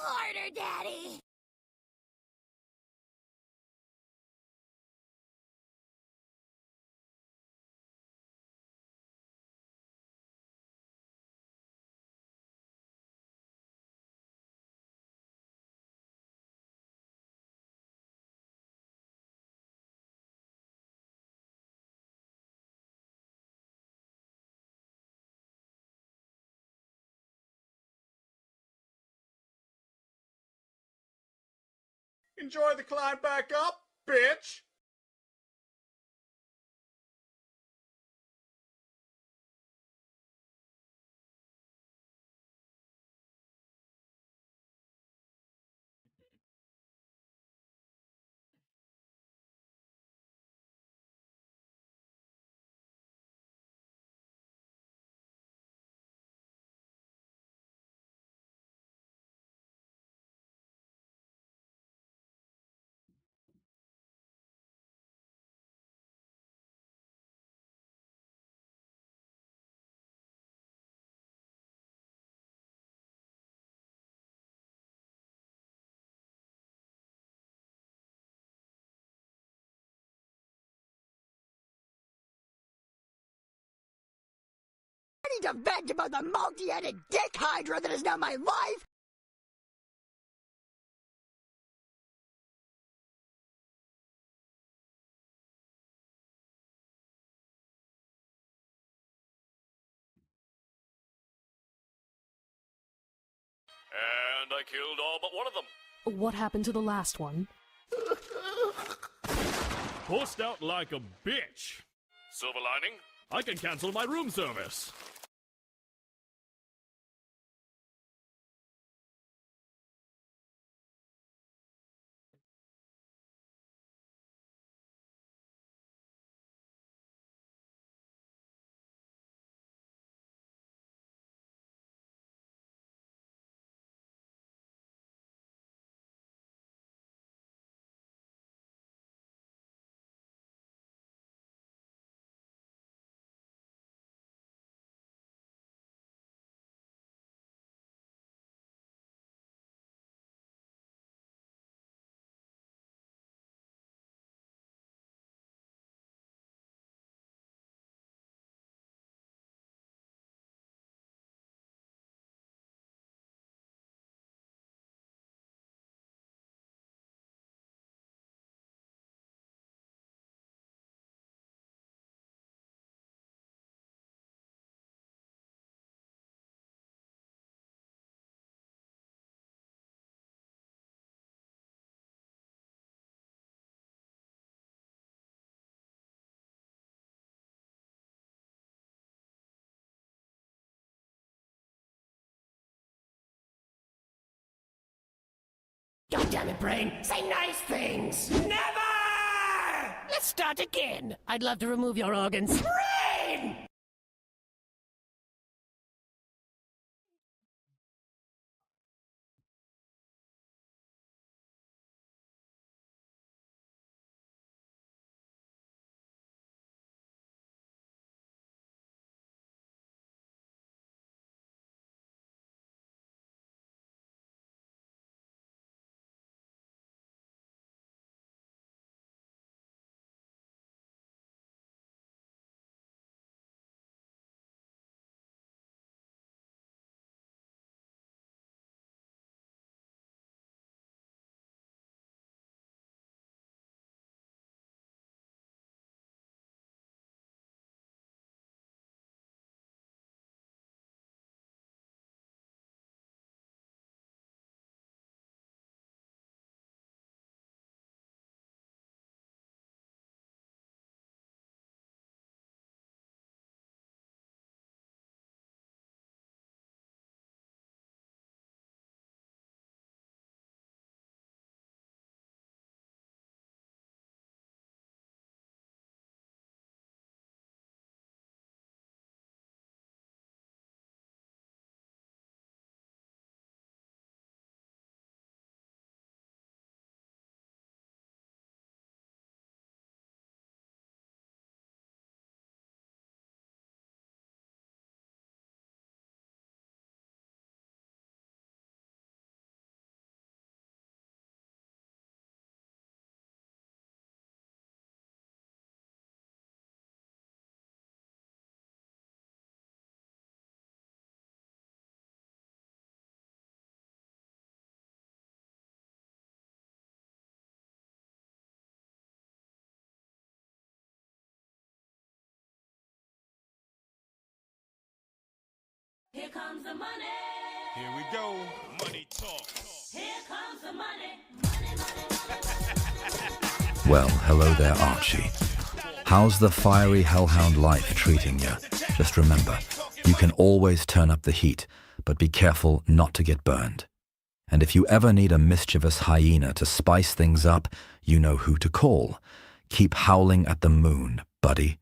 Harder, Daddy! Enjoy the climb back up, bitch! Ready to vent about the multi-headed dick hydra that is now my life? And I killed all but one of them. What happened to the last one? Forced out like a bitch. Silver lining? I can cancel my room service. God damn it, Brain! Say nice things! Never! Let's start again. I'd love to remove your organs. Brain! Here comes the money. Here we go. Money talk. Here comes the money. Money, money, money. Well, hello there, Archie. How's the fiery hellhound life treating you? Just remember, you can always turn up the heat, but be careful not to get burned. And if you ever need a mischievous hyena to spice things up, you know who to call. Keep howling at the moon, buddy.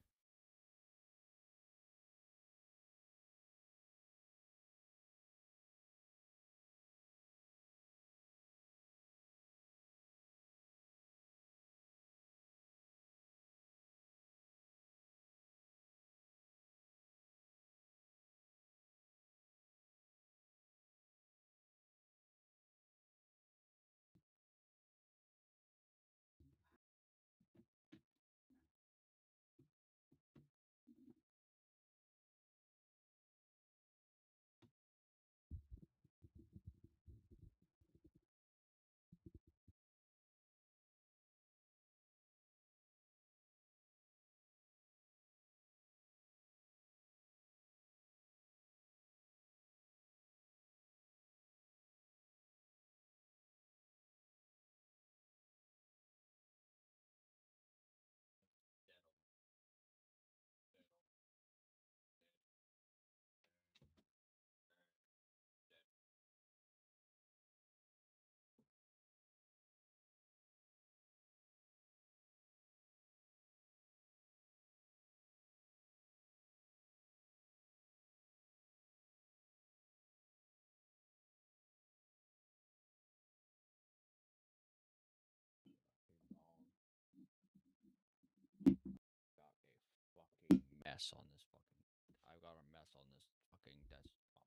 mess on this fucking. I've got a mess on this fucking desktop.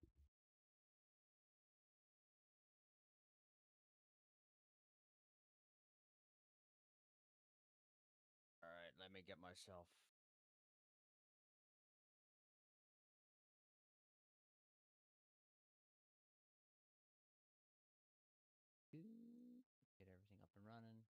All right, let me get myself. Get everything up and running.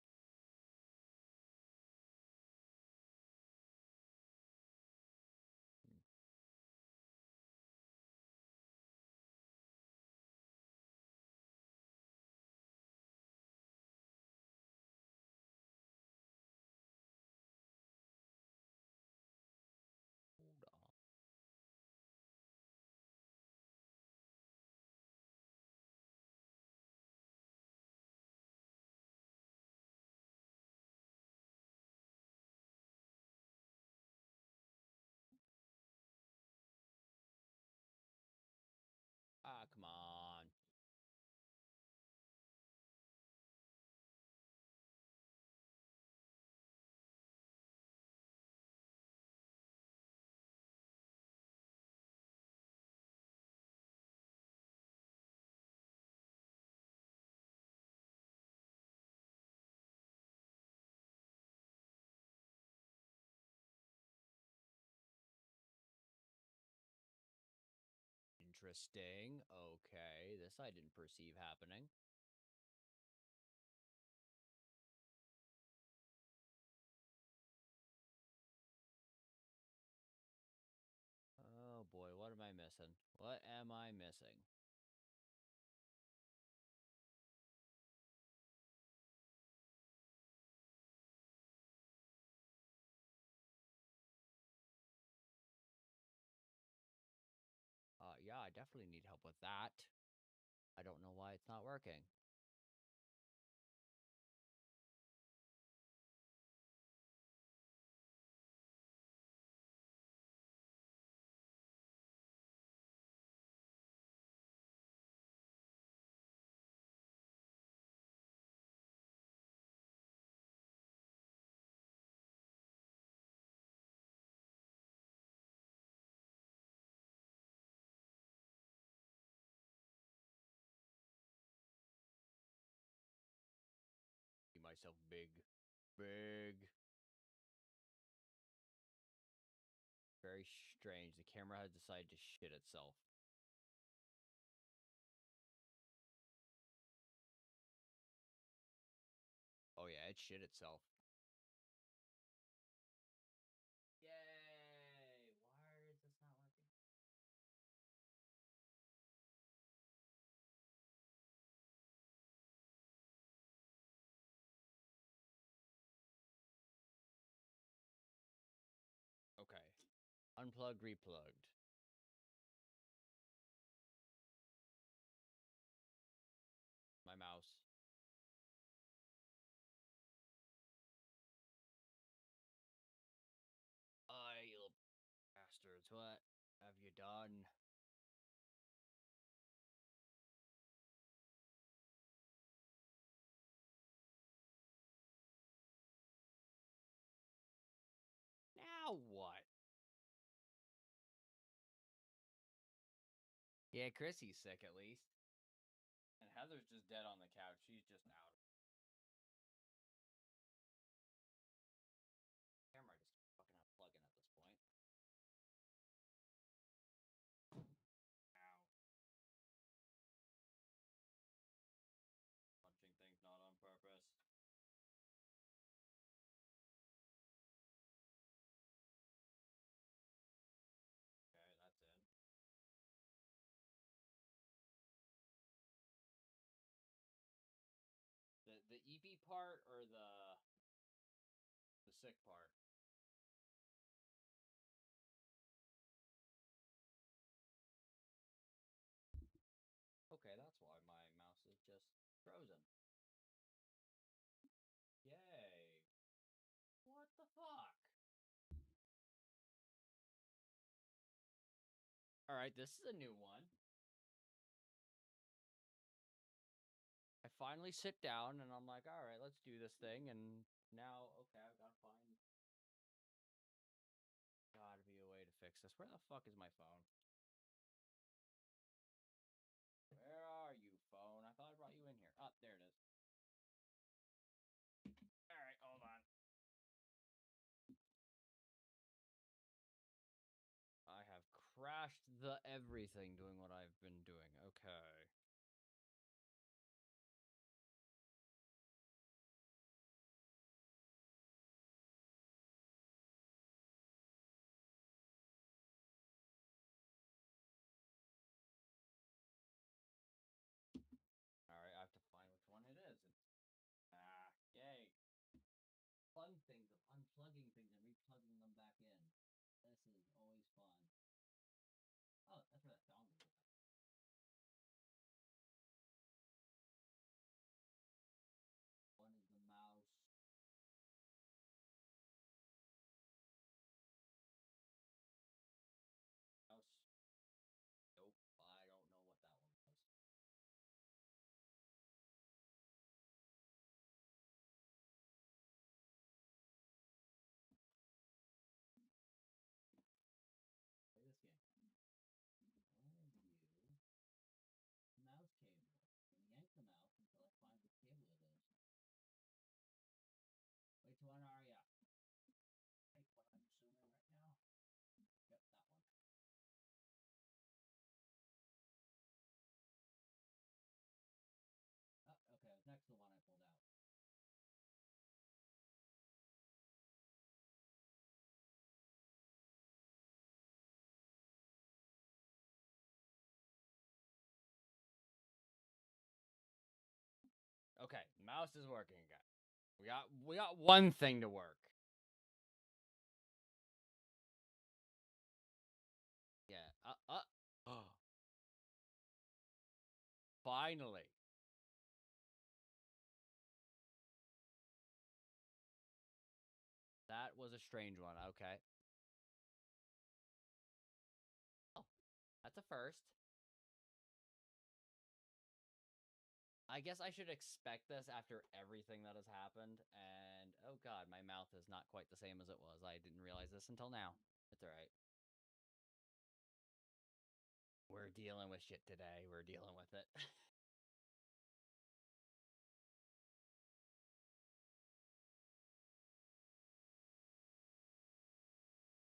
Hold on. Ah, come on. Interesting. Okay, this I didn't perceive happening. Oh boy, what am I missing? What am I missing? Yeah, I definitely need help with that. I don't know why it's not working. See myself big. Big. Very strange. The camera has decided to shit itself. Oh yeah, it shit itself. Yay! Why is this not working? Okay. Unplugged, replugged. My mouse. You little bastards. What have you done? Now what? Yeah, Chrissy's sick at least. And Heather's just dead on the couch. She's just out. Camera just fucking unplugging at this point. Ow. Punching things not on purpose. Okay, that's in. The EP part or the sick part? Okay, that's why my mouse is just frozen. Yay. What the fuck? Alright, this is a new one. I finally sit down and I'm like, alright, let's do this thing. And now, okay, I've got to find. Gotta be a way to fix this. Where the fuck is my phone? Where are you, phone? I thought I brought you in here. Oh, there it is. Alright, hold on. I have crashed the everything doing what I've been doing. Okay. Alright, I have to find which one it is. Yay. Fun things of unplugging things and replugging them back in. This is always fun. Oh, that's where that sound was. One is the mouse. Mouse. Nope, I don't know what that one was. Play this game. One of you, the mouse cable, and yank the mouse until I find which cable it is. Which one are ya? Right, what I'm assuming right now. Yep, that one. Oh, okay, it was next to the one I pulled out. Okay, mouse is working again. We got one thing to work. Yeah. Oh. Finally. That was a strange one. Okay. Oh, that's a first. I guess I should expect this after everything that has happened. And oh god, my mouth is not quite the same as it was. I didn't realize this until now. It's alright. We're dealing with shit today. We're dealing with it.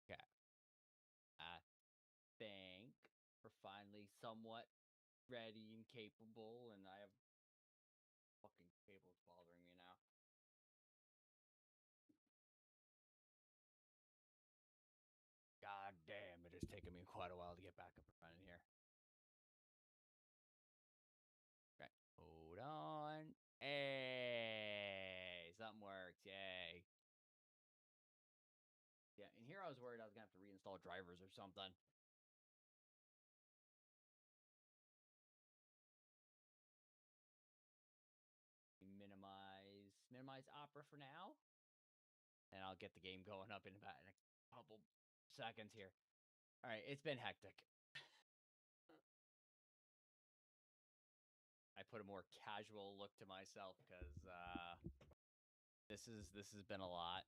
Okay. I think we're finally somewhat ready and capable, and I have fucking cables bothering me now. God damn, it has taken me quite a while to get back up and running here. Okay, hold on. Hey, something worked. Yay. Yeah, and here I was worried I was gonna have to reinstall drivers or something. Minimize Opera for now, and I'll get the game going up in about a couple seconds here. All right, it's been hectic. I put a more casual look to myself because this has been a lot.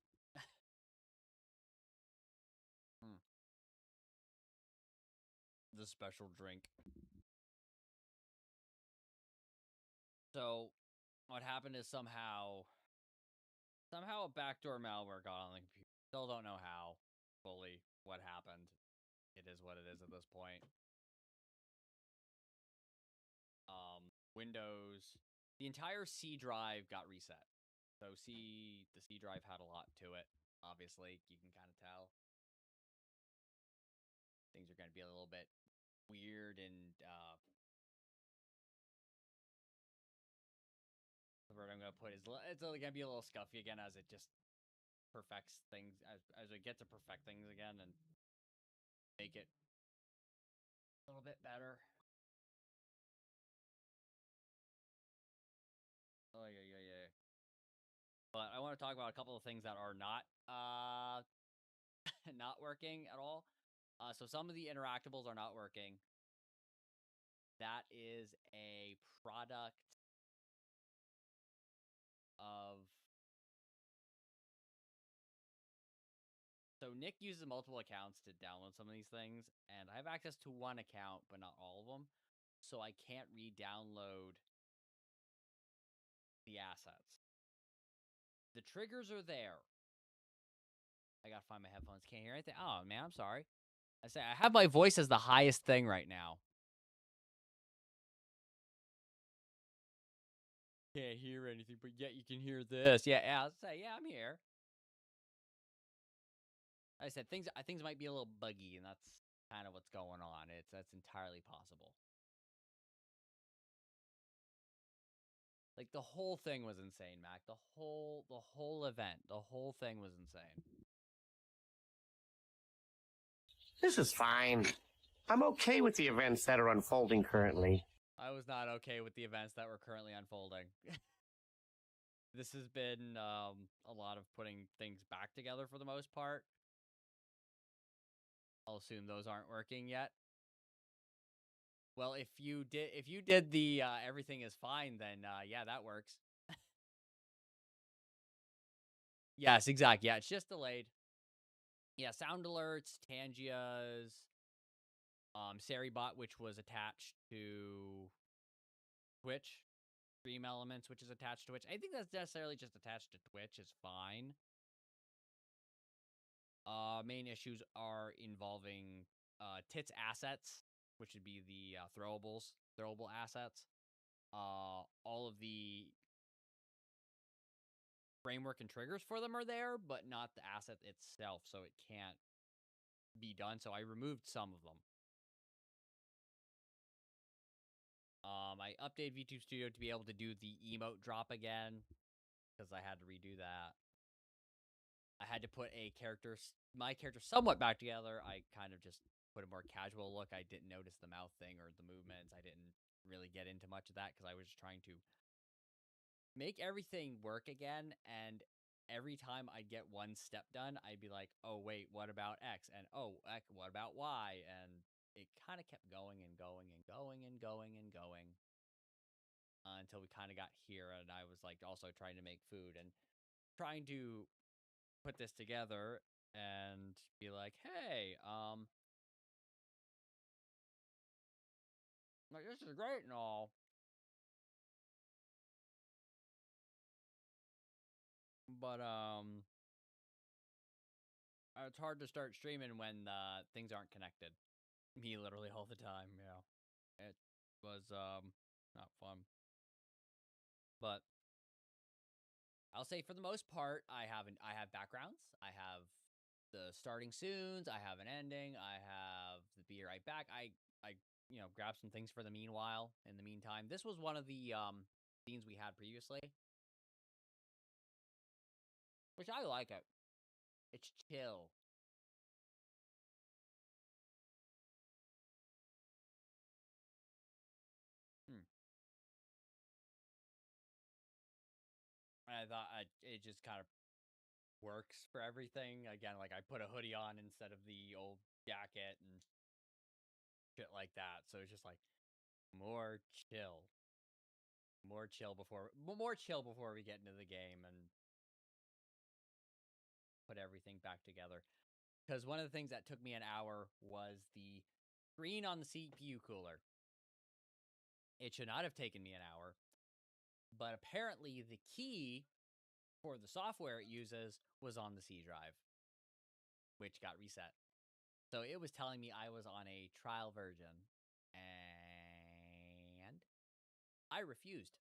The special drink. So, what happened is somehow a backdoor malware got on the computer. Still don't know how fully what happened. It is what it is at this point. Windows, the entire C drive got reset. So the C drive had a lot to it. Obviously, you can kind of tell. Things are going to be a little bit weird and the word I'm going to put is it's going to be a little scuffy again as it just perfects things as we get to perfect things again and make it a little bit better. Oh yeah. But I want to talk about a couple of things that are not not working at all. So some of the interactables are not working. That is a product of... So Nick uses multiple accounts to download some of these things, and I have access to one account, but not all of them, so I can't re-download the assets. The triggers are there. I gotta find my headphones. Can't hear anything. Oh, man, I'm sorry. I say I have my voice as the highest thing right now. Can't hear anything, but yet you can hear this. Yeah, I'll say, yeah, I'm here. I said things might be a little buggy, and that's kind of what's going on. That's entirely possible. Like the whole thing was insane, Mac. The whole event, the whole thing was insane. This is fine. I'm okay with the events that are unfolding currently. I was not okay with the events that were currently unfolding. This has been a lot of putting things back together for the most part. I'll assume those aren't working yet. Well, if you did the everything is fine, then yeah, that works. Yes, exactly. Yeah, it's just delayed. Yeah, sound alerts, Tangias, Seribot, which was attached to Twitch, Stream Elements, which is attached to Twitch. I think that's necessarily just attached to Twitch is fine. Main issues are involving Tits assets, which would be the throwable assets. All of the framework and triggers for them are there, but not the asset itself, so it can't be done. So I removed some of them. I updated VTube Studio to be able to do the emote drop again, because I had to redo that. I had to put my character somewhat back together. I kind of just put a more casual look. I didn't notice the mouth thing or the movements. I didn't really get into much of that because I was just trying to make everything work again. And every time I'd get one step done, I'd be like, oh, wait, what about X? And oh, what about Y? And it kind of kept going and going and going and going and going until we kind of got here. And I was like also trying to make food and trying to put this together and be like, hey, like, this is great and all, but it's hard to start streaming when things aren't connected. Me literally all the time. Yeah, it was not fun, but I'll say for the most part, I have backgrounds. I have the starting soons. I have an ending. I have the be right back. I grab some things for the meanwhile. In the meantime, this was one of the scenes we had previously, which I like it. It's chill. I thought it just kind of works for everything. Again, like I put a hoodie on instead of the old jacket and shit like that. So it's just like more chill. More chill before we get into the game and put everything back together. Because one of the things that took me an hour was the screen on the CPU cooler. It should not have taken me an hour, but apparently the key for the software it uses was on the C drive, which got reset. So it was telling me I was on a trial version, and I refused.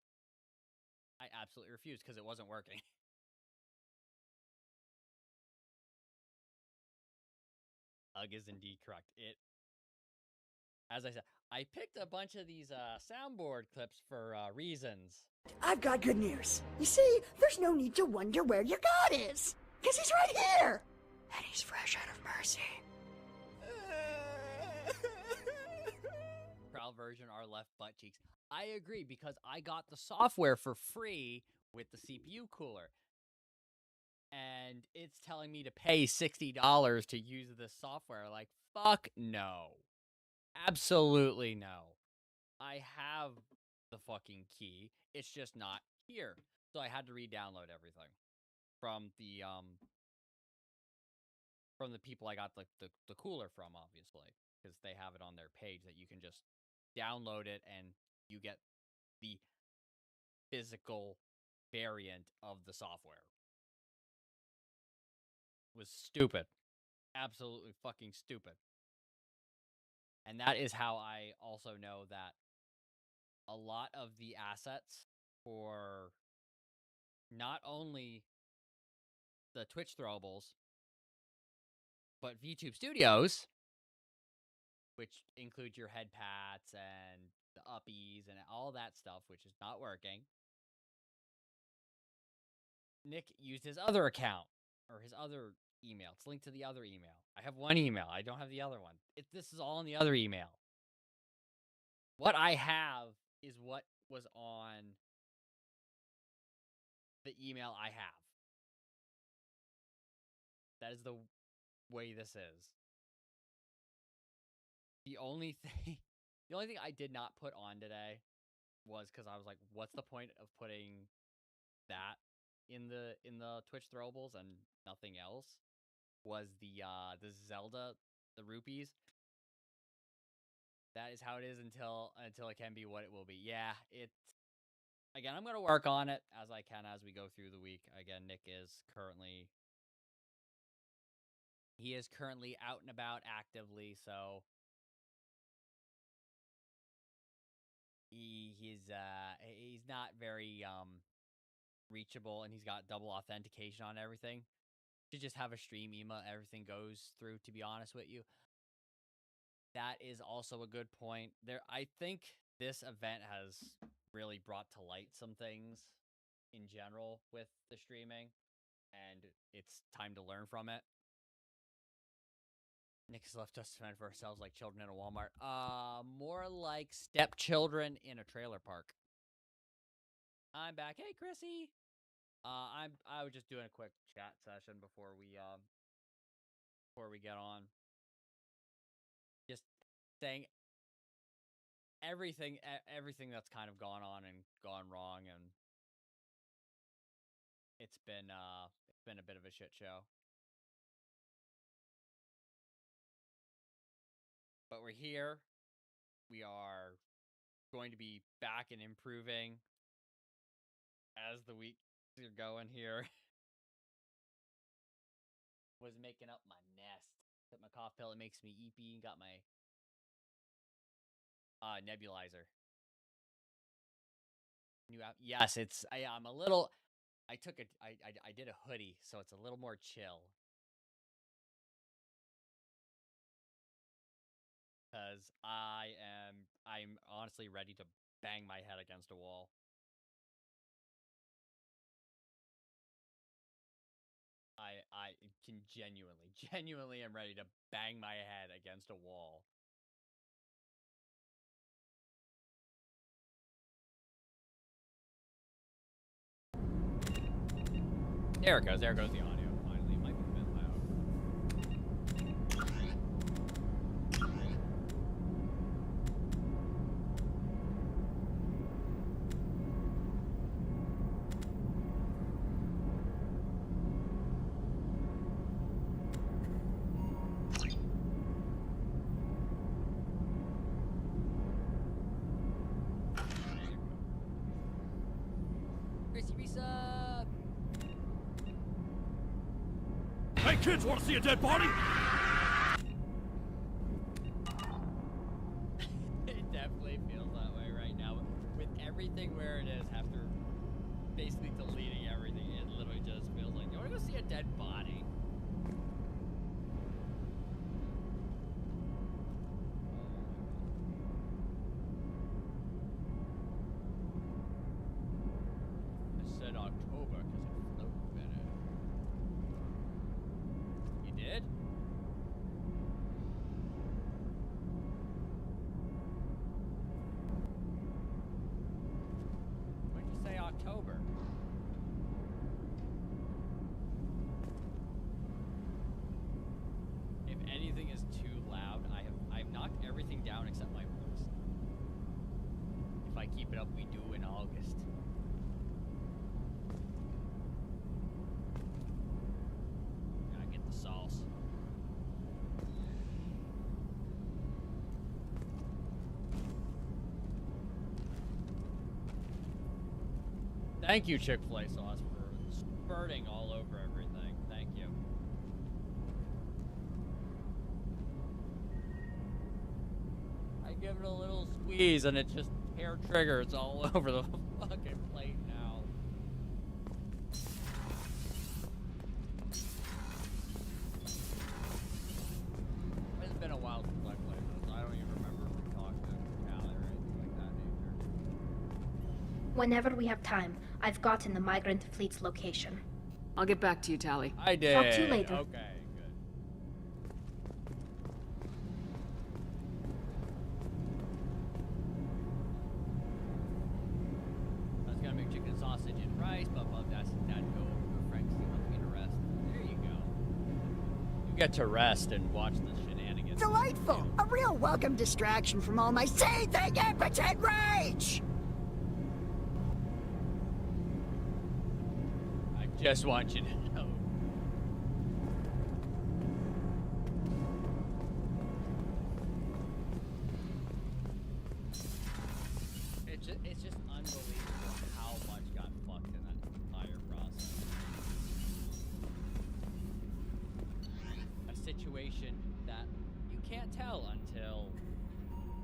I absolutely refused because it wasn't working. Ugh is indeed correct. As I said, I picked a bunch of these soundboard clips for reasons. I've got good news. You see, there's no need to wonder where your God is. Because he's right here. And he's fresh out of mercy. Trial version are left butt cheeks. I agree because I got the software for free with the CPU cooler. And it's telling me to pay $60 to use this software. Like, fuck no. Absolutely no. I have the fucking key. It's just not here. So I had to re-download everything from the from the people I got the cooler from, obviously, because they have it on their page that you can just download it and you get the physical variant of the software. It was stupid. Absolutely fucking stupid. And that is how I also know that a lot of the assets for not only the Twitch throwables, but VTube Studios, which includes your head pats and the uppies and all that stuff, which is not working. Nick used his other account, or his other email. It's linked to the other email. I have one email. I don't have the other one. This is all in the other email. What I have is what was on the email I have. That is the way this is. The only thing I did not put on today was because I was like, what's the point of putting that in the Twitch throwables and nothing else? Was the Zelda, the rupees. That is how it is until it can be what it will be. Yeah, it's again, I'm gonna work on it as I can as we go through the week. Again, Nick is currently out and about actively, so he's not very reachable, and he's got double authentication on everything. To just have a stream email everything goes through, to be honest with you. That is also a good point. I think this event has really brought to light some things in general with the streaming, and it's time to learn from it. Nick's left us to fend for ourselves like children in a Walmart. More like stepchildren in a trailer park. I'm back. Hey, Chrissy. I was just doing a quick chat session before we get on. Just saying everything that's kind of gone on and gone wrong, and it's been a bit of a shit show. But we're here. We are going to be back and improving as the weeks are going here. Was making up my nest. Took my cough pill. It makes me eepy. Got my nebulizer. Yes, it's. I'm a little. I did a hoodie, so it's a little more chill. Because I'm honestly ready to bang my head against a wall. I can genuinely am ready to bang my head against a wall. There it goes. There goes the audio. Finally, it might be a bit loud. Chrissy Risa. Hey kids, wanna see a dead body? It definitely feels that way right now. With everything where it is, after basically deleting everything, it literally just feels like, you wanna go see a dead body? I said October because it flowed better. You did? Why'd you say October? Thank you, Chick-fil-A sauce, for spurting all over everything. Thank you. I give it a little squeeze and it just hair triggers all over the fucking plate now. It's been a while since I played this. I don't even remember if we talked to Callie or anything like that nature. Whenever we have time, I've gotten the migrant fleet's location. I'll get back to you, Tally. I did. Talk to you later. Okay, good. I was gonna make chicken sausage and rice, but that's not go over. Frank, he wants me to rest. There you go. You get to rest and watch the shenanigans. Delightful! A real welcome distraction from all my seething impotent rage! I just want you to know. It's just unbelievable how much got fucked in that entire process. A situation that you can't tell until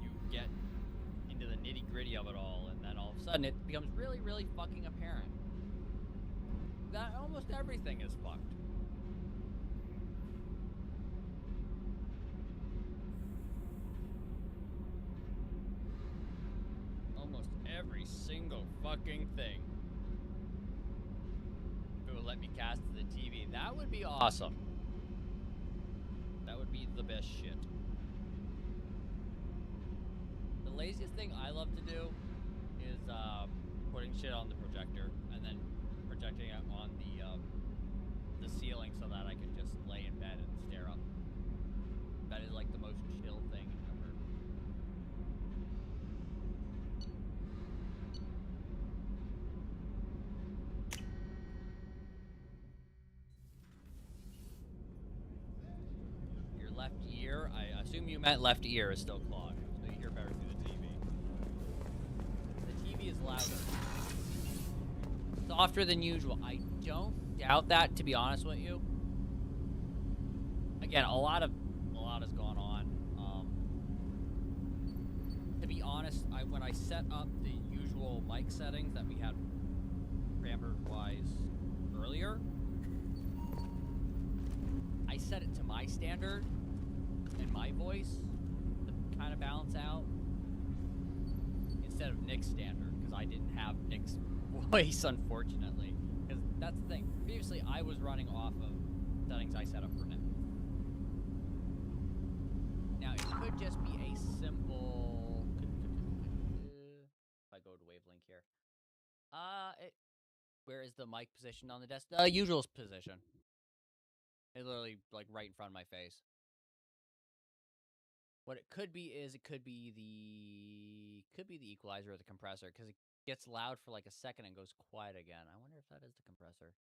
you get into the nitty-gritty of it all, and then all of a sudden it becomes really, really fucking apparent that almost everything is fucked. Almost every single fucking thing. If it would let me cast to the TV, that would be awesome. That would be the best shit. The laziest thing I love to do is putting shit on the projector and then projecting it on the ceiling so that I can just lay in bed and stare up. That is like the most chill thing ever. Your left ear, I assume you meant left ear, is still clogged, so you hear better through the TV. The TV is louder. Softer than usual. I don't doubt that, to be honest with you. Again, a lot has gone on. To be honest, when I set up the usual mic settings that we had parameter-wise earlier, I set it to my standard and my voice to kind of balance out instead of Nick's standard, because I didn't have Nick's voice, unfortunately. Because that's the thing. Previously, I was running off of settings I set up for Nick. Now, it could just be a simple... If I go to Wavelink here. Where is the mic positioned on the desk? The usual position. It's literally, like, right in front of my face. What it could be is it could be the equalizer or the compressor, because it gets loud for like a second and goes quiet again. I wonder if that is the compressor.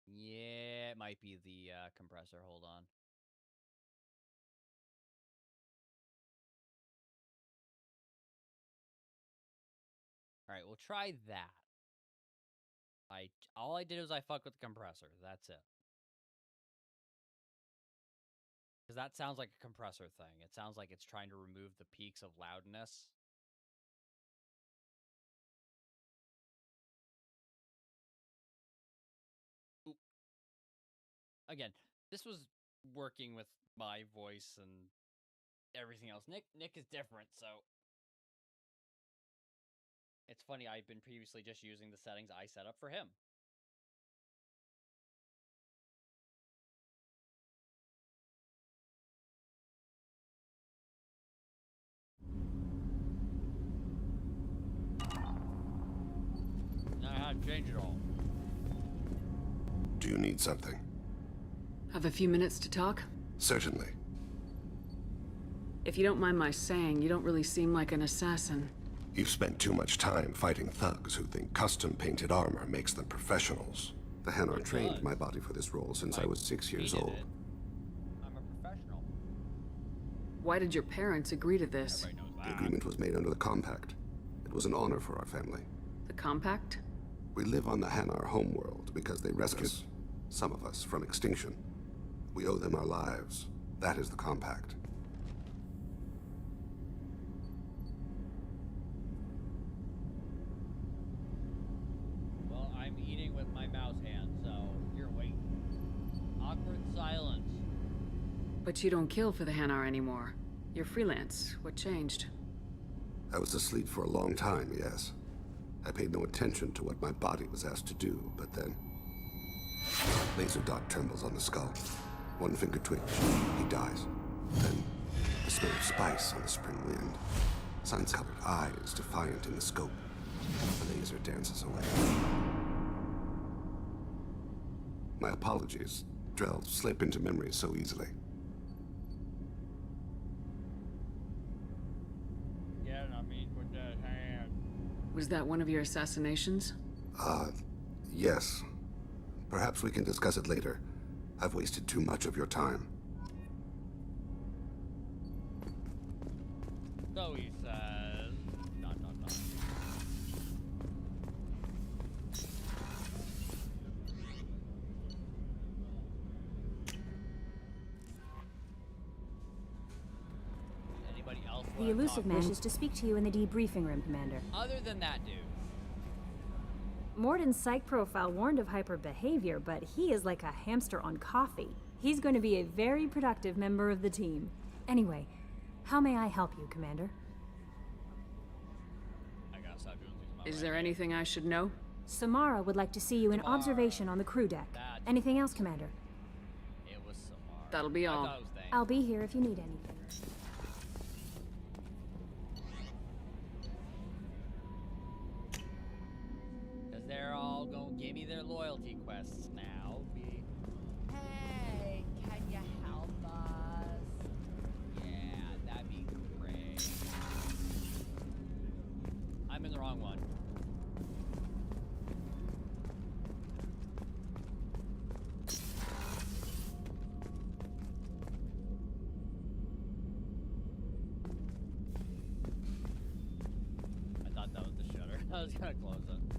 Yeah, it might be the compressor. Hold on. All right, we'll try that. All I did was I fucked with the compressor. That's it. Because that sounds like a compressor thing. It sounds like it's trying to remove the peaks of loudness. Oop. Again, this was working with my voice and everything else. Nick is different, so... It's funny, I've been previously just using the settings I set up for him. Now I had to change it all. Do you need something? Have a few minutes to talk? Certainly. If you don't mind my saying, you don't really seem like an assassin. You've spent too much time fighting thugs who think custom-painted armor makes them professionals. The Hanar trained my body for this role since I was 6 years old. I'm a professional. Why did your parents agree to this? Everybody knows The agreement was made under the Compact. It was an honor for our family. The Compact? We live on the Hanar homeworld because they rescued some of us from extinction. We owe them our lives. That is the Compact. Well, I'm eating with my mouse hand, so you're waiting. Awkward silence. But you don't kill for the Hanar anymore. You're freelance. What changed? I was asleep for a long time, yes. I paid no attention to what my body was asked to do, but then... Laser dot trembles on the skull. One finger twitch. He dies. Then, the smell of spice on the spring wind. Sun-colored eyes defiant in the scope. The laser dances away. My apologies. Drells slip into memory so easily. Yeah, I mean, with that hand. Was that one of your assassinations? Yes. Perhaps we can discuss it later. I've wasted too much of your time. So he says... Dot, dot, dot. Anybody else The wanna elusive talk? man wishes to speak to you in the debriefing room, Commander. Other than that, dude. Morden's psych profile warned of hyper behavior, but he is like a hamster on coffee. He's going to be a very productive member of the team. Anyway, how may I help you, Commander? I gotta stop doing things my Is way. there anything I should know? Samara would like to see you in observation on the crew deck. Anything else, Commander? It was Samara. That'll be I all. thought it was Thane. I'll be here if you need anything. Because they're all gonna give me their loyalty quests now. Hey, can you help us? Yeah, that'd be great. I'm in the wrong one. I thought that was the shutter. I was gonna close it.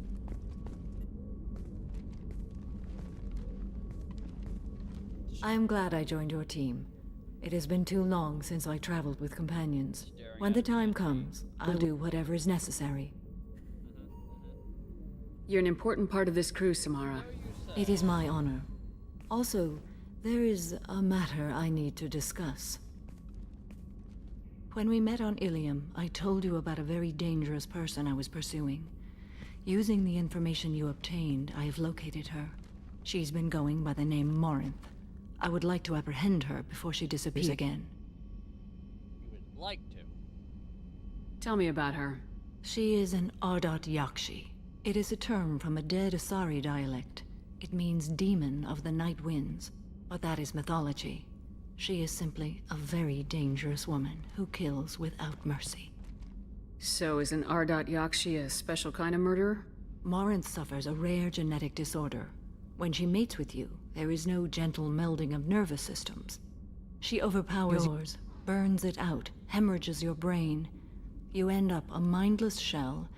I am glad I joined your team. It has been too long since I traveled with companions. When the time comes, I'll do whatever is necessary. You're an important part of this crew, Samara. It is my honor. Also, there is a matter I need to discuss. When we met on Ilium, I told you about a very dangerous person I was pursuing. Using the information you obtained, I have located her. She's been going by the name Morinth. I would like to apprehend her before she disappears again. You would like to. Tell me about her. She is an Ardat Yakshi. It is a term from a dead Asari dialect. It means demon of the night winds, but that is mythology. She is simply a very dangerous woman who kills without mercy. So is an Ardat Yakshi a special kind of murderer? Morinth suffers a rare genetic disorder. When she mates with you, there is no gentle melding of nervous systems. She overpowers yours, burns it out, hemorrhages your brain. You end up a mindless shell,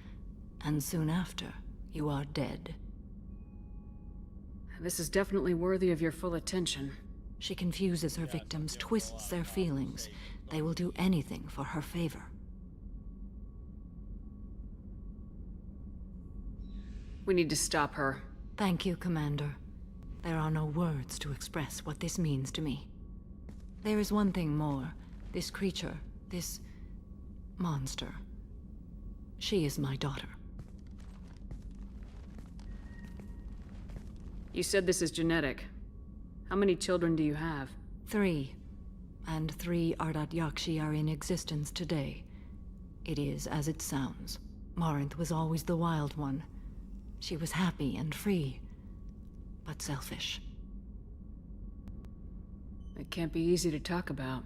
and soon after, you are dead. This is definitely worthy of your full attention. She confuses her victims, twists their feelings. They will do anything for her favor. We need to stop her. Thank you, Commander. There are no words to express what this means to me. There is one thing more. This creature, this monster. She is my daughter. You said this is genetic. How many children do you have? 3. And 3 Ardat Yakshi are in existence today. It is as it sounds. Morinth was always the wild one. She was happy and free, but selfish. It can't be easy to talk about.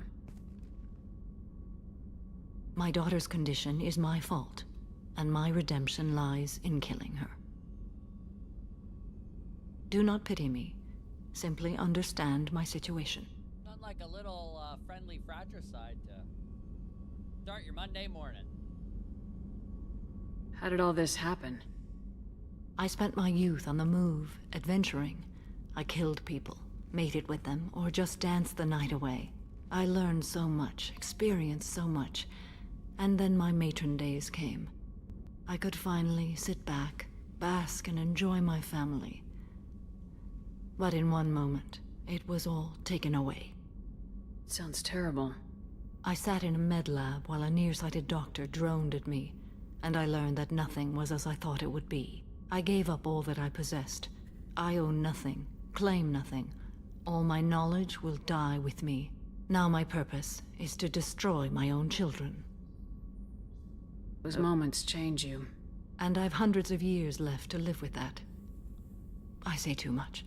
My daughter's condition is my fault, and my redemption lies in killing her. Do not pity me. Simply understand my situation. Not like a little friendly fratricide to Start your Monday morning. How did all this happen? I spent my youth on the move, adventuring. I killed people, mated with them, or just danced the night away. I learned so much, experienced so much, and then my matron days came. I could finally sit back, bask, and enjoy my family. But in one moment, it was all taken away. Sounds terrible. I sat in a med lab while a nearsighted doctor droned at me, and I learned that nothing was as I thought it would be. I gave up all that I possessed. I own nothing, claim nothing. All my knowledge will die with me. Now my purpose is to destroy my own children. Those moments change you. And I've hundreds of years left to live with that. I say too much.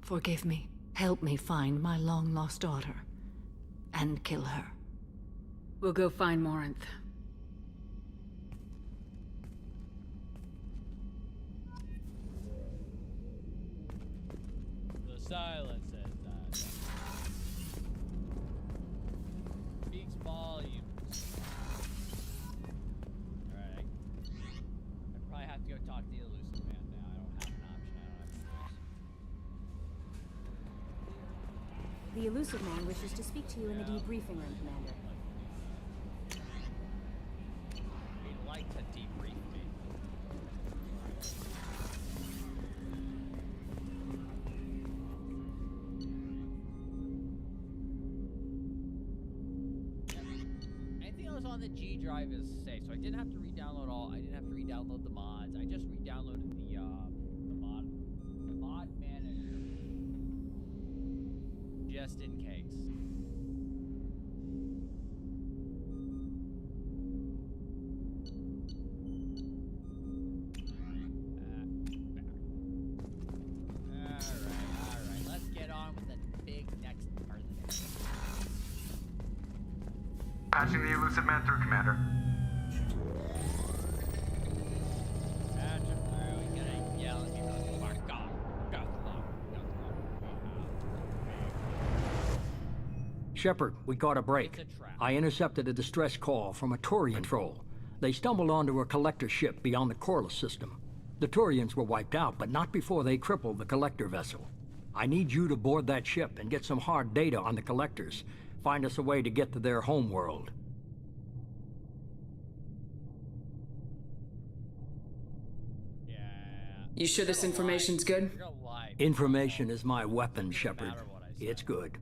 Forgive me. Help me find my long-lost daughter. And kill her. We'll go find Morinth. The silence says that. Speaks volumes. Alright. I probably have to go talk to the elusive man now. I don't have an option. I don't have a choice. The elusive man wishes to speak to you in the debriefing room, Commander. He'd like to debrief me. Anything else on the G drive is safe, so I didn't have to re-download all. I didn't have to re-download the mods. I just re-downloaded the mod manager, just in case. Alright, let's get on with the big next part of the mission. Patching the elusive man through, Commander. Patch him through, he's gonna yell at me about, oh my god, Shepard, we caught a break. I intercepted a distress call from a Turian patrol. They stumbled onto a collector ship beyond the Corliss system. The Turians were wiped out, but not before they crippled the collector vessel. I need you to board that ship and get some hard data on the collectors. Find us a way to get to their homeworld. You sure this information's good? Information is my weapon, Shepard. It's good.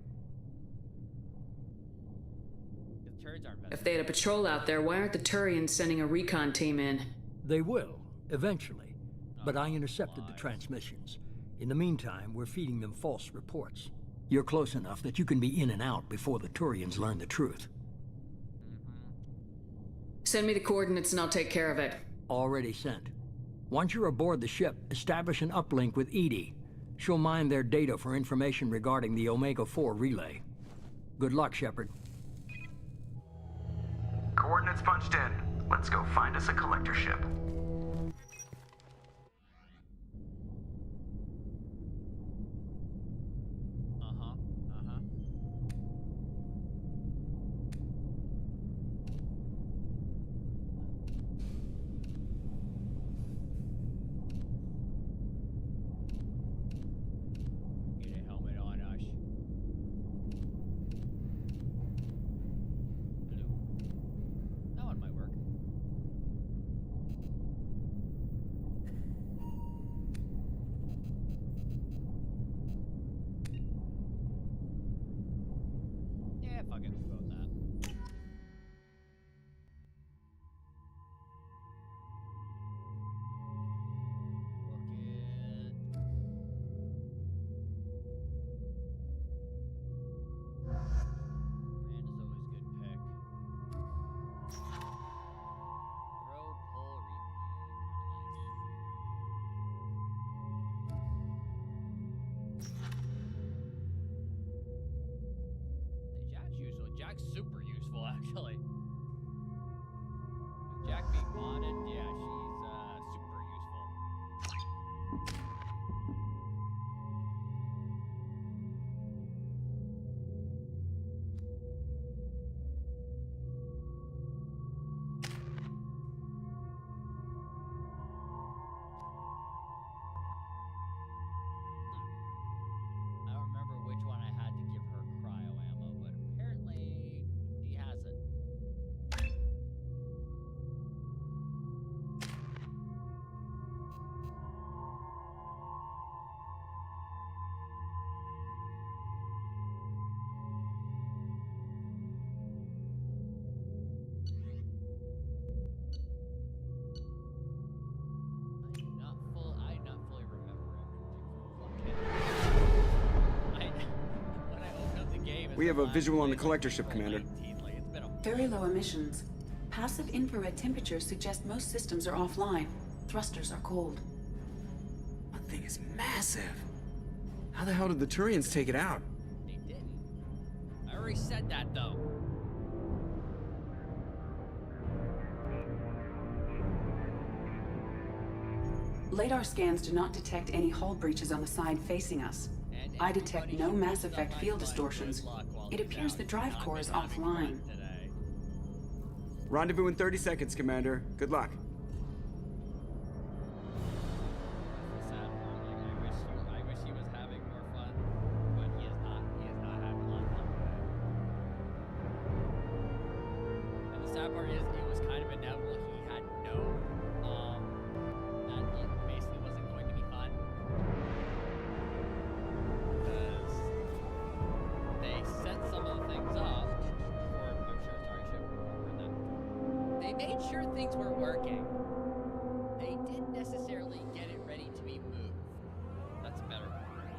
If they had a patrol out there, why aren't the Turians sending a recon team in? They will, eventually. But I intercepted the transmissions. In the meantime, we're feeding them false reports. You're close enough that you can be in and out before the Turians learn the truth. Send me the coordinates and I'll take care of it. Already sent. Once you're aboard the ship, establish an uplink with Edie. She'll mine their data for information regarding the Omega-4 relay. Good luck, Shepard. Coordinates punched in. Let's go find us a collector ship. Get a helmet on us. Hello. That one might work. Yeah, fuck it. We'll go with that. Rand is always a good pick. Throw, pull, Jack's useful. Jack's super useful, actually. With Jack being modded, yeah, she's super useful. We have a visual on the collector ship, Commander. Very low emissions. Passive infrared temperatures suggest most systems are offline. Thrusters are cold. That thing is massive. How the hell did the Turians take it out? They didn't. I already said that, though. Radar scans do not detect any hull breaches on the side facing us. I detect no Mass Effect field distortions. It appears the drive core is offline. Rendezvous in 30 seconds, Commander. Good luck. I wish he was having more fun, but he is not. He is not having a lot of fun. And the sad part is, it was kind of inevitable. He had no, that it basically wasn't going to be fun. Because they set some of the things up, or I'm sure, sorry, I should have heard that. They made sure things were working. They didn't necessarily get it ready to be moved. That's a better wording.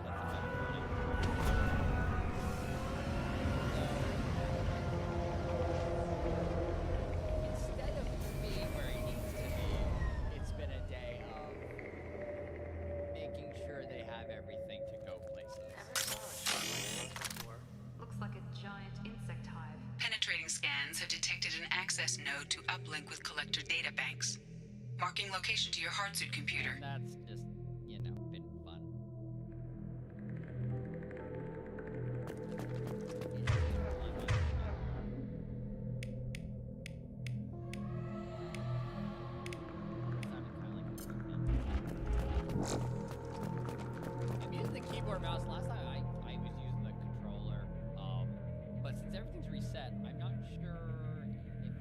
Instead of being where it needs to be, it's been a day of making sure they have everything to go places. Looks like a giant insect hive. Penetrating scans have detected an access node to uplink with collector data banks. Marking location to your hardsuit computer. And that's just, you know, been fun. I'm using the keyboard mouse. Last time I was using the controller, but since everything's reset, I'm not sure if it's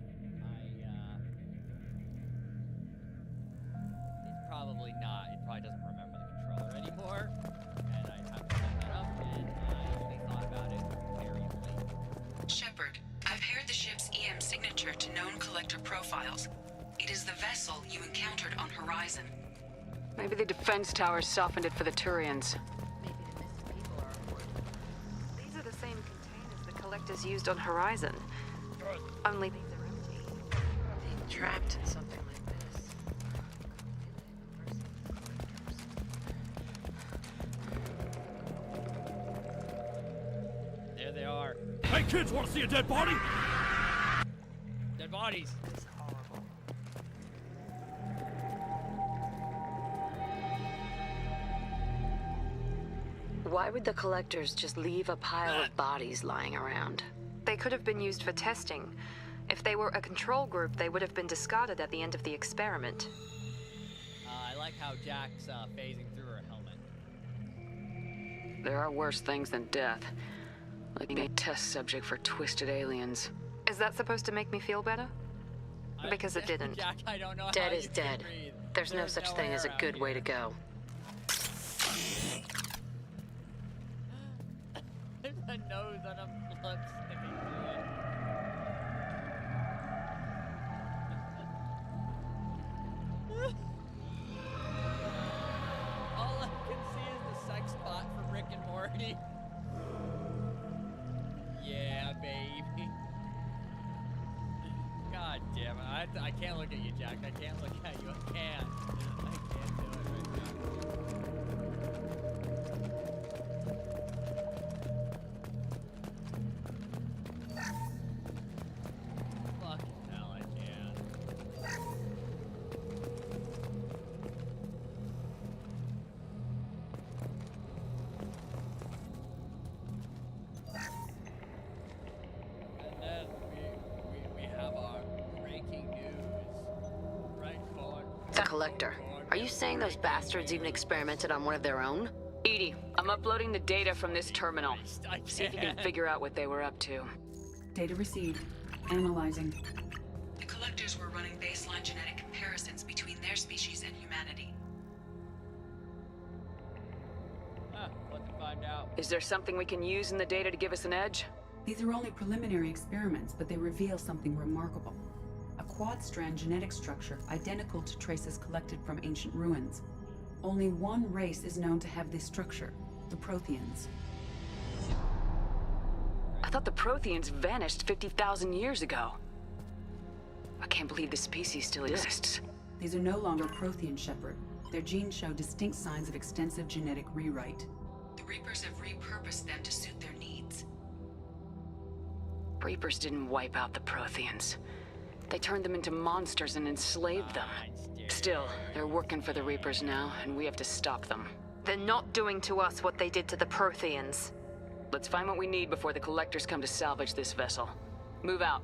probably not. It probably doesn't remember the controller anymore, and I have to set that up, and I only thought about it very late. Shepard, I've paired the ship's EM signature to known collector profiles. It is the vessel you encountered on Horizon. Maybe the defense towers softened it for the Turians. Maybe the missing people are important. These are the same containers the collectors used on Horizon. Only these are empty. Being trapped in something like this. There they are. Hey kids, want to see a dead body? Dead bodies. It's horrible. Why would the collectors just leave a pile of bodies lying around? They could have been used for testing. If they were a control group, they would have been discarded at the end of the experiment. I like how Jack's phasing through her helmet. There are worse things than death. Like being a test subject for twisted aliens. Is that supposed to make me feel better? Because it didn't. Jack, I don't know Dead how is you dead. can breathe. There's no such thing as a good way to go. There's a nose and a lip sticking through it. All I can see is the sex bot from Rick and Morty. Yeah, baby. God damn it. I can't look at you, Jack. I can't look at you. I can't. I can't do it right now. Fucking hell, I can't. And then we have our breaking news. Right, Ford? The collector. Are you saying those bastards even experimented on one of their own? Edie, I'm uploading the data from this terminal. See if you can figure out what they were up to. Data received. Analyzing. The collectors were running baseline genetic comparisons between their species and humanity. Let's find out. Is there something we can use in the data to give us an edge? These are only preliminary experiments, but they reveal something remarkable. A quad-strand genetic structure identical to traces collected from ancient ruins. Only one race is known to have this structure, the Protheans. A thought the Protheans vanished 50,000 years ago. I can't believe this species still exists. These are no longer Prothean, Shepard. Their genes show distinct signs of extensive genetic rewrite. The Reapers have repurposed them to suit their needs. Reapers didn't wipe out the Protheans. They turned them into monsters and enslaved them. Still, they're working for the Reapers now, and we have to stop them. They're not doing to us what they did to the Protheans. Let's find what we need before the Collectors come to salvage this vessel. Move out.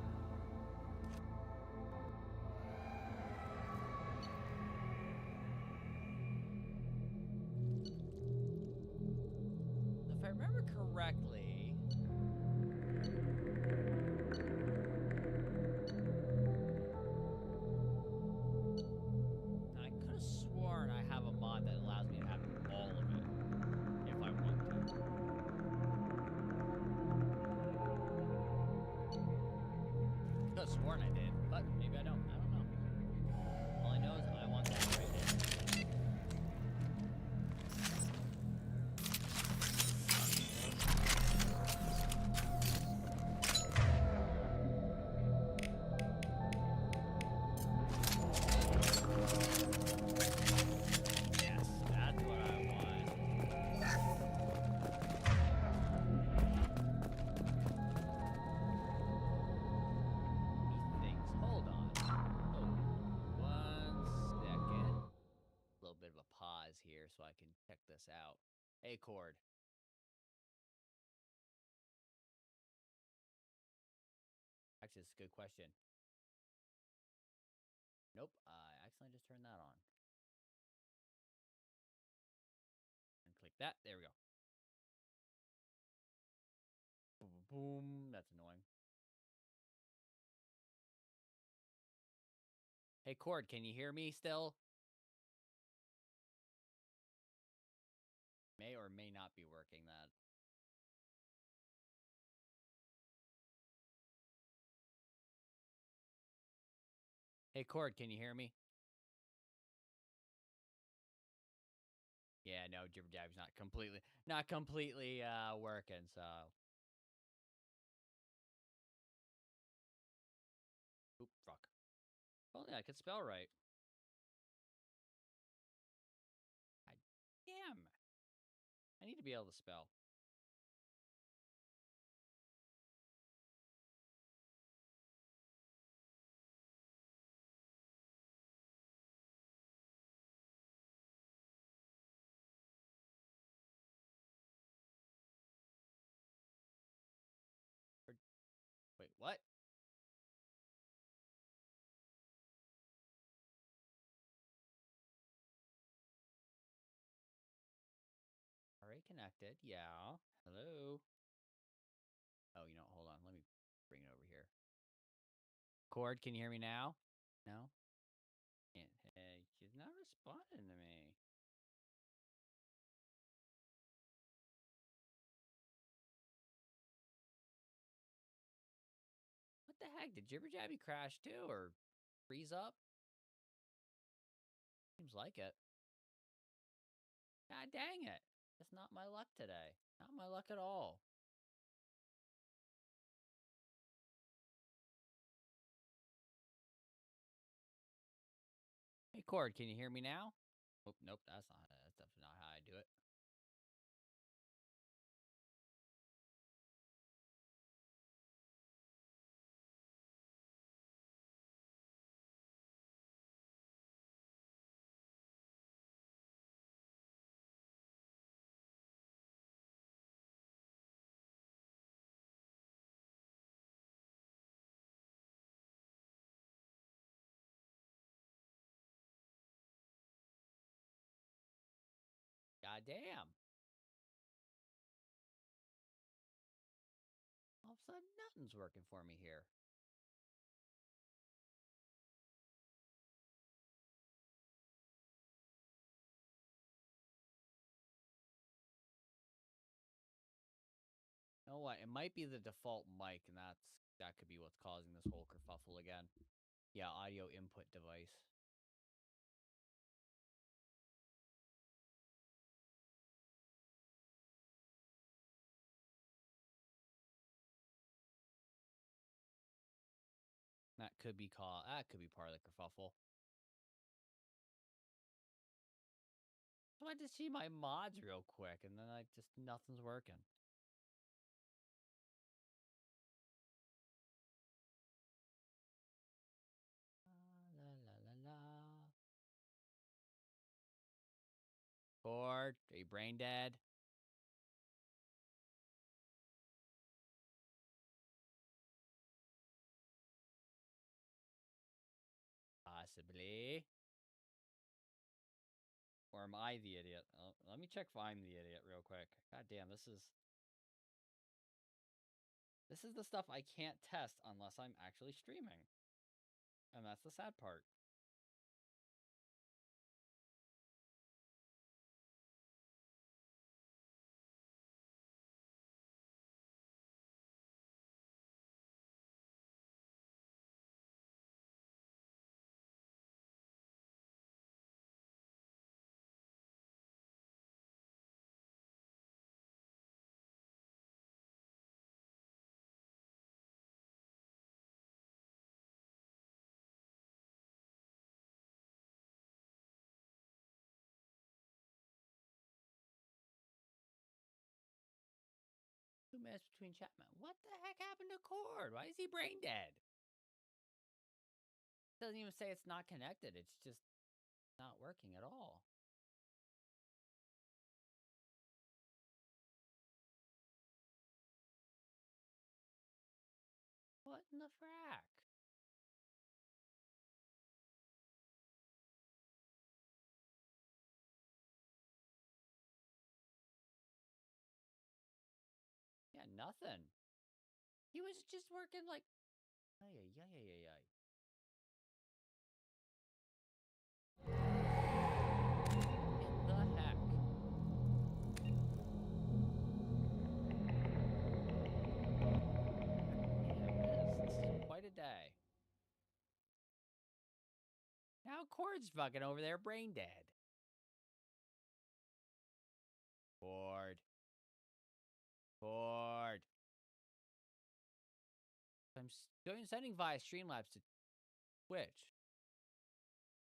If I remember correctly, I could have sworn I have a mod that allows me to have all of it if I want to. Could have sworn I did, but maybe I don't. I don't know. All I know is I want that rated. Yes, that's what I want. Things. Hold on. Oh, 1 second. A little bit of a pause here so I can check this out. Hey, Cord. Actually, it's a good question. Nope, I accidentally just turned that on. And click that. There we go. Boom, boom, boom. That's annoying. Hey, Cord, can you hear me still? May or may not be working that. Hey, Cord, can you hear me? Yeah, no, Jibber Jabber's not completely working, so. Oop, fuck. Well, yeah, I could spell right. God damn. I need to be able to spell. Wait, what? Already connected. Yeah. Hello. Oh, you know, hold on. Let me bring it over here. Cord, can you hear me now? No? Hey, she's not responding to me. What the heck? Did Jibber Jabby crash too or freeze up? Seems like it. God dang it. That's not my luck today. Not my luck at all. Hey, Cord, can you hear me now? Oh, nope, that's definitely not how I do it. God damn. All of a sudden, nothing's working for me here. You know what? It might be the default mic, and that could be what's causing this whole kerfuffle again. Yeah, audio input device. could be that could be part of the kerfuffle. I wanted to see my mods real quick, and then nothing's working. La la la la. Cord, are you brain dead? Possibly. Or am I the idiot? Let me check if I'm the idiot real quick. God damn, this is the stuff I can't test unless I'm actually streaming. And that's the sad part. Two minutes between Chapman. What the heck happened to Cord? Why is he brain dead? It doesn't even say it's not connected. It's just not working at all. What in the frack? Yeah, nothing. He was just working like... Ay, ay, ay, ay, ay, ay. What the heck? This is quite a day. Now Cord's fucking over there brain dead. Cord. I'm sending via Streamlabs to Twitch.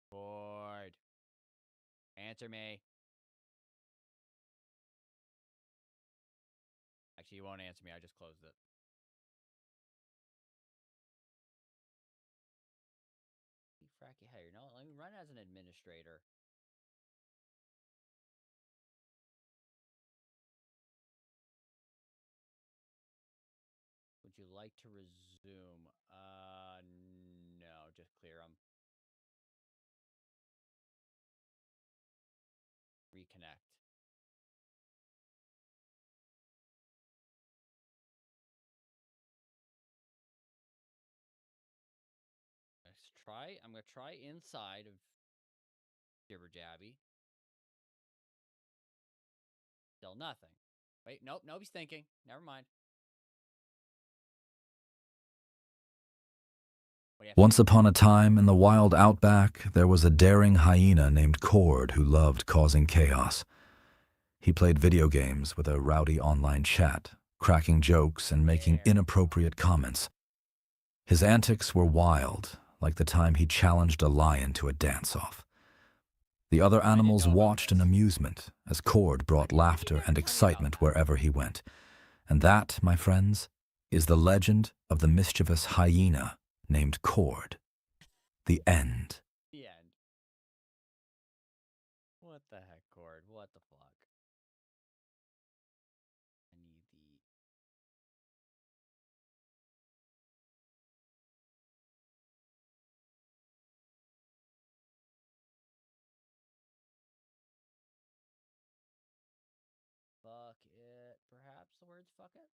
Cord. Answer me. Actually, you won't answer me. I just closed it. Fracky hair. No, let me run as an administrator. Would you like to resume? No, just clear them. Reconnect. I'm gonna try inside of Jibber Jabby. Still nothing. Wait, nope, nobody's thinking. Never mind. Once upon a time in the wild outback, there was a daring hyena named Cord who loved causing chaos. He played video games with a rowdy online chat, cracking jokes and making inappropriate comments. His antics were wild, like the time he challenged a lion to a dance-off. The other animals watched in amusement as Cord brought laughter and excitement wherever he went. And that, my friends, is the legend of the mischievous hyena named Cord. The end. The end. What the heck, Cord? What the fuck? I need the... Fuck it. Perhaps the words fuck it?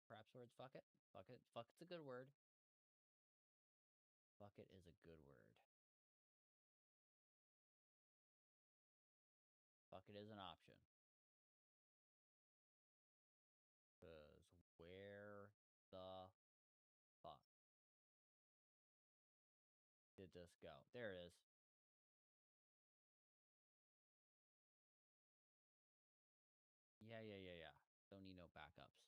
Perhaps the words fuck it? Fuck it. Fuck it's a good word. Fuck it is a good word. Fuck it is an option. Because where the fuck did this go? There it is. Yeah. Don't need no backups.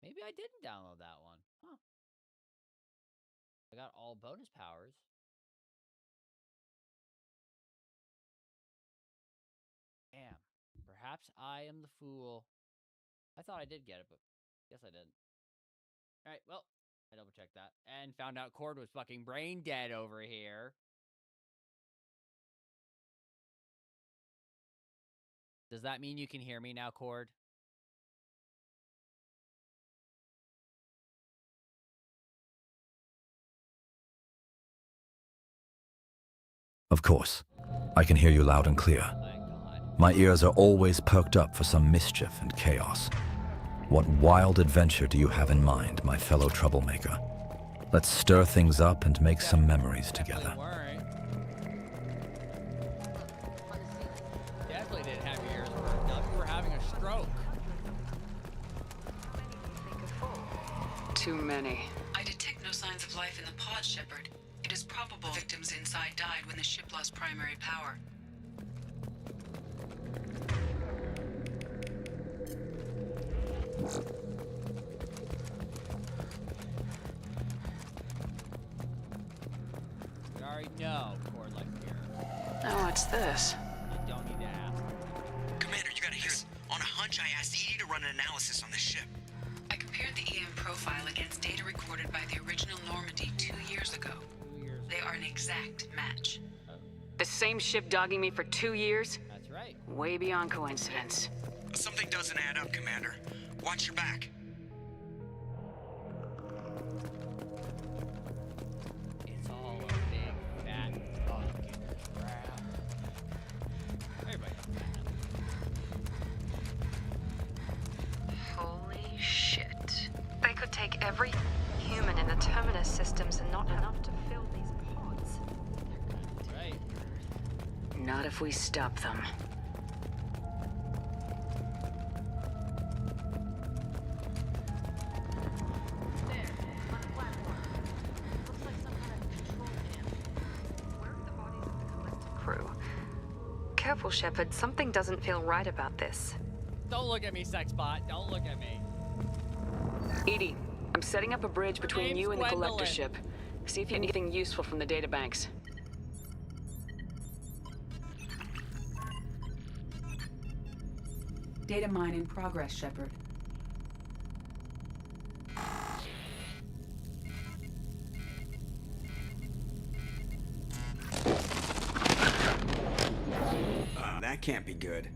Maybe I didn't download that one. Huh. I got all bonus powers. Damn. Perhaps I am the fool. I thought I did get it, but guess I didn't. Alright, well, I double checked that. And found out Cord was fucking brain dead over here. Does that mean you can hear me now, Cord? Of course. I can hear you loud and clear. My ears are always perked up for some mischief and chaos. What wild adventure do you have in mind, my fellow troublemaker? Let's stir things up and make some memories together. Definitely didn't have your ears perked up. You were having a stroke. Too many. I detect no signs of life in the pod, Shepard. It is probable victims inside died when the ship lost primary power. You already know Cord likes beer. Now what's this? You don't need to ask. Commander, you gotta hear this. On a hunch, I asked Edie to run an analysis on this ship. I compared the EM profile against data recorded by the original Normandy 2 years ago. They are an exact match. The same ship dogging me for 2 years? That's right. Way beyond coincidence. Something doesn't add up, Commander. Watch your back. It's all a big, fat, fucking crap. Everybody knows that. Holy shit. They could take every human in the Terminus systems and not enough to fill these pods. That's right. Not if we stop them. Crew. Careful, Shepard. Something doesn't feel right about this. Don't look at me, Sexbot. Don't look at me. Edie, I'm setting up a bridge between name's you and the collector Gwendolyn. ship. See if you have anything useful from the databanks. Data mine in progress, Shepard. That can't be good.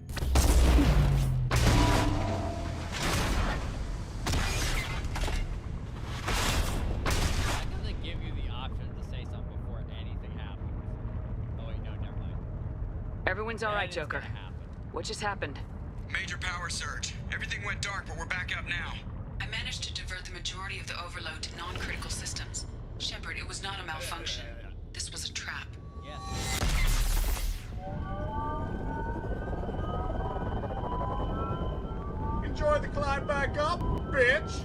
Why does it give you the option to say something before anything happens? Oh wait, no, never mind. Everyone's all right, That is Joker. gonna happen. What just happened? Major power surge. Everything went dark, but we're back up now. I managed to divert the majority of the overload to non-critical systems. Shepard, it was not a malfunction. This was a trap. Yes. Enjoy the climb back up, bitch!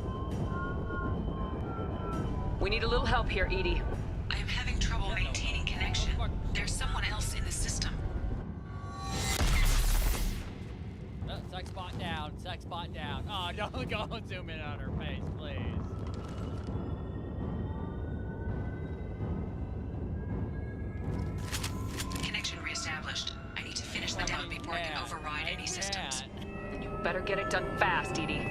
We need a little help here, Edie. I am having trouble maintaining connection. There's someone else in the system. Sexbot down. Sexbot down. Oh, don't go and zoom in on her face, please. Connection reestablished. I need to finish the down before I can override any systems. You better get it done fast, Edie.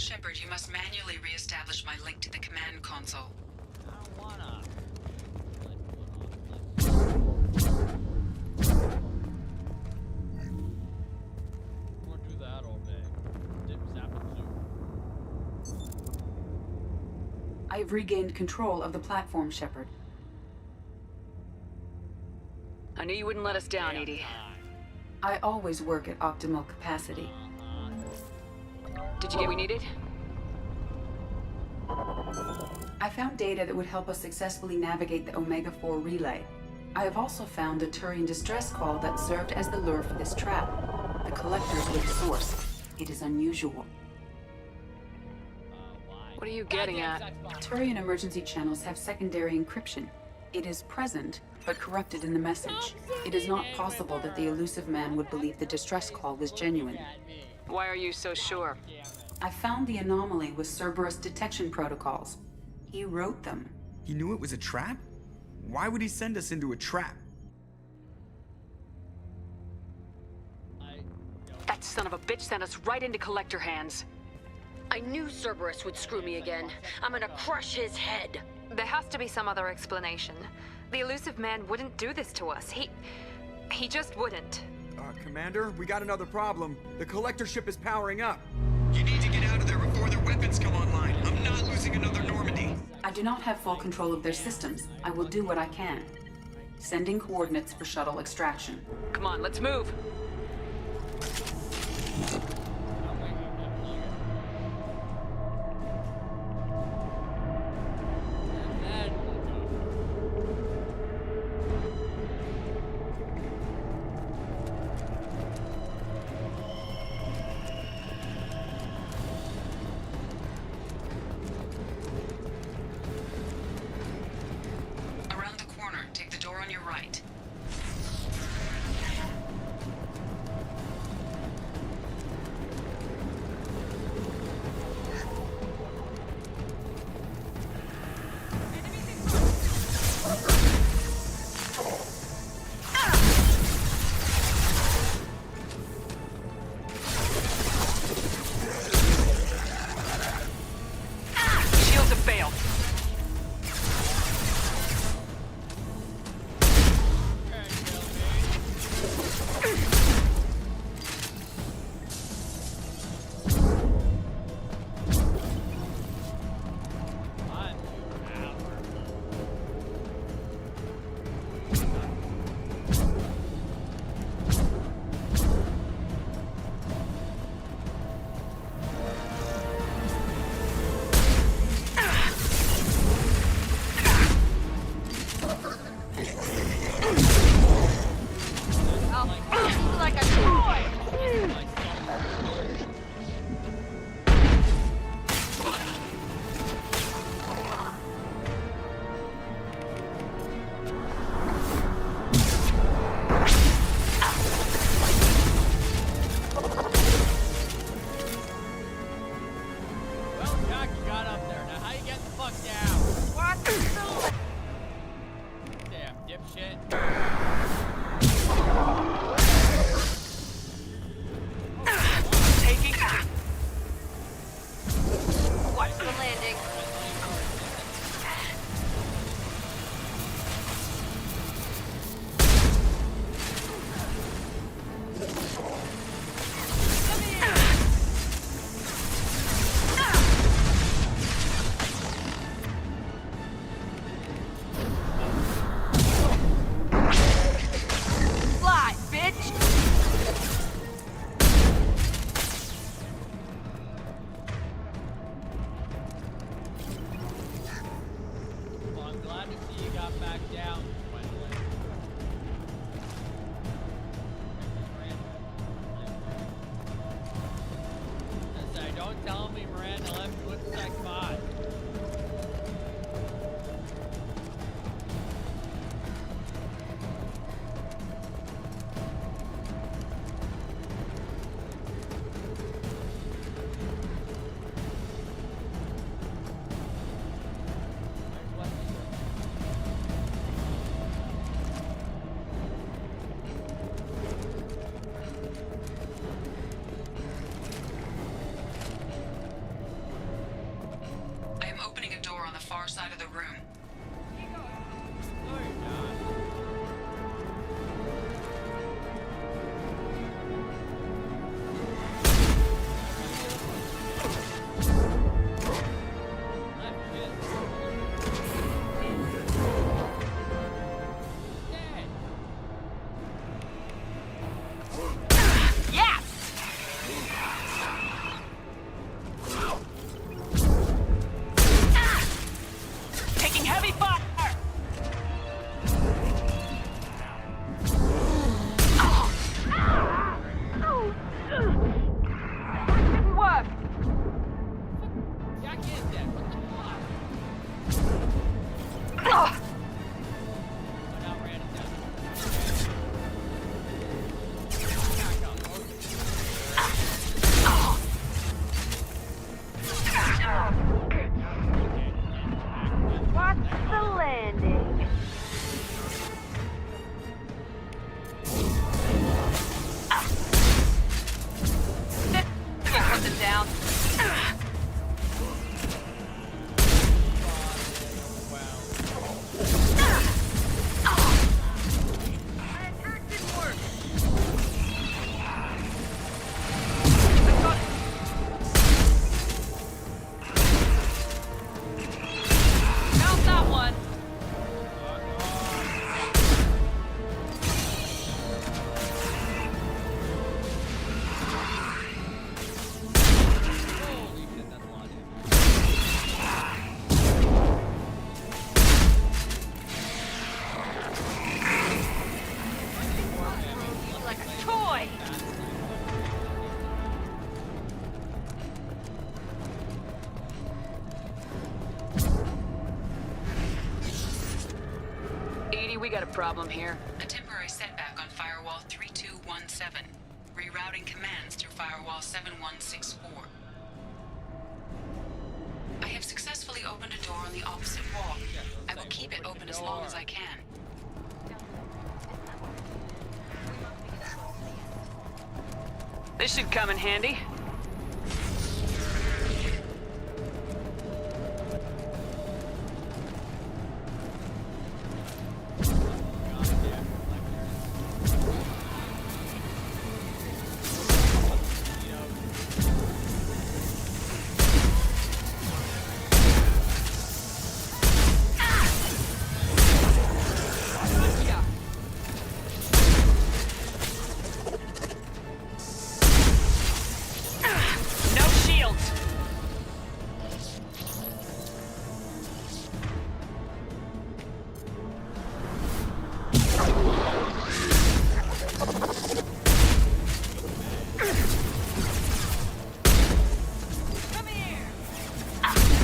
Shepard, you must manually re-establish my link to the command console. I don't wanna. We'll do that all day. Dip, zap, and zoom. I have regained control of the platform, Shepard. I knew you wouldn't let us down, Edie. I always work at optimal capacity. Did you get what we needed? I found data that would help us successfully navigate the Omega-4 relay. I have also found a Turian distress call that served as the lure for this trap. The collectors were the source. It is unusual. What are you getting at? Turian emergency channels have secondary encryption. It is present, but corrupted in the message. It is not possible that the elusive man would believe the distress call was genuine. Why are you so sure? I found the anomaly with Cerberus detection protocols. He wrote them. He knew it was a trap? Why would he send us into a trap? That son of a bitch sent us right into Collector hands. I knew Cerberus would screw me again. I'm gonna crush his head. There has to be some other explanation. The elusive man wouldn't do this to us. He just wouldn't. Commander, we got another problem. The collector ship is powering up. You need to get out of there before their weapons come online. I'm not losing another Normandy. I do not have full control of their systems. I will do what I can. Sending coordinates for shuttle extraction. Come on, let's move. Around the corner, take the door on your right. Shields have failed. Like a toy! Well, Jack, you got up there. Now, how you getting the fuck down? What the? Damn, dipshit. Taking. Watch the landing. Fly, bitch! Well, I'm glad to see you got back down, Gwendolyn. I say, don't tell me Miranda left you with the sex bot. the room. Taking heavy fire! Didn't work! Jack is dead. What the fuck? Ugh. Oh, now Rand is dead. Watch the landing. Put them down. Found that one. Holy shit, that's a lot of damage. Like a toy. Edie, we got a problem here. A temporary setback on firewall 3217. Rerouting commands through firewall 7164. I have successfully opened a door on the opposite wall. I will keep it open as long as I can. This should come in handy. No shields. Come here. Come here.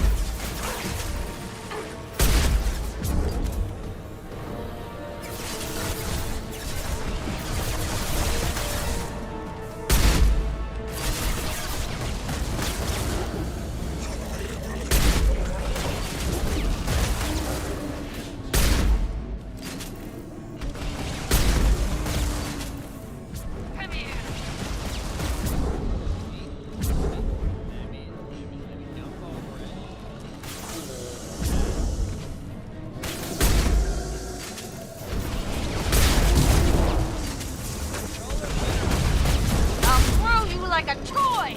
I'll throw you like a toy.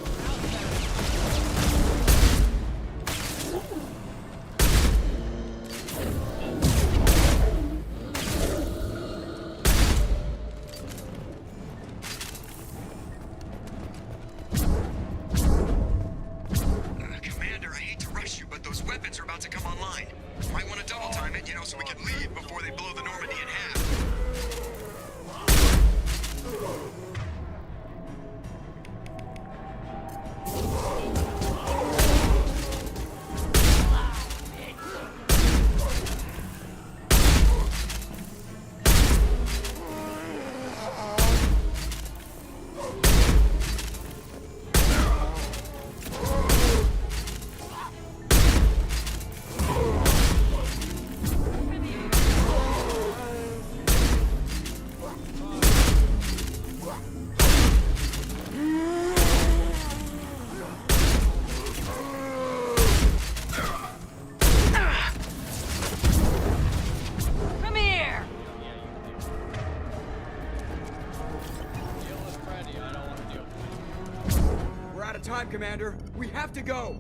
Commander, I hate to rush you, but those weapons are about to come online. Might want to double time it, so we can leave before they blow the Normandy in half. Commander. We have to go.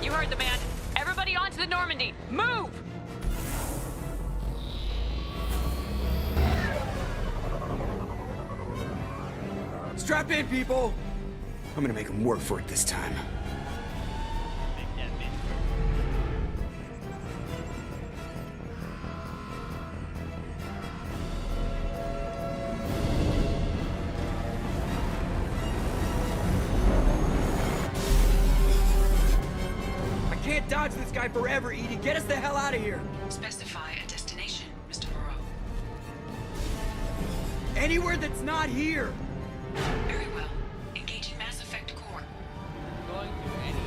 You heard the man. Everybody onto the Normandy. Move! Strap in, people. I'm gonna make them work for it this time. I can't dodge this guy forever, Edie. Get us the hell out of here. Specify a destination, Mr. Moreau. Anywhere that's not here. Very well. Engaging Mass Effect core. Going to any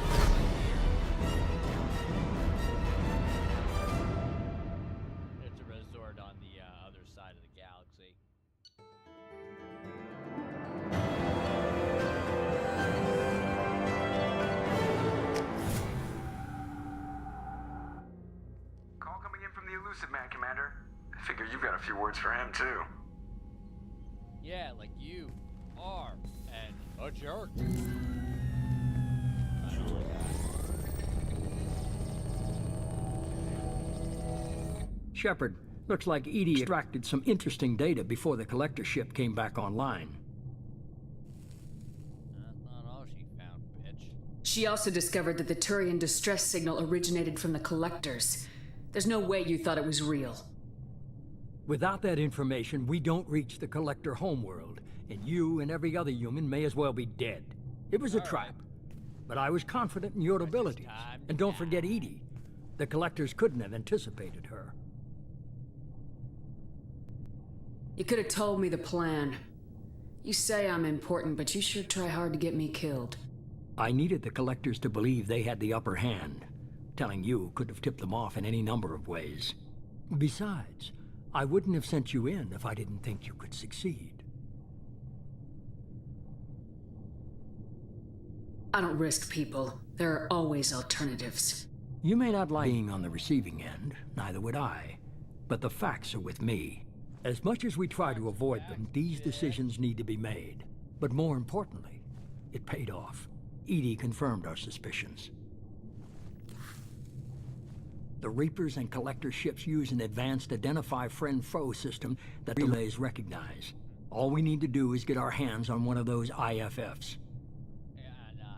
It's a resort on the other side of the galaxy. Call coming in from the Elusive Man, Commander. I figure you've got a few words for him, too. Yeah, like you are a jerk. Shepard, looks like Edie extracted some interesting data before the collector ship came back online. That's not all she found, bitch. She also discovered that the Turian distress signal originated from the collectors. There's no way you thought it was real. Without that information, we don't reach the collector homeworld, and you and every other human may as well be dead. It was a trap, but I was confident in your abilities. And don't forget Edie. The collectors couldn't have anticipated her. You could have told me the plan. You say I'm important, but you sure try hard to get me killed. I needed the collectors to believe they had the upper hand. Telling you could have tipped them off in any number of ways. Besides, I wouldn't have sent you in if I didn't think you could succeed. I don't risk people. There are always alternatives. You may not like being on the receiving end, neither would I. But the facts are with me. As much as we try to avoid them, these decisions need to be made. But more importantly, it paid off. Edie confirmed our suspicions. The Reapers and Collector ships use an advanced Identify Friend-Foe system that relays recognize. All we need to do is get our hands on one of those IFFs. And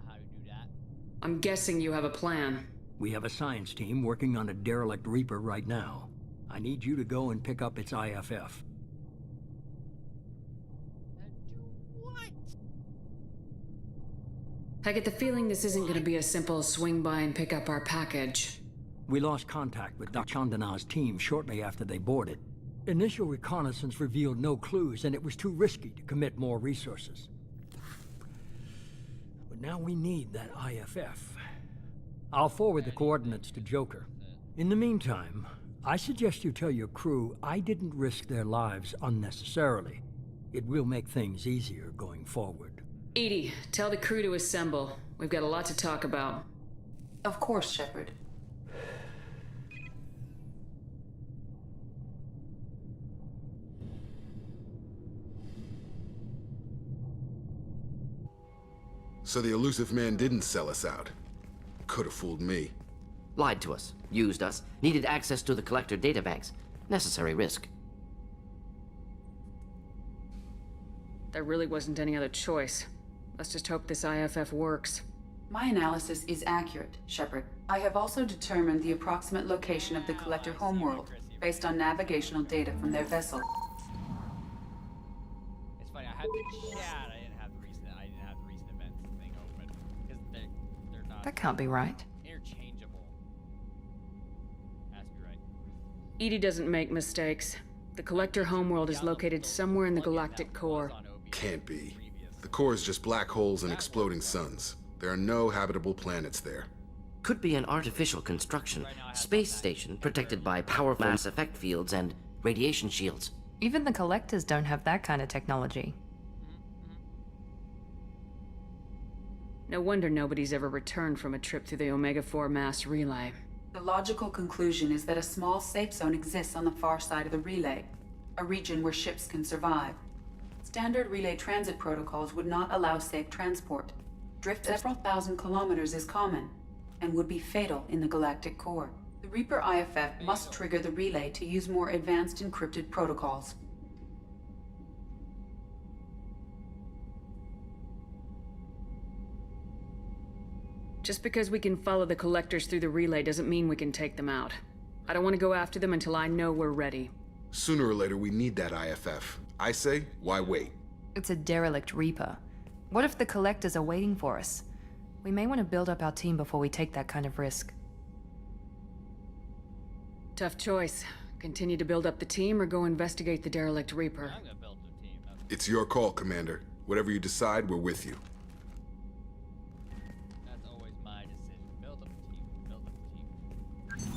how do you do that? I'm guessing you have a plan. We have a science team working on a derelict Reaper right now. I need you to go and pick up its IFF. I get the feeling this isn't going to be a simple swing by and pick up our package. We lost contact with Dr. Chandana's team shortly after they boarded. Initial reconnaissance revealed no clues, and it was too risky to commit more resources. But now we need that IFF. I'll forward the coordinates to Joker. In the meantime, I suggest you tell your crew I didn't risk their lives unnecessarily. It will make things easier going forward. Edie, tell the crew to assemble. We've got a lot to talk about. Of course, Shepard. So the Elusive Man didn't sell us out. Could have fooled me. Lied to us, used us, needed access to the Collector databanks. Necessary risk. There really wasn't any other choice. Let's just hope this IFF works. My analysis is accurate, Shepard. I have also determined the approximate location of the Collector homeworld, based on navigational data from their vessel. It's funny, I had the chat, I didn't have the recent events thing open. Because they're not... That can't be right. Interchangeable. Has to be right. Edie doesn't make mistakes. The Collector homeworld is located somewhere in the galactic core. Can't be. The core is just black holes and exploding suns. There are no habitable planets there. Could be an artificial construction. Space station protected by powerful mass effect fields and radiation shields. Even the Collectors don't have that kind of technology. No wonder nobody's ever returned from a trip through the Omega-4 mass relay. The logical conclusion is that a small safe zone exists on the far side of the relay, a region where ships can survive. Standard relay transit protocols would not allow safe transport. drift several thousand kilometers is common and would be fatal in the galactic core. The Reaper IFF must trigger the relay to use more advanced encrypted protocols. Just because we can follow the collectors through the relay doesn't mean we can take them out. I don't want to go after them until I know we're ready. Sooner or later, we need that IFF. I say, why wait? It's a derelict Reaper. What if the collectors are waiting for us? We may want to build up our team before we take that kind of risk. Tough choice. Continue to build up the team or go investigate the derelict Reaper. It's your call, Commander. Whatever you decide, we're with you. That's always my decision. Build up a team. Build up a team.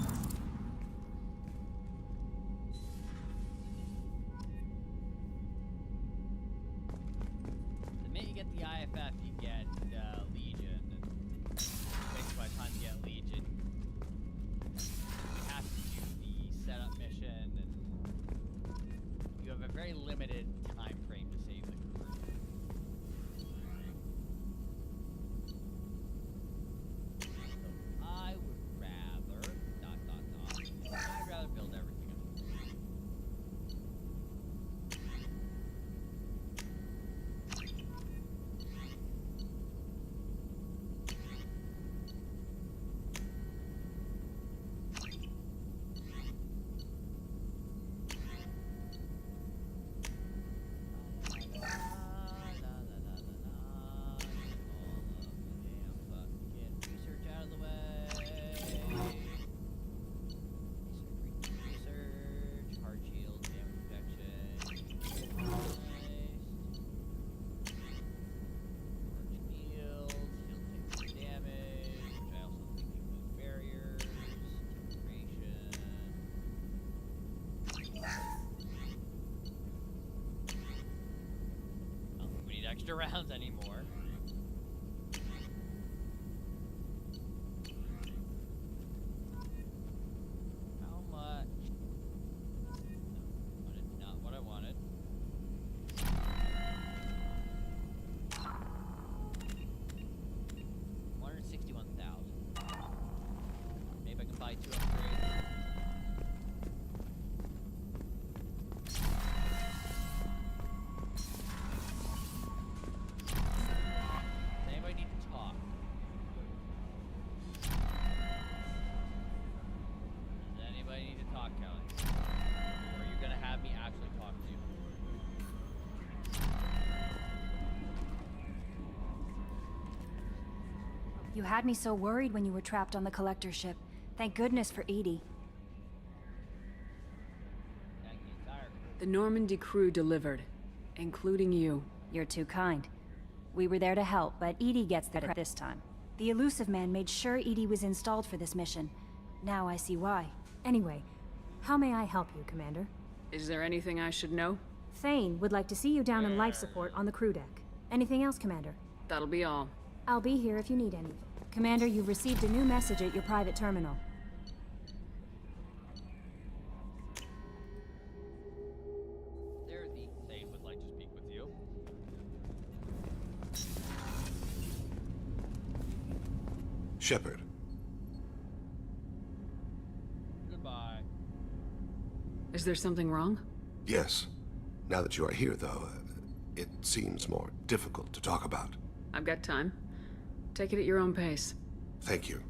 The minute you get the IFF, you get Legion. And basically, by the time you get Legion, you have to do the setup mission, and you have a very limited time frame to save the crew. So I would rather I'd rather build everything up. Extra rounds anymore. How much? No, not what I wanted. $161,000. Maybe I can buy 2 upgrades. You had me so worried when you were trapped on the collector ship. Thank goodness for Edie. The Normandy crew delivered, including you. You're too kind. We were there to help, but Edie gets the credit this time. The Elusive Man made sure Edie was installed for this mission. Now I see why. Anyway, how may I help you, Commander? Is there anything I should know? Thane would like to see you down in life support on the crew deck. Anything else, Commander? That'll be all. I'll be here if you need anything. Commander, you've received a new message at your private terminal. There, the Thane would like to speak with you. Shepard. Goodbye. Is there something wrong? Yes. Now that you are here, though, it seems more difficult to talk about. I've got time. Take it at your own pace. Thank you.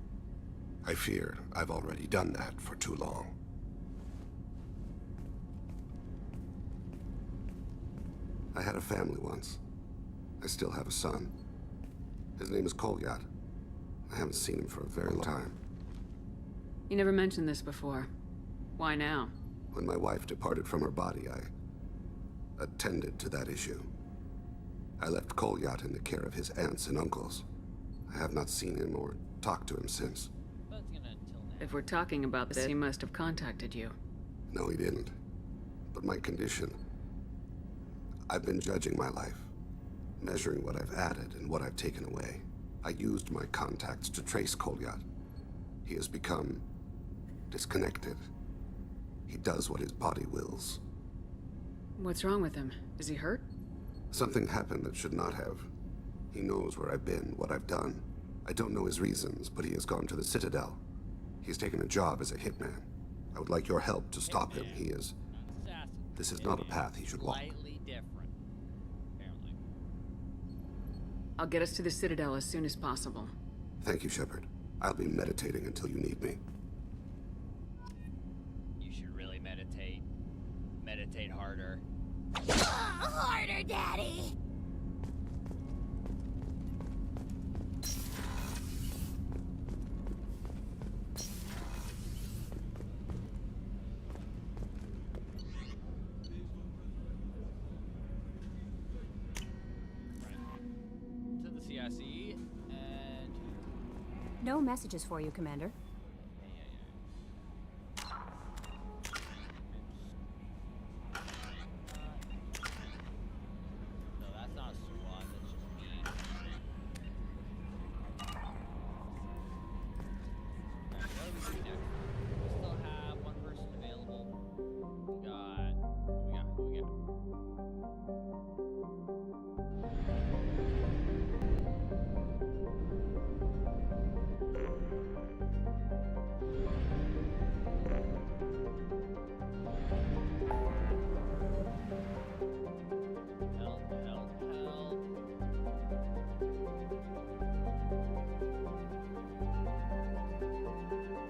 I fear I've already done that for too long. I had a family once. I still have a son. His name is Kolyat. I haven't seen him for a very long time. You never mentioned this before. Why now? When my wife departed from her body, I attended to that issue. I left Kolyat in the care of his aunts and uncles. I have not seen him or talked to him since. If we're talking about this, he must have contacted you. No, he didn't. But my condition... I've been judging my life, measuring what I've added and what I've taken away. I used my contacts to trace Kolyat. He has become disconnected. He does what his body wills. What's wrong with him? Is he hurt? Something happened that should not have. He knows where I've been, what I've done. I don't know his reasons, but he has gone to the Citadel. He's taken a job as a hitman. I would like your help to stop him. He is... This is not a path he should walk. Slightly different, apparently. I'll get us to the Citadel as soon as possible. Thank you, Shepard. I'll be meditating until you need me. You should really meditate. Meditate harder. Harder, Daddy! To the CIC, and... No messages for you, Commander. No, that's not a SWAT, that's just me. Alright, what do we do next? We still have one person available. We got... Who we got?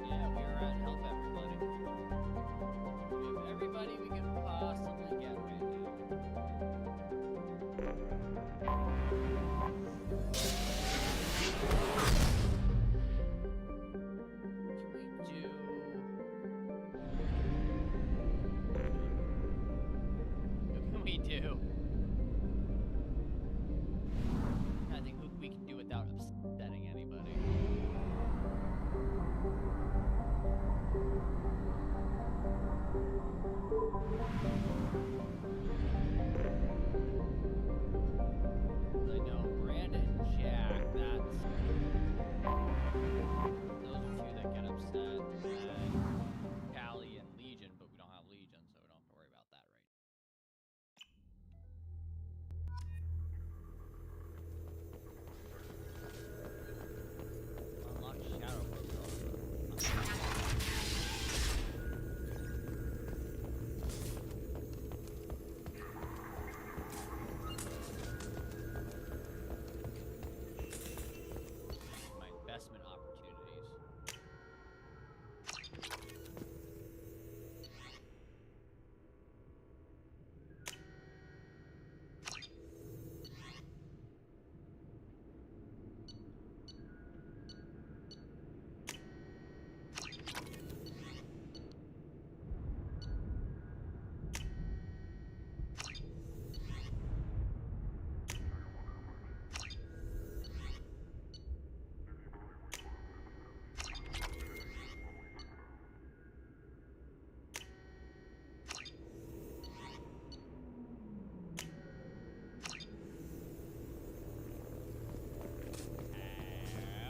Yeah, we are at help everybody. We have everybody we can possibly get right now. What can we do? I think we can do without upsetting anybody. I know Brandon and Jack, those are two that get upset, and Callie and Legion, but we don't have Legion, so we don't have to worry about that right now. Unlock Shadow Protocol. My investment opportunities.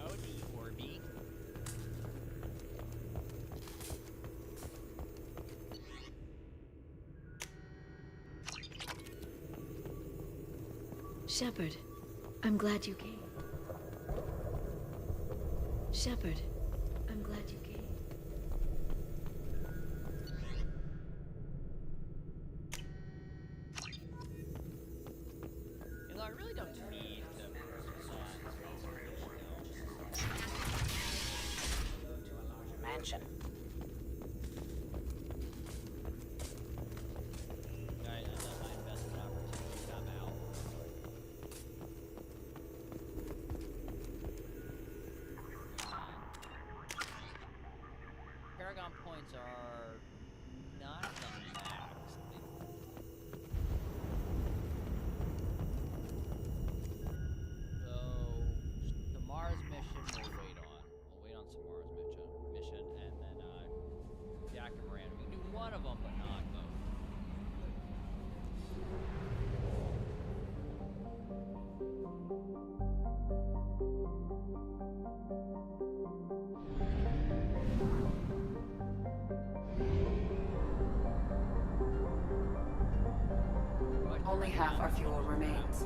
Howdy, Orby. Shepard, I'm glad you came. Shepard, I'm glad you came. You know, I really don't need to Mansion. I let my investment opportunity come out. Paragon points are not the max. So Samara's mission we'll wait on. We'll wait on Samara's mission, and then Jack and Miranda. We can do one of them, but not both. Only half our fuel remains.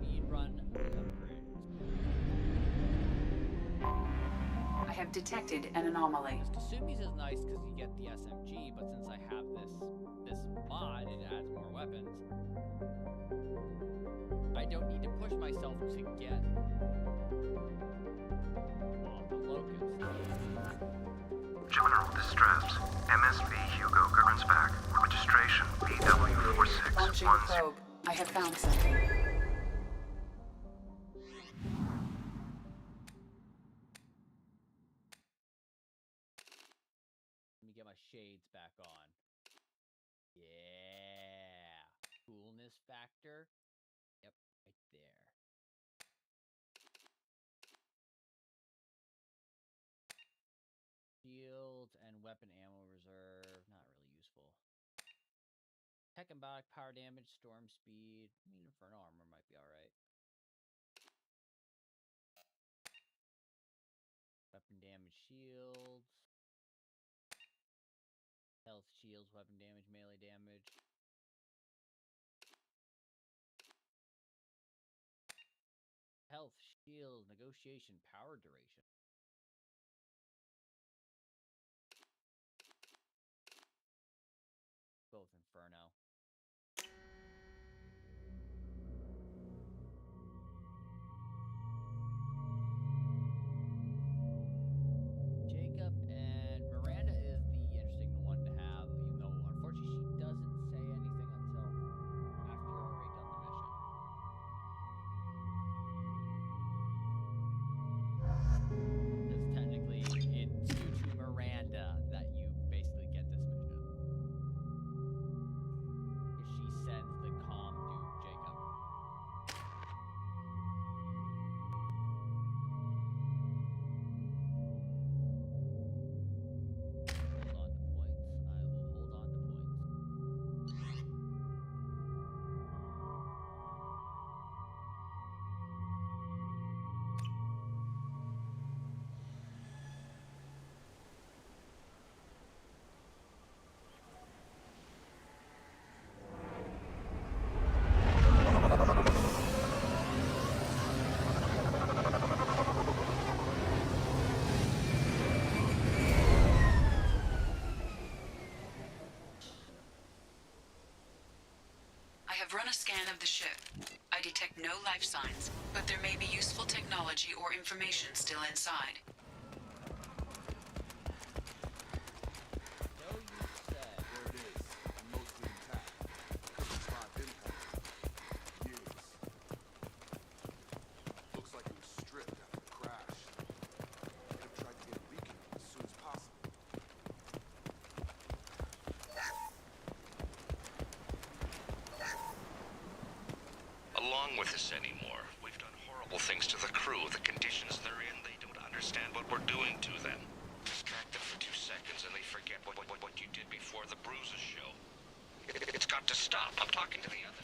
Speed run upgrades. I have detected an anomaly. Kasumi's is nice because you get the SMG, but since I have this mod, it adds more weapons. I don't need to push myself to get the locust. General distress. MSV Hugo Gernsback. Registration Launching BW4610. probe. I have found something. Let me get my shades back on. Yeah. Coolness factor. Yep, right there. Shield and weapon ammo reserve. Not really useful. Tech and biotic power damage, storm speed. I mean, Inferno armor might be alright. Weapon damage shields. Health shields, weapon damage, melee damage. Health shield, negotiation, power duration. Both Inferno. Jacob and Miranda is the interesting one to have, even though unfortunately she doesn't say anything until after you're already done the mission. Because technically it's due to Miranda that you basically get this mission. Because she sends the comm to Jacob. I have run a scan of the ship. I detect no life signs, but there may be useful technology or information still inside. Looks like it was stripped after the crash. Could have tried to get it rekindled as soon as possible. Along with this anymore. We've done horrible things to the crew. The conditions they're in, they don't understand what we're doing to them. Distract them for 2 seconds and they forget what you did before the bruises show. It's got to stop. I'm talking to the others.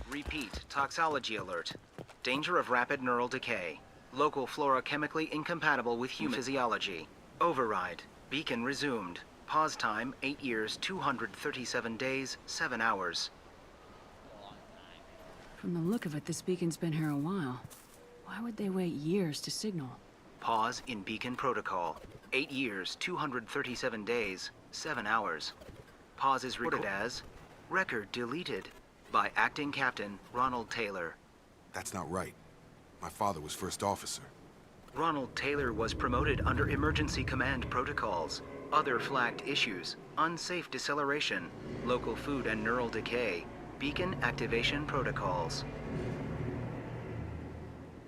Repeat, toxology alert. Danger of rapid neural decay. Local flora chemically incompatible with human physiology. Override. Beacon resumed. Pause time, 8 years, 237 days, 7 hours. From the look of it, this beacon's been here a while. Why would they wait years to signal? Pause in beacon protocol. 8 years, 237 days, 7 hours. Pause is recorded as record deleted by Acting Captain Ronald Taylor. That's not right. My father was first officer. Ronald Taylor was promoted under emergency command protocols. Other flagged issues: unsafe deceleration, local food and neural decay, beacon activation protocols.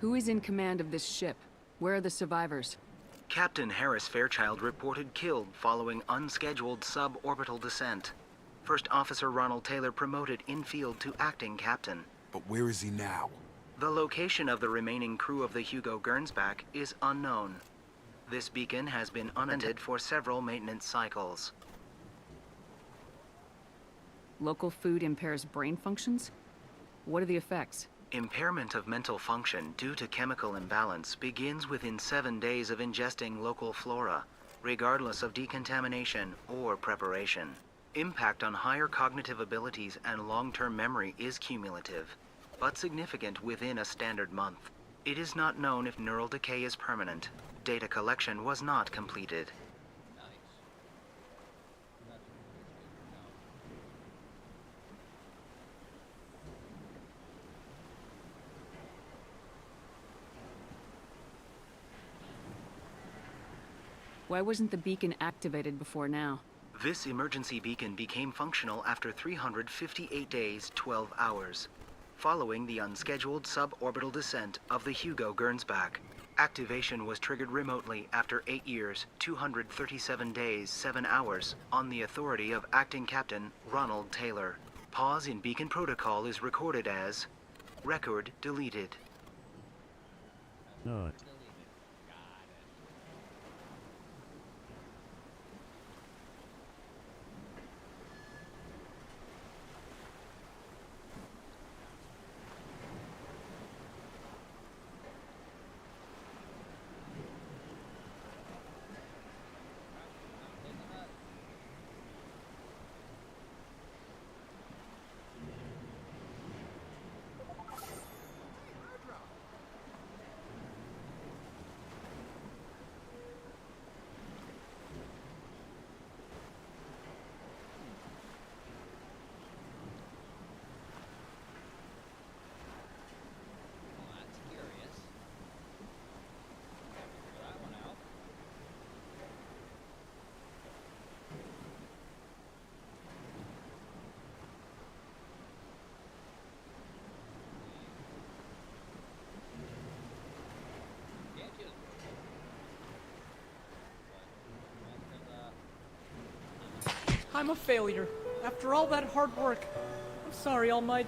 Who is in command of this ship? Where are the survivors? Captain Harris Fairchild reported killed following unscheduled suborbital descent. First Officer Ronald Taylor promoted in-field to acting captain. But where is he now? The location of the remaining crew of the Hugo Gernsback is unknown. This beacon has been unattended for several maintenance cycles. Local food impairs brain functions? What are the effects? Impairment of mental function due to chemical imbalance begins within 7 days of ingesting local flora, regardless of decontamination or preparation. Impact on higher cognitive abilities and long-term memory is cumulative, but significant within a standard month. It is not known if neural decay is permanent. Data collection was not completed. Why wasn't the beacon activated before now? This emergency beacon became functional after 358 days, 12 hours, following the unscheduled suborbital descent of the Hugo Gernsback. Activation was triggered remotely after 8 years, 237 days, 7 hours, on the authority of Acting Captain Ronald Taylor. Pause in beacon protocol is recorded as record deleted. No. I'm a failure. After all that hard work. I'm sorry, All Might.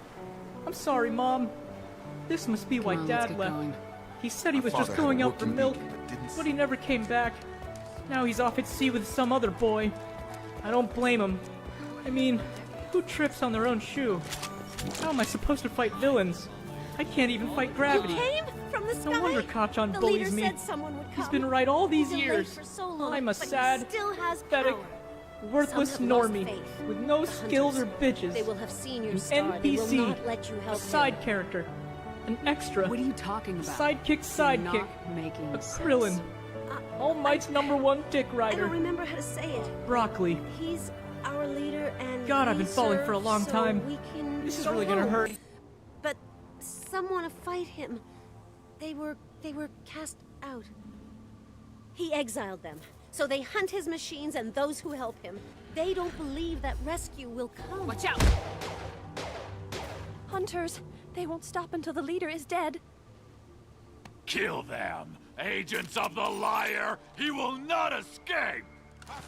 I'm sorry, Mom. This must be why Dad left. He said he was just going out for milk, but he never came back. Now he's off at sea with some other boy. I don't blame him. I mean, who trips on their own shoe? How am I supposed to fight villains? I can't even fight gravity. You came from the sky? No wonder Kachan bullies me. Said someone would come. He's been right all these years. For so long, I'm a but sad, still has pathetic, worthless normie with no skills or bitches. They will have seen your An star. They will NPC, not let you help a side them. character, an extra. What are you talking about? Sidekick, You're not making a sense. Krillin. All Might's #1 dick I rider. don't remember how to say it. Broccoli. He's our leader, and God, I've we been falling serve for a long so time. we can This is go really gonna home. hurt. But some want to fight him. They were cast out. He exiled them. So they hunt his machines and those who help him. They don't believe that rescue will come. Watch out! Hunters, they won't stop until the leader is dead. Kill them! Agents of the liar! He will not escape! Have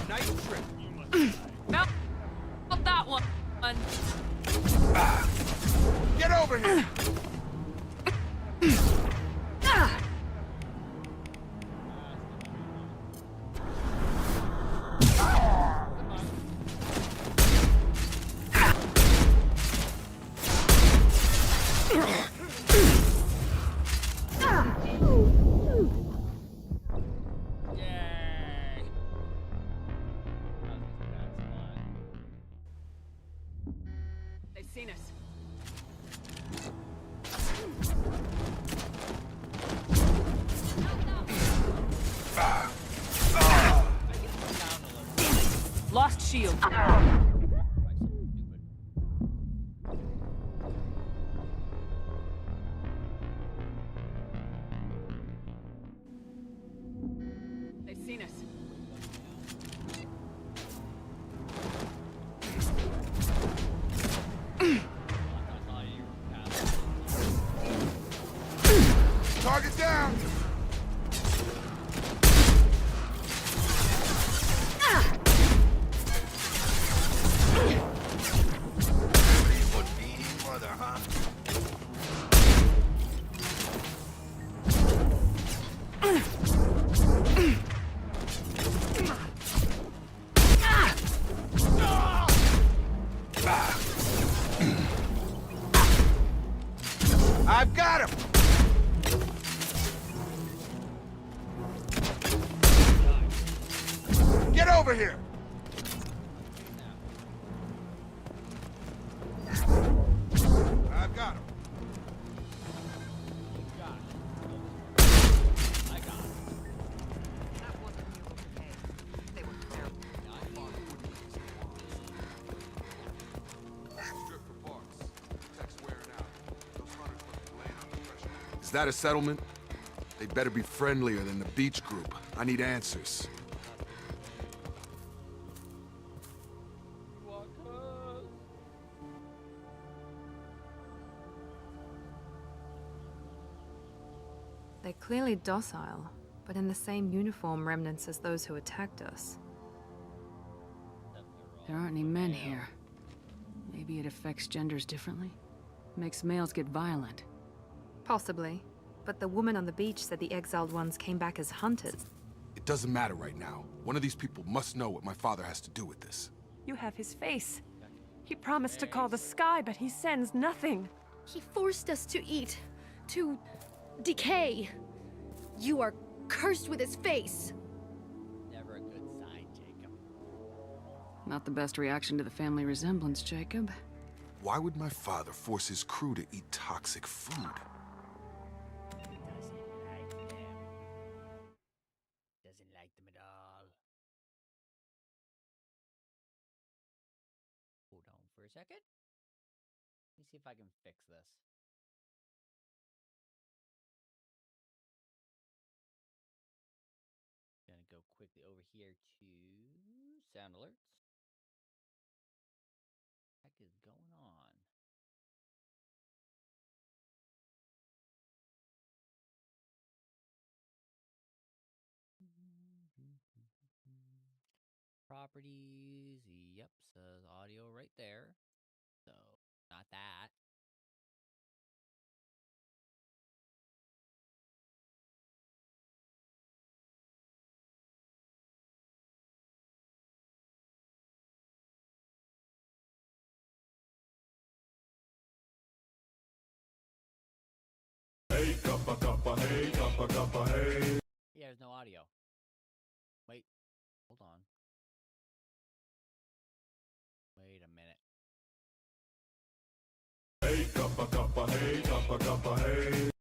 a nice trip. Not that one. Get over here! They've seen us. Lost shield. They've seen us. Target down! I've got him! Get over here! I've got him. I got it. That wasn't you, okay? They were terrible. Strip for parts. Tech's wearing out. Those hunters must be laying under pressure. Is that a settlement? They better be friendlier than the beach group. I need answers. They're clearly docile, but in the same uniform remnants as those who attacked us. There aren't any men here. Maybe it affects genders differently? Makes males get violent. Possibly. But the woman on the beach said the exiled ones came back as hunters. It doesn't matter right now. One of these people must know what my father has to do with this. You have his face. He promised to call the sky, but he sends nothing. He forced us to eat, to decay. You are cursed with his face. Never a good sign, Jacob. Not the best reaction to the family resemblance, Jacob. Why would my father force his crew to eat toxic food? Doesn't like them at all. Hold on for a second. Let me see if I can fix this. Gonna go quickly over here to sound alerts. What the heck is going on? Properties, yep, says audio right there. So, not that. Hey, cuppa, hey, cuppa, hey. Yeah, there's no audio. Wait, hold on. Wait a minute. Hey, cuppa, hey, cuppa, hey.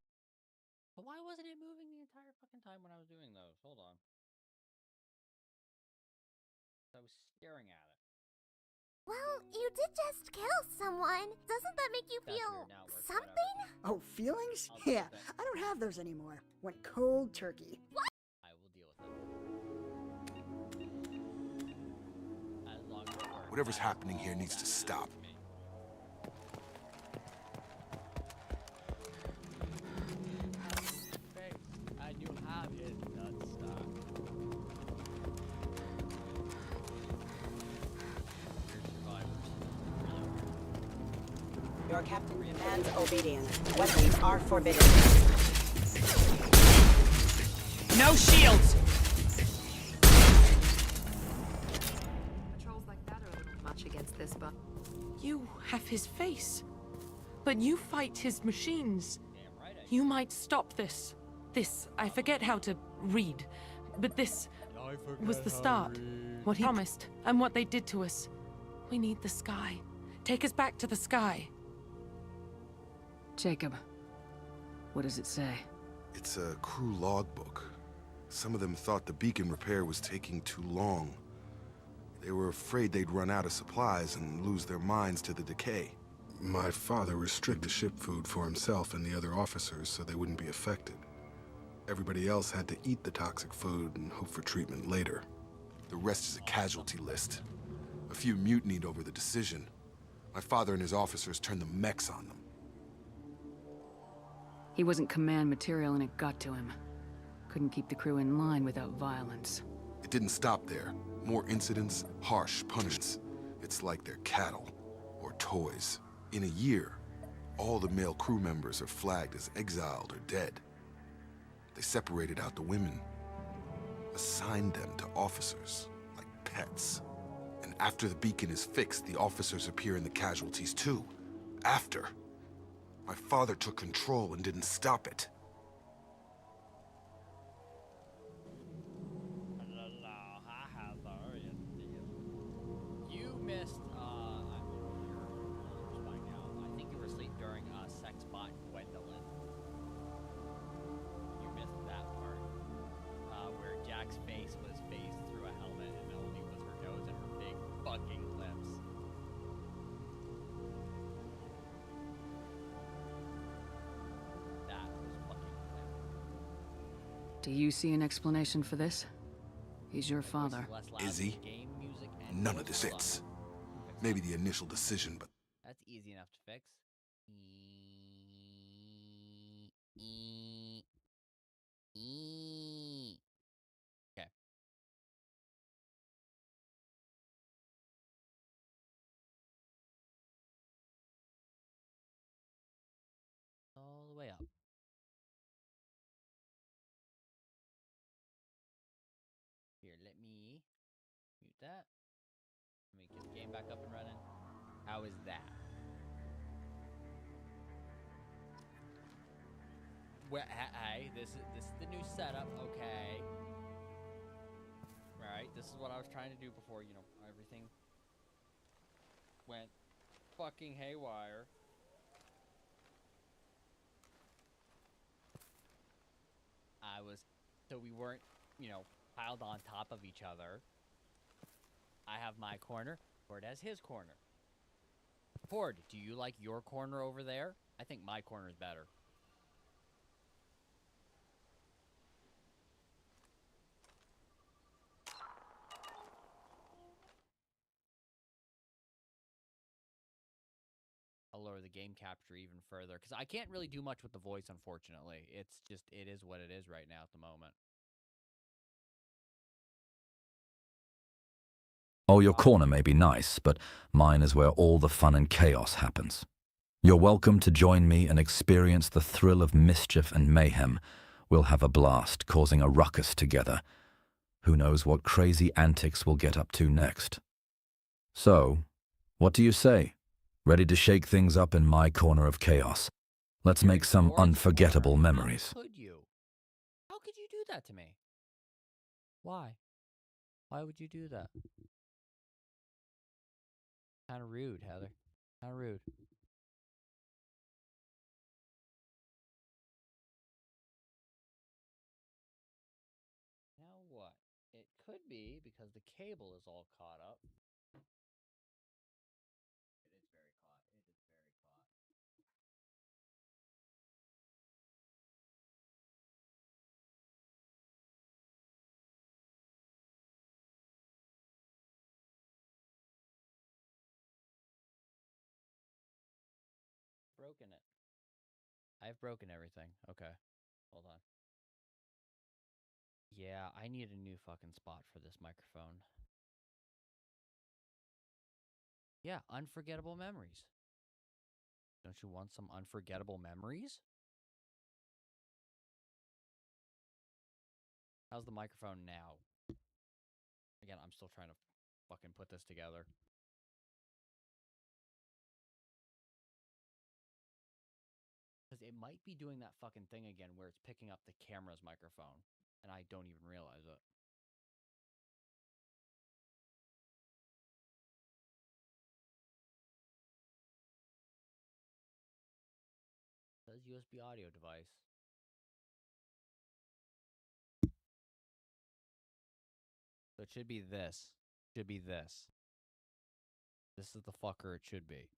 But why wasn't it moving the entire fucking time when I was doing those? Hold on. I was staring at it. Well, you did just kill someone. Doesn't that make you feel something? Oh, feelings? Yeah, I don't have those anymore. Went cold turkey. What? I will deal with it. As long as it works. Whatever's happening here needs to stop. And you have his nuts stop. Your captain demands obedience. Weapons are forbidden. No shields! Patrols like that are a little much against this, but... You have his face. But you fight his machines. You might stop this. This, I forget how to read. But this was the start. What he promised, and what they did to us. We need the sky. Take us back to the sky. Jacob, what does it say? It's a crew logbook. Some of them thought the beacon repair was taking too long. They were afraid they'd run out of supplies and lose their minds to the decay. My father restricted ship food for himself and the other officers so they wouldn't be affected. Everybody else had to eat the toxic food and hope for treatment later. The rest is a casualty list. A few mutinied over the decision. My father and his officers turned the mechs on them. He wasn't command material and it got to him. Couldn't keep the crew in line without violence. It didn't stop there. More incidents, harsh punishments. It's like they're cattle or toys. In a year, all the male crew members are flagged as exiled or dead. They separated out the women, assigned them to officers, like pets. And after the beacon is fixed, the officers appear in the casualties too. After. My father took control and didn't stop it. You missed, I think you were asleep during Sex Bot Gwendolyn. You missed that part. Where Jack's face was phased through a helmet and only was her nose and her big fucking lips. That was fucking lit. Do you see an explanation for this? He's your father. Is he? None of this hits. Maybe the initial decision, but... That's easy enough to fix. Okay. All the way up. Here, let me mute that. Let me get the game back up and running. How is that? Well, hey, this is the new setup, okay. Right, this is what I was trying to do before, you know, everything went fucking haywire. So we weren't, you know, piled on top of each other. I have my corner, Ford has his corner. Ford, do you like your corner over there? I think my corner is better. I'll lower the game capture even further, because I can't really do much with the voice, unfortunately. It's just, it is what it is right now at the moment. Oh, your corner may be nice, but mine is where all the fun and chaos happens. You're welcome to join me and experience the thrill of mischief and mayhem. We'll have a blast, causing a ruckus together. Who knows what crazy antics we'll get up to next. So, what do you say? Ready to shake things up in my corner of chaos? Let's make some unforgettable memories. How could you? How could you do that to me? Why? Why would you do that? Kind of rude, Heather. Kind of rude. Now what? It could be because the cable is all caught up. It is very caught. It is very caught. Broken it. I've broken everything. Okay. Hold on. Yeah, I need a new fucking spot for this microphone. Yeah, unforgettable memories. Don't you want some unforgettable memories? How's the microphone now? Again, I'm still trying to fucking put this together. Because it might be doing that fucking thing again where it's picking up the camera's microphone, and I don't even realize it. It says USB audio device. So it should be this. Should be this. This is the fucker it should be.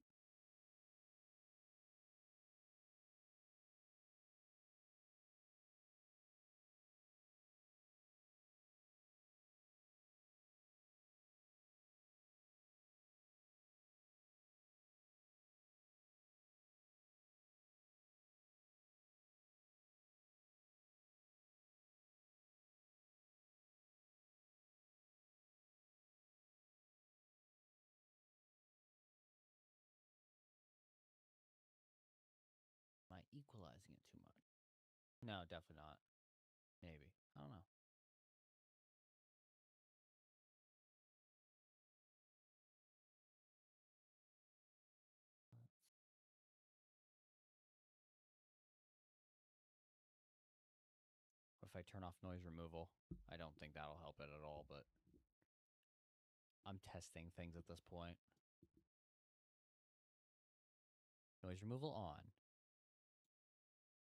Am I equalizing it too much? No, definitely not. Maybe. I don't know. I turn off noise removal. I don't think that'll help it at all, but I'm testing things at this point. Noise removal on.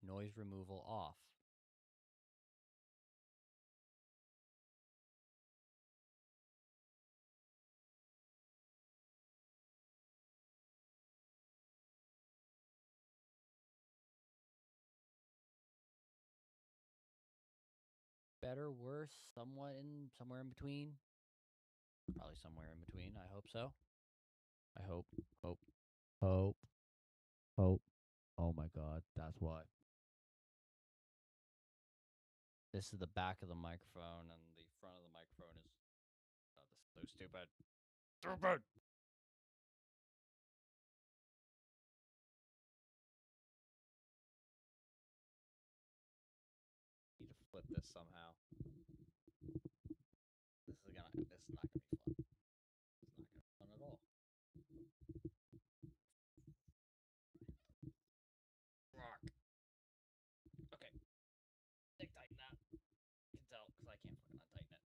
Noise removal off. Better, worse, somewhere in between. Probably somewhere in between. I hope so. I hope. Oh my god, that's why. This is the back of the microphone, and the front of the microphone is. Oh, this is so stupid. Stupid! Need to flip this somehow. This is not gonna be fun. It's not gonna be fun at all. Rock. Okay. Tighten that. You can tell because I can't fucking untighten it.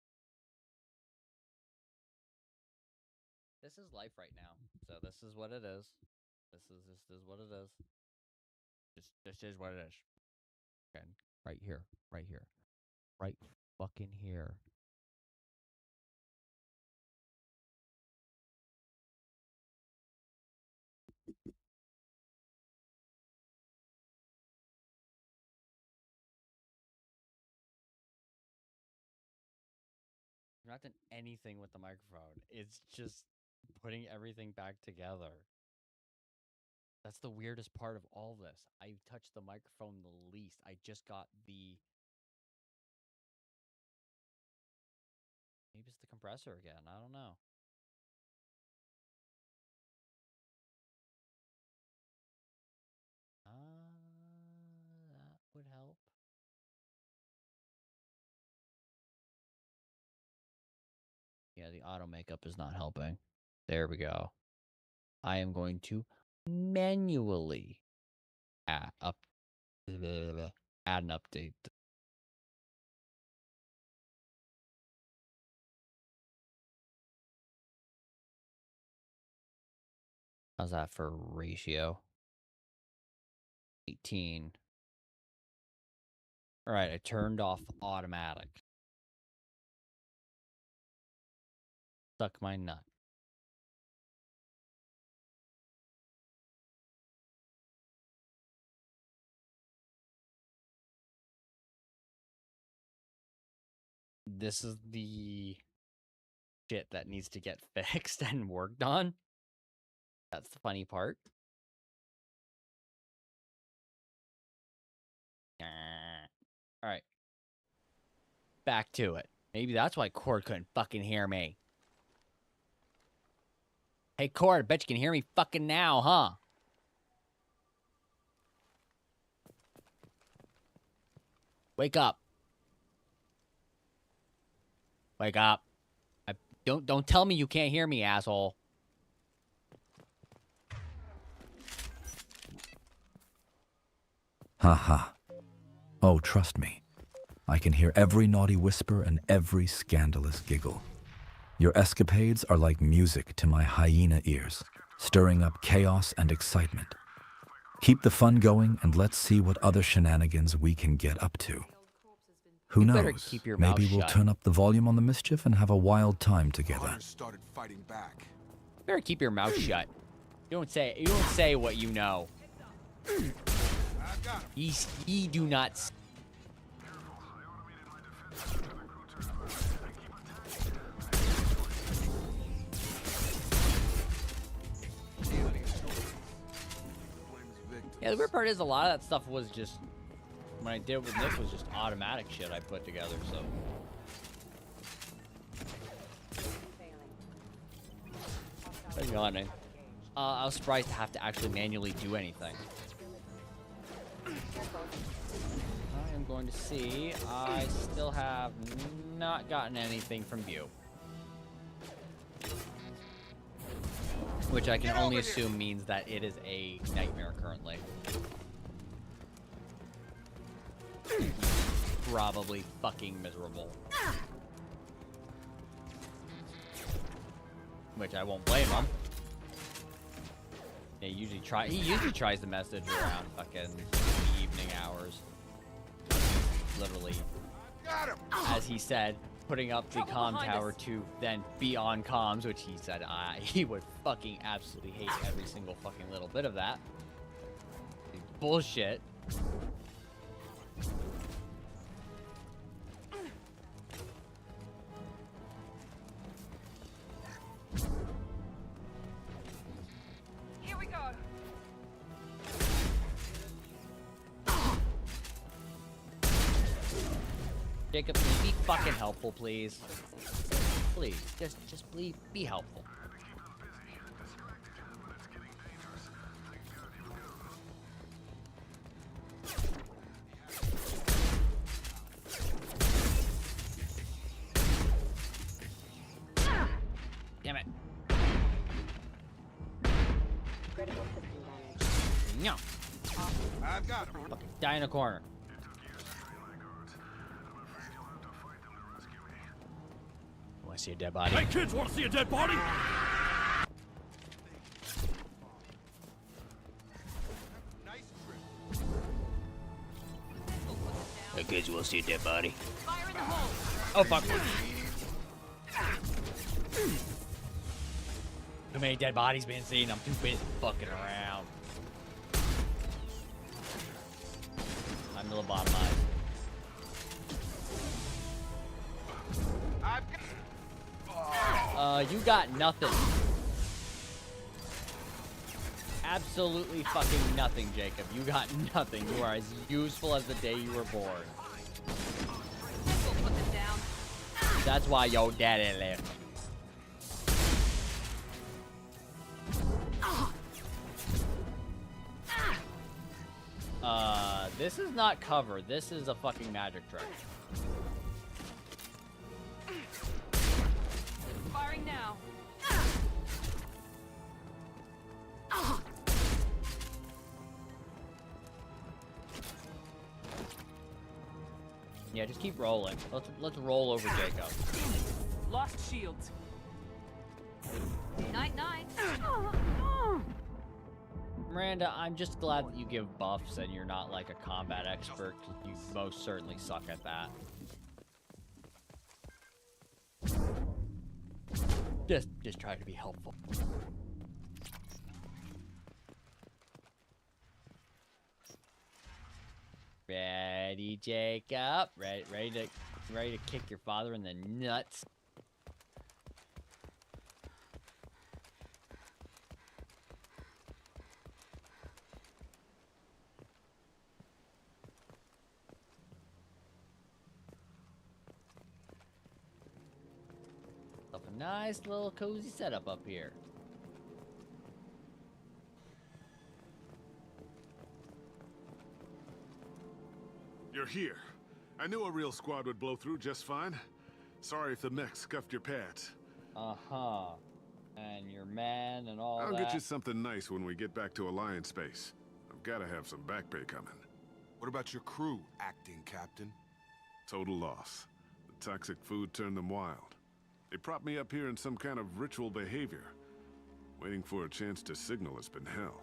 This is life right now. So this is what it is. This is what it is. This is what it is. Okay. Right here. Right here. Right fucking here. I'm not doing anything with the microphone. It's just putting everything back together. That's the weirdest part of all this. I've touched the microphone the least. I just got the... Maybe it's the compressor again. I don't know. That would help. Yeah, the auto makeup is not helping. There we go. I am going to manually add an update. How's that for ratio? 18. All right, I turned off automatic. Suck my nut. This is the shit that needs to get fixed and worked on. That's the funny part. All right. Back to it. Maybe that's why Cord couldn't fucking hear me. Hey, Cord, I bet you can hear me fucking now, huh? Wake up. Wake up. Don't tell me you can't hear me, asshole. Haha. Oh, trust me. I can hear every naughty whisper and every scandalous giggle. Your escapades are like music to my hyena ears, stirring up chaos and excitement. Keep the fun going and let's see what other shenanigans we can get up to. Who knows? Maybe we'll turn up the volume on the mischief and have a wild time together. Started fighting back. Better keep your mouth shut. You don't say what you know. Ye do not. Yeah, the weird part is a lot of that stuff was just, when I did it with Nick, was just automatic shit I put together, so. What are you yawning? I was surprised to have to actually manually do anything. I am going to see. I still have not gotten anything from View. Which I can only assume means that it is a nightmare currently. probably fucking miserable. Which I won't blame him. He usually tries the message around fucking evening hours. Literally, as he said, putting up the comm tower to then be on comms, which he said he would fucking absolutely hate every single fucking little bit of that. Bullshit. Here we go. Jacob, can you be fucking helpful, please? Please, just please be helpful. Damn it. No. I've got him. Fucking die in a corner. Want to see a dead body? Hey kids, want to see a dead body? Hey kids, want to see a dead body? Fire in the hole. Oh fuck. Too many dead bodies being seen. I'm too busy fucking around. I'm the lobotomized. You got nothing. Absolutely fucking nothing, Jacob. You got nothing. You are as useful as the day you were born. Put them down. That's why your daddy left. This is not cover. This is a fucking magic trick. Firing now. Yeah, just keep rolling. Let's roll over Jacob. Lost shields. Night night. Miranda, I'm just glad that you give buffs and you're not like a combat expert, 'cause you most certainly suck at that. Just try to be helpful. Ready, Jacob? Ready to kick your father in the nuts? A nice little cozy setup up here. You're here. I knew a real squad would blow through just fine. Sorry if the mech scuffed your pads. Uh-huh. And your man and all I'll that. get you something nice when we get back to Alliance space. I've got to have some back pay coming. What about your crew, acting captain? Total loss. The toxic food turned them wild. They propped me up here in some kind of ritual behavior. Waiting for a chance to signal has been hell.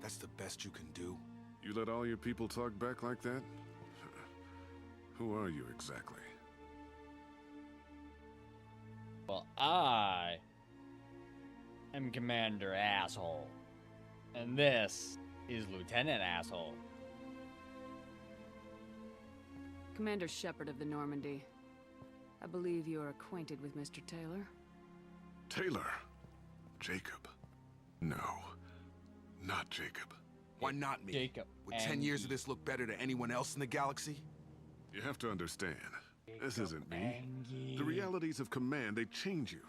That's the best you can do? You let all your people talk back like that? Who are you exactly? Well, I am Commander Asshole. And this is Lieutenant Asshole. Commander Shepard of the Normandy. I believe you are acquainted with Mr. Taylor. Taylor? Jacob? No. Not Jacob. Why not me? Jacob. Would 10 years of this look better to anyone else in the galaxy? You have to understand, this isn't me. The realities of command, they change you.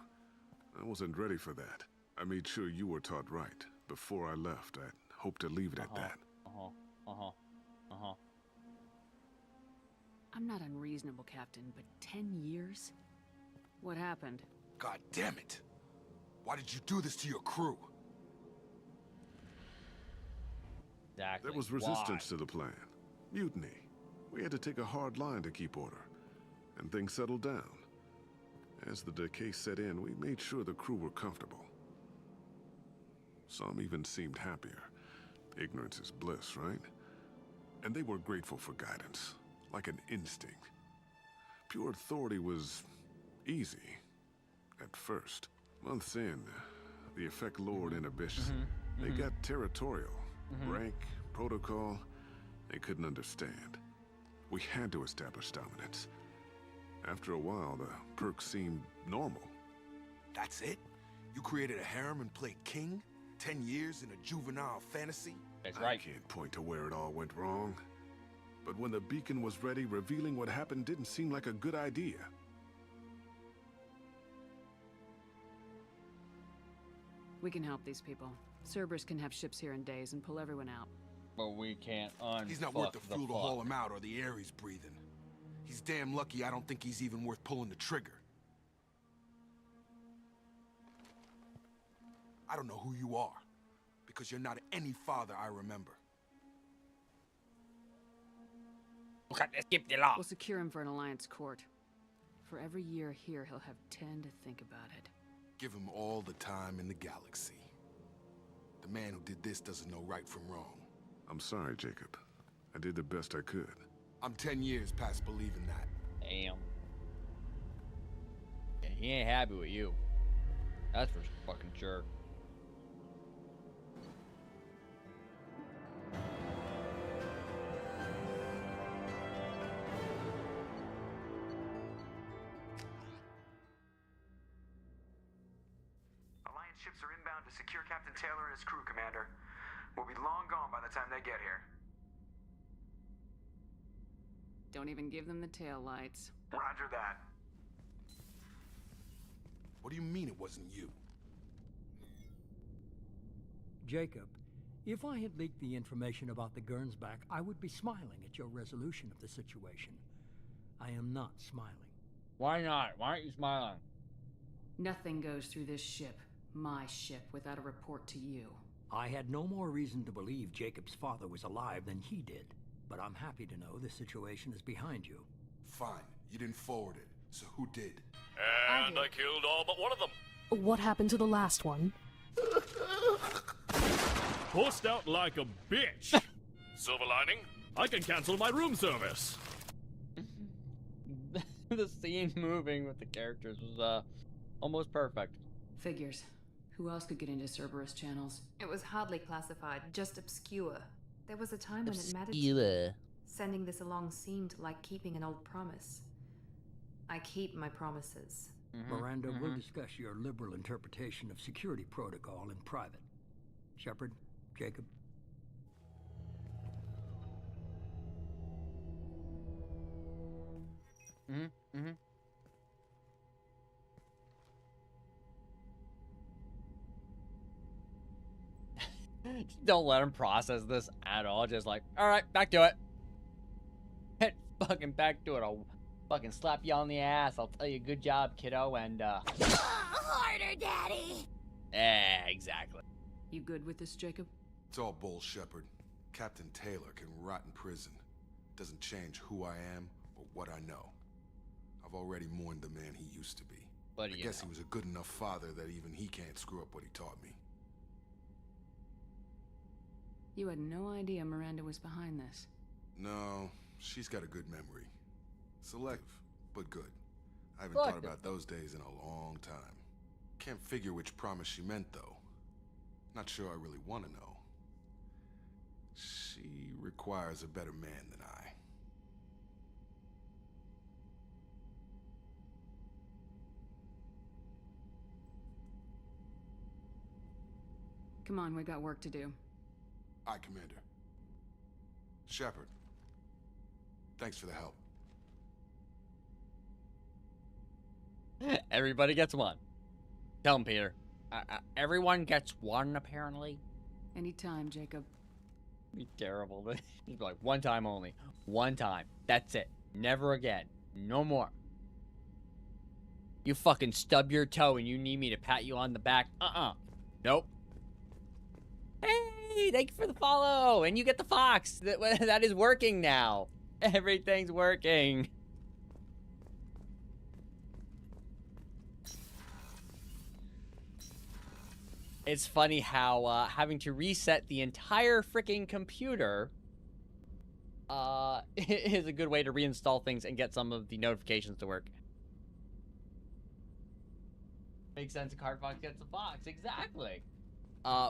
I wasn't ready for that. I made sure you were taught right. Before I left, I hoped to leave it at that. I'm not unreasonable, Captain, but 10 years? What happened? God damn it! Why did you do this to your crew? Exactly. There was resistance to the plan. Mutiny. We had to take a hard line to keep order, and things settled down. As the decay set in, we made sure the crew were comfortable. Some even seemed happier. Ignorance is bliss, right? And they were grateful for guidance, like an instinct. Pure authority was easy, at first. Months in, the effect lowered inhibition. They got territorial. Rank, protocol, they couldn't understand. We had to establish dominance. After a while, the perks seemed normal. That's it? You created a harem and played king? 10 years in a juvenile fantasy? That's right. I can't point to where it all went wrong. But when the beacon was ready, revealing what happened didn't seem like a good idea. We can help these people. Cerberus can have ships here in days and pull everyone out. But we can't He's not worth the fuel to haul him out or the air he's breathing. He's damn lucky I don't think he's even worth pulling the trigger. I don't know who you are, because you're not any father I remember. We'll secure him for an Alliance court. For every year here, he'll have 10 to think about it. Give him all the time in the galaxy. The man who did this doesn't know right from wrong. I'm sorry, Jacob. I did the best I could. I'm 10 years past believing that. Damn. Yeah, he ain't happy with you. That's for fucking sure. Alliance ships are inbound to secure Captain Taylor and his crew, Commander. We'll be long gone by the time they get here. Don't even give them the tail lights. Roger that. What do you mean it wasn't you? Jacob, if I had leaked the information about the Gernsback, I would be smiling at your resolution of the situation. I am not smiling. Why not? Why aren't you smiling? Nothing goes through this ship, my ship, without a report to you. I had no more reason to believe Jacob's father was alive than he did, but I'm happy to know the situation is behind you. Fine, you didn't forward it, so who did? And I killed all but one of them. What happened to the last one? Forced out like a bitch. Silver lining? I can cancel my room service. The scene moving with the characters was almost perfect. Figures. Who else could get into Cerberus channels? It was hardly classified, just obscure. There was a time when it mattered to me. Sending this along seemed like keeping an old promise. I keep my promises. Miranda, we'll discuss your liberal interpretation of security protocol in private. Shepard, Jacob. Just don't let him process this at all. Just like, all right, back to it. Fucking back to it. I'll fucking slap you on the ass. I'll tell you, good job, kiddo, and Harder, Daddy! Yeah, exactly. You good with this, Jacob? It's all bull, Shepard. Captain Taylor can rot in prison. Doesn't change who I am or what I know. I've already mourned the man he used to be. But I guess he was a good enough father that even he can't screw up what he taught me. You had no idea Miranda was behind this. No, she's got a good memory. Selective, but good. I haven't Selective. thought about those days in a long time. Can't figure which promise she meant, though. Not sure I really want to know. She requires a better man than I. Come on, we got work to do. Aye, Commander. Shepard, thanks for the help. Everybody gets one. Tell him, Peter. Everyone gets one, apparently. Anytime, Jacob. Be terrible. He'd be like, one time only. One time. That's it. Never again. No more. You fucking stub your toe and you need me to pat you on the back. Nope. Hey, thank you for the follow. And you get the fox. That is working now. Everything's working. It's funny how having to reset the entire freaking computer is a good way to reinstall things and get some of the notifications to work. Makes sense. A card box gets a box. Exactly.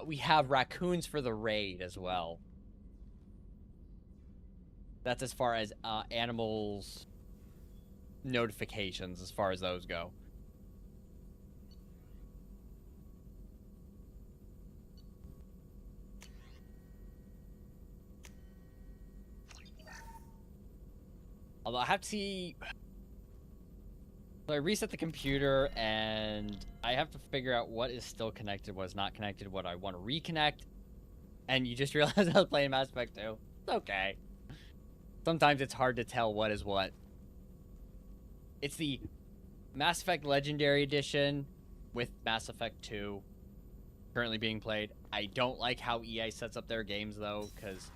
We have raccoons for the raid as well. That's as far as animals notifications, as far as those go. Although I have to see... So I reset the computer, and I have to figure out what is still connected, what is not connected, what I want to reconnect. And you just realized I was playing Mass Effect 2. It's okay. Sometimes it's hard to tell what is what. It's the Mass Effect Legendary Edition with Mass Effect 2 currently being played. I don't like how EA sets up their games, though, because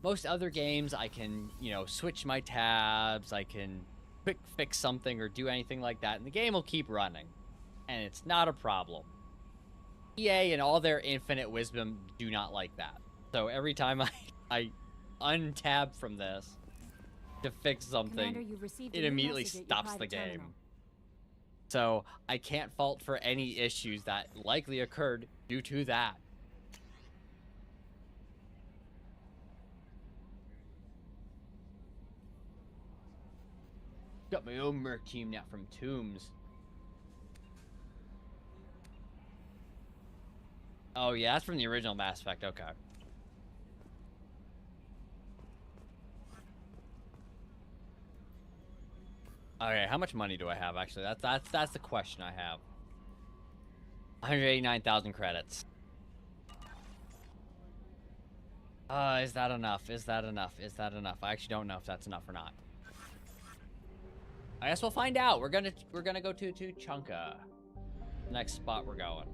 most other games I can, you know, switch my tabs, I can quick fix something or do anything like that, and the game will keep running. And it's not a problem. EA and all their infinite wisdom do not like that. So every time I untab from this to fix something, it immediately stops the game. So I can't fault for any issues that likely occurred due to that. Got my own merc team now from Tombs. Oh yeah, that's from the original Mass Effect, okay. Okay, how much money do I have actually? That's the question I have. 189,000 credits. Is that enough? Is that enough? Is that enough? I actually don't know if that's enough or not. I guess we'll find out. We're gonna go to Chunka. Next spot we're going.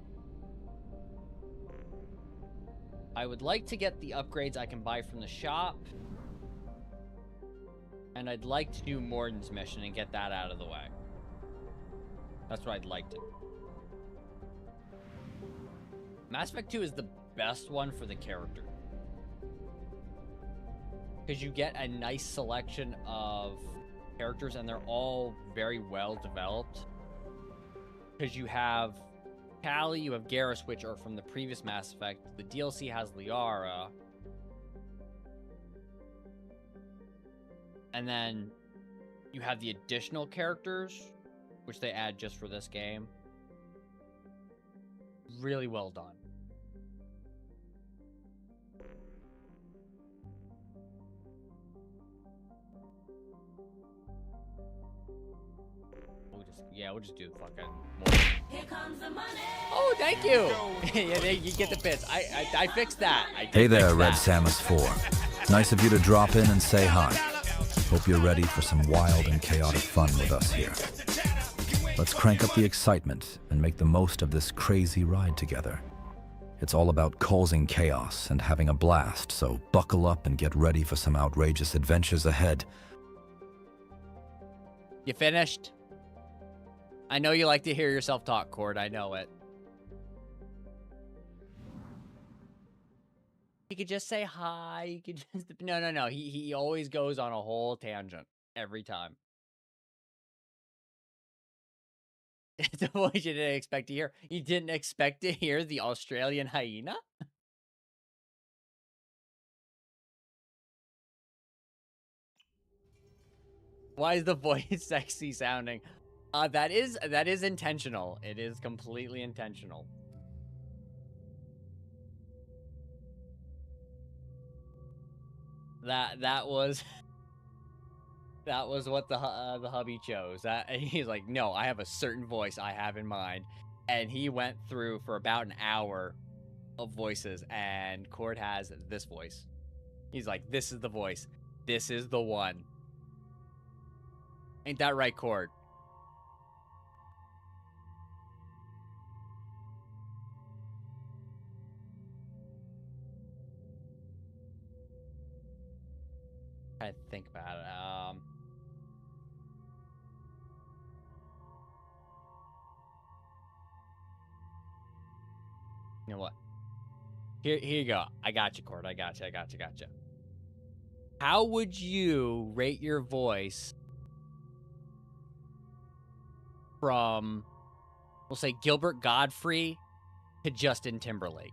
I would like to get the upgrades I can buy from the shop. And I'd like to do Morden's mission and get that out of the way. That's what I'd like to do. Mass Effect 2 is the best one for the character. Because you get a nice selection of characters and they're all very well developed. Because you have Callie, you have Garrus, which are from the previous Mass Effect. The DLC has Liara. And then you have the additional characters, which they add just for this game. Really well done. We'll just do the fucking... Here comes the money. Oh, thank you. Yeah, you get the bits. I fixed that. Hey there, Red Samus 4. Nice of you to drop in and say hi. Hope you're ready for some wild and chaotic fun with us here. Let's crank up the excitement and make the most of this crazy ride together. It's all about causing chaos and having a blast, so buckle up and get ready for some outrageous adventures ahead. You finished? I know you like to hear yourself talk, Cord. I know it. You could just say hi. You could just... No. He always goes on a whole tangent. Every time. It's a voice you didn't expect to hear. You didn't expect to hear the Australian hyena? Why is the voice sexy sounding? That is intentional. It is completely intentional. That was what the hubby chose. He's like, no, I have a certain voice I have in mind, and he went through for about an hour of voices, and Cord has this voice. He's like, this is the voice. This is the one. Ain't that right, Cord? I think about it. You know what? Here you go. I got you, Cord. I got you. How would you rate your voice from, we'll say, Gilbert Godfrey to Justin Timberlake?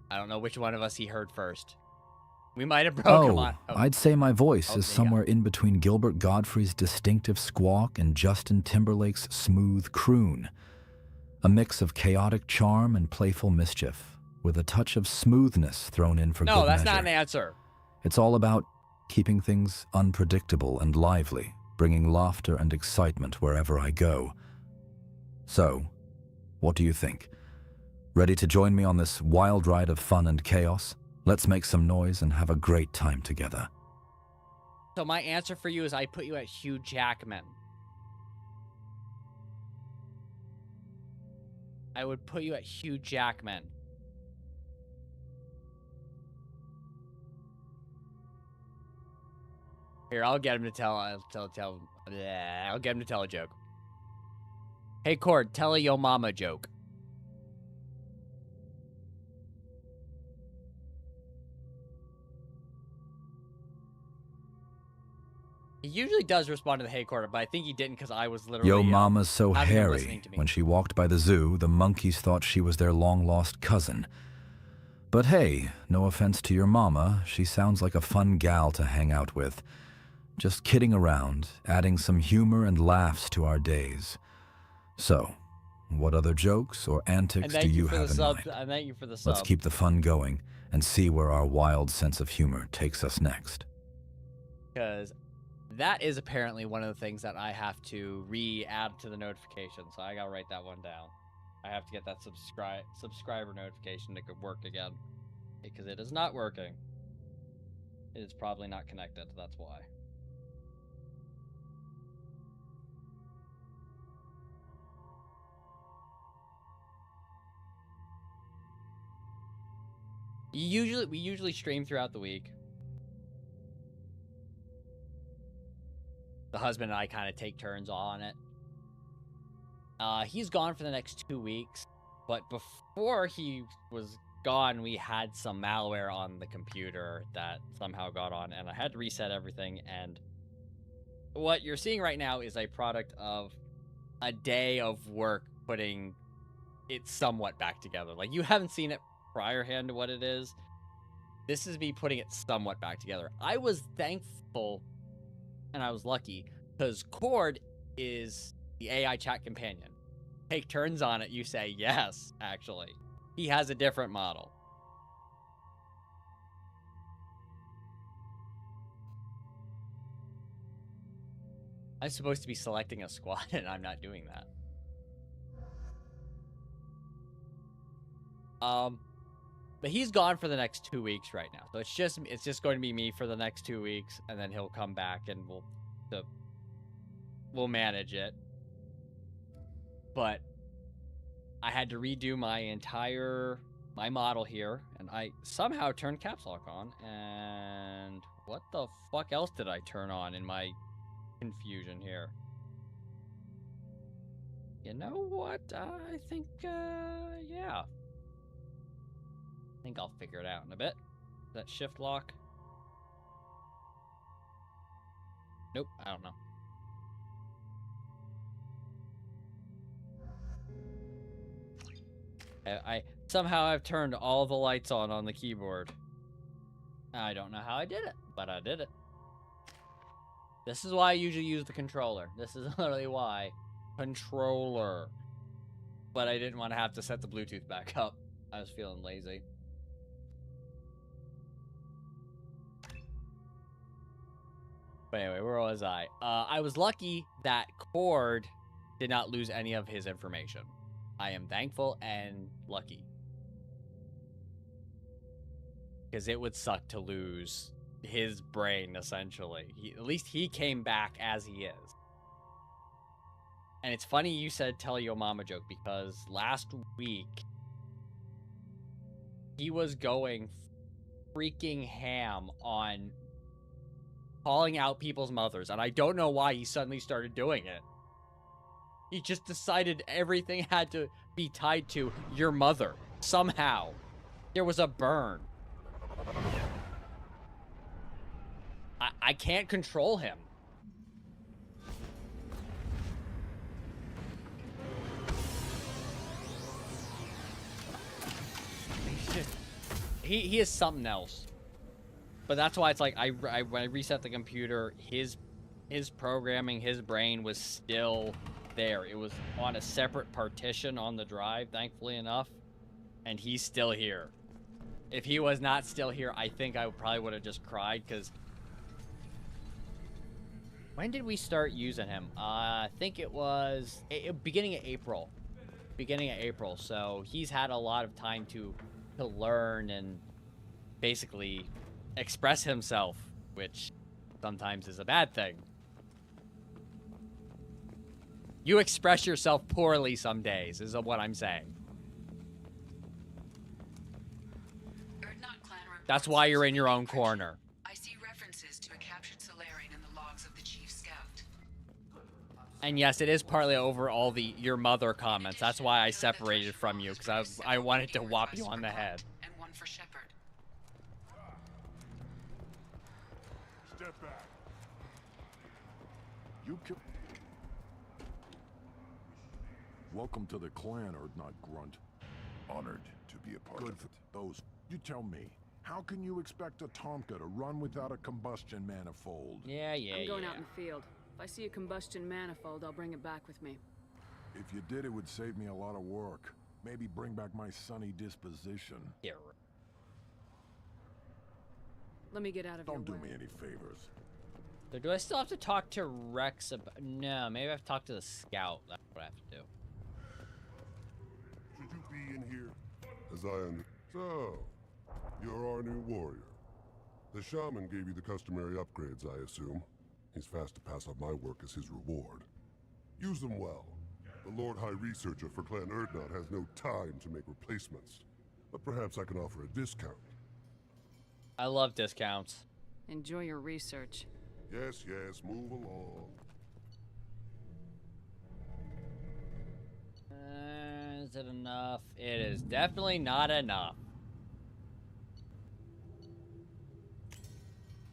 I don't know which one of us he heard first. We might have broke him on. I'd say my voice is somewhere in between Gilbert Godfrey's distinctive squawk and Justin Timberlake's smooth croon. A mix of chaotic charm and playful mischief, with a touch of smoothness thrown in for good measure. No, that's not an answer. It's all about keeping things unpredictable and lively, bringing laughter and excitement wherever I go. So, what do you think? Ready to join me on this wild ride of fun and chaos? Let's make some noise and have a great time together. So my answer for you is I put you at Hugh Jackman. I would put you at Hugh Jackman. Here, I'll get him to I'll get him to tell a joke. Hey, Cord, tell a yo mama joke. He usually does respond to the hey Cord, but I think he didn't because I was literally Yo mama's so hairy. listening to me. When she walked by the zoo, the monkeys thought she was their long-lost cousin. But hey, no offense to your mama, she sounds like a fun gal to hang out with. Just kidding around, adding some humor and laughs to our days. So, what other jokes or antics do you have in mind? And thank you for the sub. Let's keep the fun going and see where our wild sense of humor takes us next. Because that is apparently one of the things that I have to re-add to the notification, so I gotta write that one down. I have to get that subscriber notification to work again, because it is not working. It is probably not connected, that's why. We usually stream throughout the week. The husband and I kind of take turns on it. He's gone for the next 2 weeks, but before he was gone, we had some malware on the computer that somehow got on, and I had to reset everything, and what you're seeing right now is a product of a day of work putting it somewhat back together. Like, you haven't seen it priorhand to what it is. This is me putting it somewhat back together. I was thankful and I was lucky because Cord is the AI chat companion. Take turns on it, you say yes, actually. He has a different model. I'm supposed to be selecting a squad and I'm not doing that. But he's gone for the next 2 weeks right now. So it's just going to be me for the next 2 weeks, and then he'll come back and we'll manage it. But I had to redo my model here, and I somehow turned caps lock on, and what the fuck else did I turn on in my confusion here? You know what? I think, yeah. I think I'll figure it out in a bit. That shift lock? Nope, I don't know. I somehow I've turned all the lights on the keyboard. I don't know how I did it, but I did it. This is why I usually use the controller. This is literally why. Controller. But I didn't want to have to set the Bluetooth back up. I was feeling lazy. But anyway, where was I? I was lucky that Cord did not lose any of his information. I am thankful and lucky. Because it would suck to lose his brain, essentially. At least he came back as he is. And it's funny you said tell your mama joke, because last week he was going freaking ham on calling out people's mothers, and I don't know why he suddenly started doing it. He just decided everything had to be tied to your mother. Somehow. There was a burn. I can't control him. He is something else. But that's why it's like when I reset the computer, his programming, his brain was still there. It was on a separate partition on the drive, thankfully enough, and he's still here. If he was not still here, I think I probably would have just cried, because when did we start using him? I think it was beginning of April. Beginning of April, so he's had a lot of time to learn and basically express himself, which sometimes is a bad thing. You express yourself poorly some days, is what I'm saying. That's why you're in your own corner. I see references to a captured Solarian in the logs of the Chief Scout. And yes, it is partly over all the your mother comments. That's why I separated from you, because I wanted to whop you on the head. And one for Shepard. Step back. You kill. Welcome to the clan, Urdnot Grunt. Honored to be a part of it. Those. You tell me, how can you expect a Tomka to run without a combustion manifold? Yeah. I'm going out in the field. If I see a combustion manifold, I'll bring it back with me. If you did, it would save me a lot of work. Maybe bring back my sunny disposition. Yeah. Let me get out of here. Don't do me any favors. So do I still have to talk to Rex about... No, maybe I have to talk to the scout. That's what I have to do. Should you be in here? As I So, you're our new warrior. The shaman gave you the customary upgrades, I assume. He's fast to pass on my work as his reward. Use them well. The Lord High Researcher for Clan Urdnot has no time to make replacements. But perhaps I can offer a discount. I love discounts. Enjoy your research. Yes, move along. Is it enough? It is definitely not enough.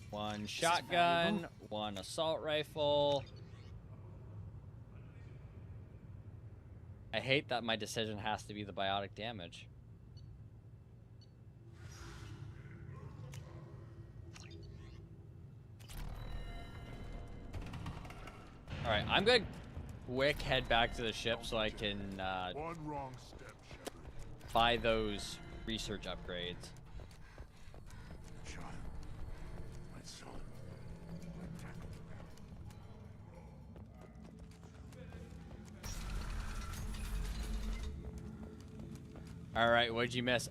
One shotgun, one assault rifle. I hate that my decision has to be the biotic damage. Alright, I'm gonna quick head back to the ship so I can One wrong step, Shepard. buy those research upgrades. Alright, what'd you miss?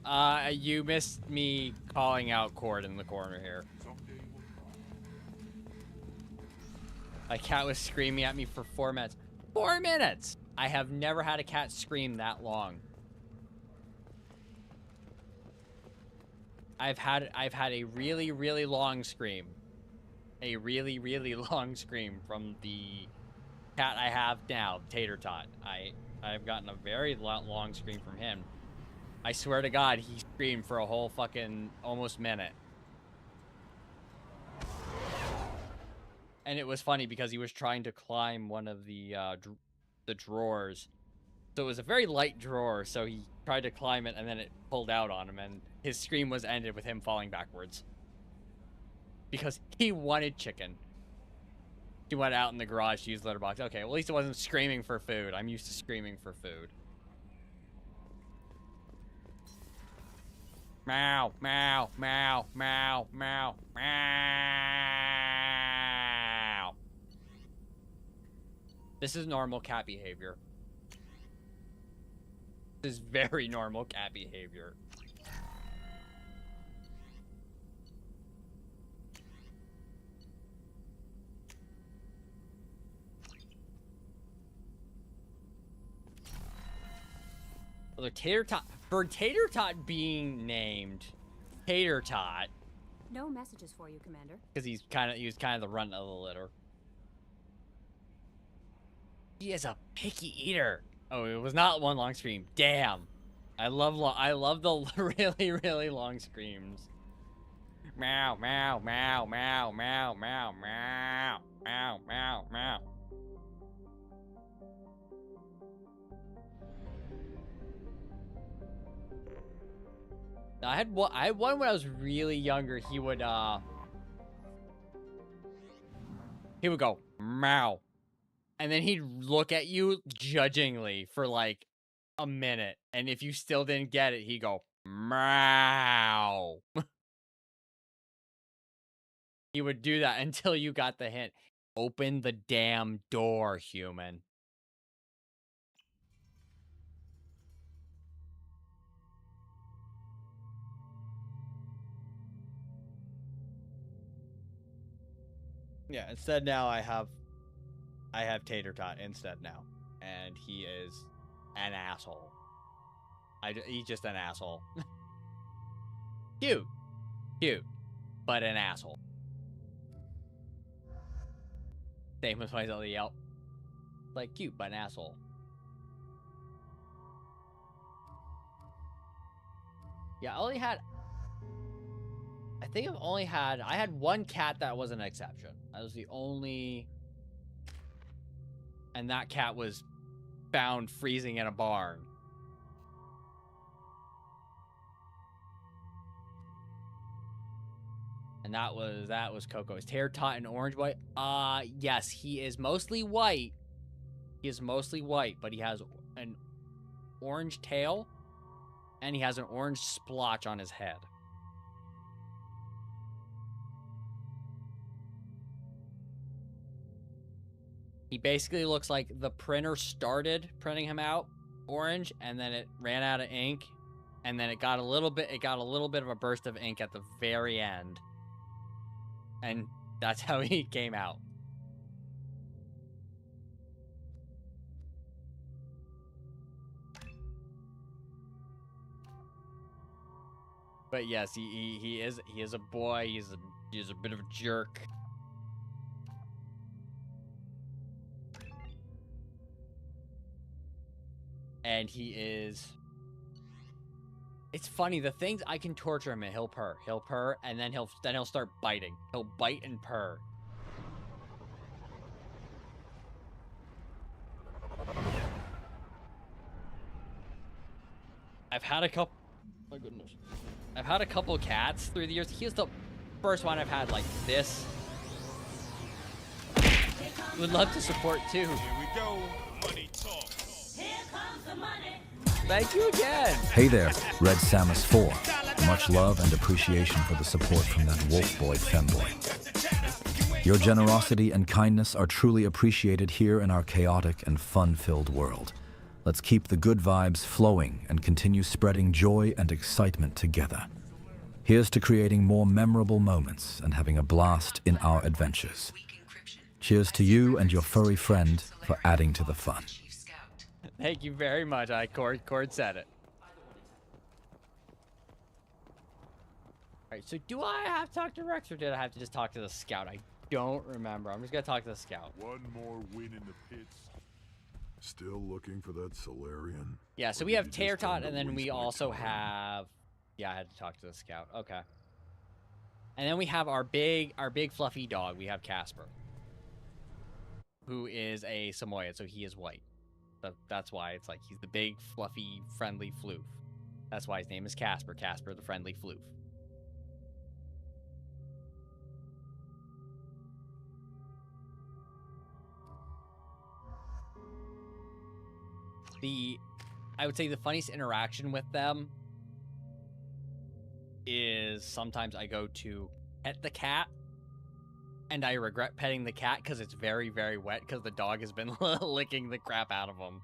You missed me calling out Cord in the corner here. A cat was screaming at me for 4 minutes. 4 minutes! I have never had a cat scream that long. I've had a really, really long scream. A really, really long scream from the cat I have now, Tater Tot. I've gotten a very long scream from him. I swear to God, he screamed for a whole fucking almost minute. And it was funny because he was trying to climb one of the drawers. So it was a very light drawer, so he tried to climb it and then it pulled out on him and his scream was ended with him falling backwards. Because he wanted chicken. He went out in the garage to use the litter box. Okay, well at least it wasn't screaming for food. I'm used to screaming for food. Meow, meow, meow, meow, meow, meow. This is normal cat behavior. This is very normal cat behavior. Although Tater Tot, for Tater Tot being named Tater Tot, No messages for you, Commander. because he was kind of the runt of the litter. He is a picky eater. Oh, it was not one long scream. Damn. I love the really, really long screams. Meow, meow, meow, meow, meow, meow, meow, meow, meow, meow. I had one when I was really younger. He would go meow, and then he'd look at you judgingly for like a minute, and if you still didn't get it, he'd go meow. He would do that until you got the hint. Open the damn door, human. Yeah, instead now I have Tater Tot instead now, and he is an asshole. He's just an asshole. Cute, but an asshole. Same with my other Yelp. Like cute, but an asshole. Yeah, I had one cat that was an exception. That was the only, and that cat was found freezing in a barn. And that was Coco. Is Tater Tot an orange white? Yes, he is mostly white. He is mostly white, but he has an orange tail, and he has an orange splotch on his head. He basically looks like the printer started printing him out orange, and then it ran out of ink, and then it got a little bit of a burst of ink at the very end. And that's how he came out. But yes, he is a boy. He's a bit of a jerk. And he is. It's funny, the things I can torture him and he'll purr, and then he'll start biting. He'll bite and purr. I've had a couple. My goodness. I've had a couple cats through the years. He's the first one I've had like this. Would love to support too. Here we go. Money talk. Here comes the money. Thank you again. Hey there, Red Samus 4. Much love and appreciation for the support from that wolf boy femboy. Your generosity and kindness are truly appreciated here in our chaotic and fun-filled world. Let's keep the good vibes flowing and continue spreading joy and excitement together. Here's to creating more memorable moments and having a blast in our adventures. Cheers to you and your furry friend for adding to the fun. Thank you very much. Cord said it. Alright, so do I have to talk to Rex, or did I have to just talk to the scout? I don't remember. I'm just gonna talk to the scout. One more win in the pits. Still looking for that Solarian? Yeah, so we have Tater Tot, and then we also have... Yeah, I had to talk to the scout. Okay. And then we have our big fluffy dog. We have Casper, who is a Samoyed, so he is white. So that's why it's like he's the big, fluffy, friendly floof. That's why his name is Casper. Casper the friendly floof. I would say the funniest interaction with them is sometimes I go to pet the cat, and I regret petting the cat because it's very, very wet because the dog has been licking the crap out of him.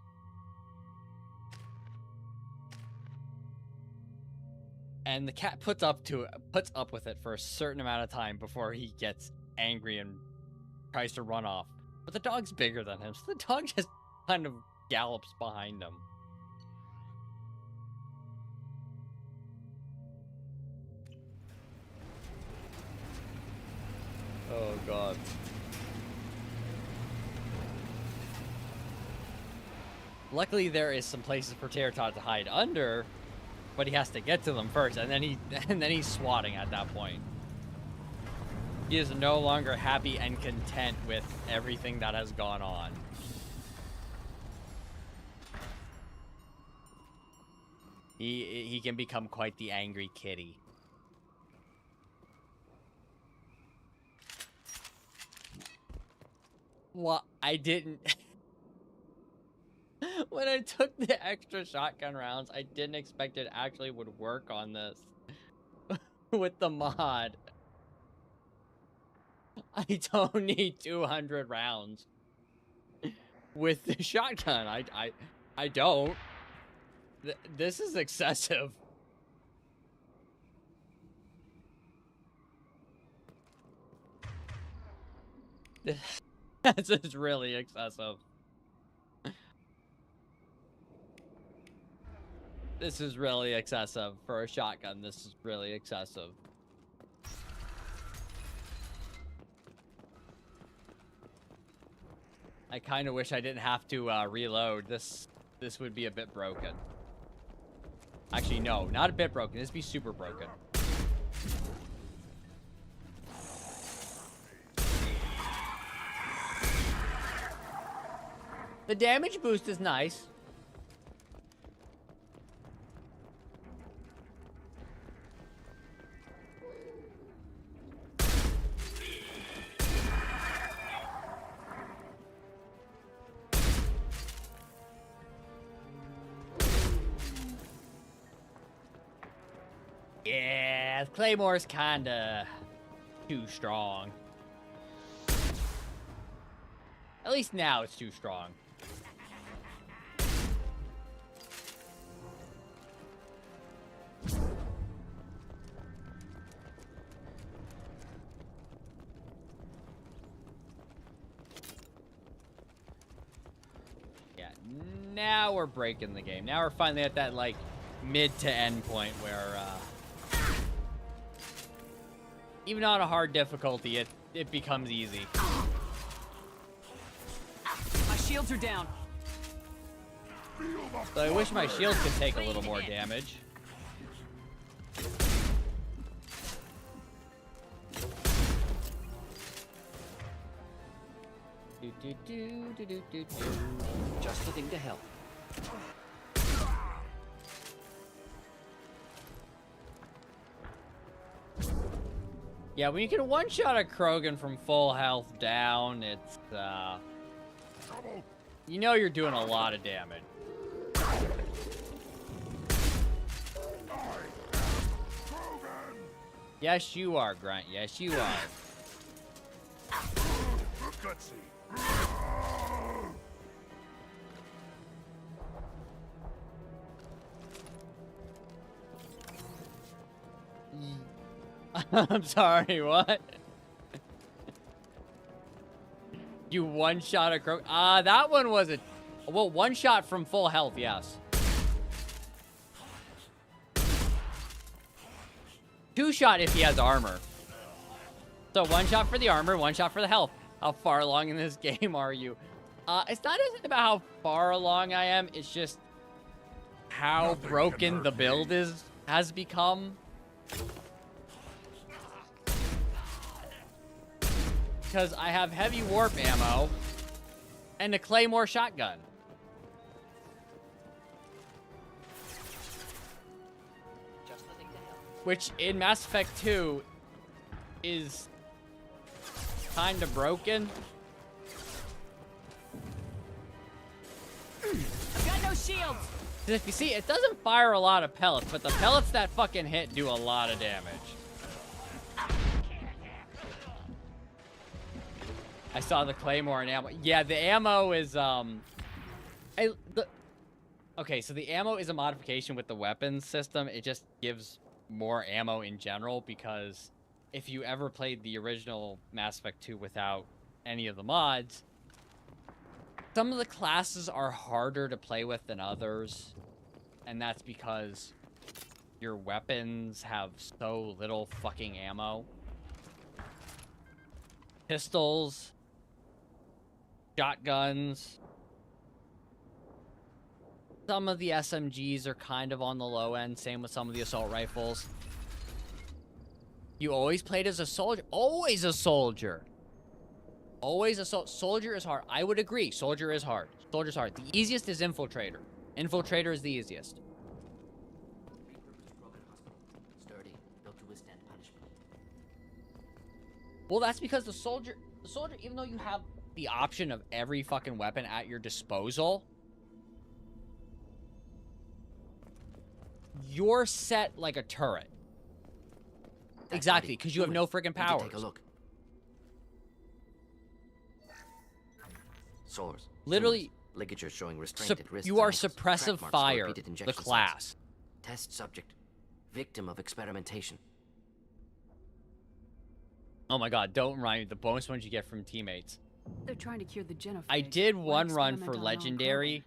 And the cat puts up with it for a certain amount of time before he gets angry and tries to run off. But the dog's bigger than him, so the dog just kind of gallops behind him. Oh god. Luckily, there is some places for Pterotot to hide under, but he has to get to them first, and then he's swatting at that point. He is no longer happy and content with everything that has gone on. He can become quite the angry kitty. Well, I didn't. When I took the extra shotgun rounds, I didn't expect it actually would work on this with the mod. I don't need 200 rounds with the shotgun. I don't. This is excessive. This is really excessive. This is really excessive for a shotgun. This is really excessive. I kind of wish I didn't have to reload. This would be a bit broken. Actually, no, not a bit broken. This would be super broken. The damage boost is nice. Yeah, Claymore's kinda too strong. At least now it's too strong. Yeah, now we're breaking the game. Now we're finally at that, like, mid to end point where, even on a hard difficulty, it becomes easy. My shields are down. So I wish my shield could take a little more damage. Just the thing to help. Yeah, when you can one-shot a Krogan from full health down, it's, you know you're doing a lot of damage. Yes, you are, Grunt. Yes, you are. I'm sorry, what? You one-shot a croak? That one was a... Well, one shot from full health, yes. Two shot if he has armor. So one shot for the armor, one shot for the health. How far along in this game are you? It's not even about how far along I am. It's just how broken the build has become. Because I have heavy warp ammo and a Claymore shotgun. Which in Mass Effect 2 is kind of broken. I've got no shields. If you see, it doesn't fire a lot of pellets, but the pellets that fucking hit do a lot of damage. I saw the Claymore and ammo. Yeah, the ammo is, okay, so the ammo is a modification with the weapons system. It just gives more ammo in general, because if you ever played the original Mass Effect 2 without any of the mods, some of the classes are harder to play with than others, and that's because your weapons have so little fucking ammo. pistols, shotguns. Some of the SMGs are kind of on the low end, same with some of the assault rifles. You always played as a soldier. Always a soldier. Always a soldier is hard. I would agree. Soldier is hard. Soldier's hard. The easiest is infiltrator. Infiltrator is the easiest. Sturdy, built to withstand punishment. Well, that's because the soldier, even though you have the option of every fucking weapon at your disposal, you're set like a turret. Exactly, because you have no freaking powers. Take a look. Sores. Literally, ligature showing restraint at wrists. You are and ankles. suppressive Track marks fire, for repeated the injection class. sites. Test subject. Victim of experimentation. Oh my god, don't remind me the bonus ones you get from teammates. They're trying to cure the genophage. I did one run for experiment on legendary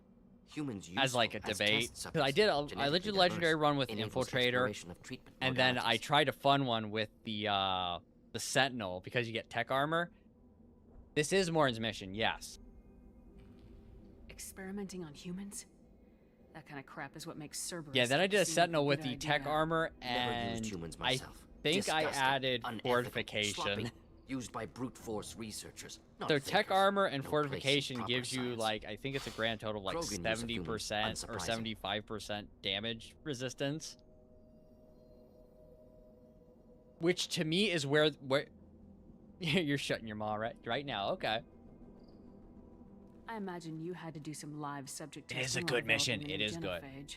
Humans as like a debate. Because I did a legendary run with Infiltrator, and then I tried a fun one with the Sentinel because you get tech armor. This is Morn's mission, yes. Experimenting on humans? That kind of crap is what makes Cerberus. Yeah, then I did a seem like Sentinel with good the idea. tech armor, Never and used humans I myself. think I Disgusting, added unethical, fortification. sloppy, used by brute force researchers. Not So tech fakers. armor and No place in fortification proper gives you science. like, I think it's a grand total of like Krogan use of humans, 70% or unsurprising. 75% damage resistance. Which to me is where you're shutting your maw right now. Okay. I imagine you had to do some live subject It testing. is a while good mission. developing It the is good. genophage.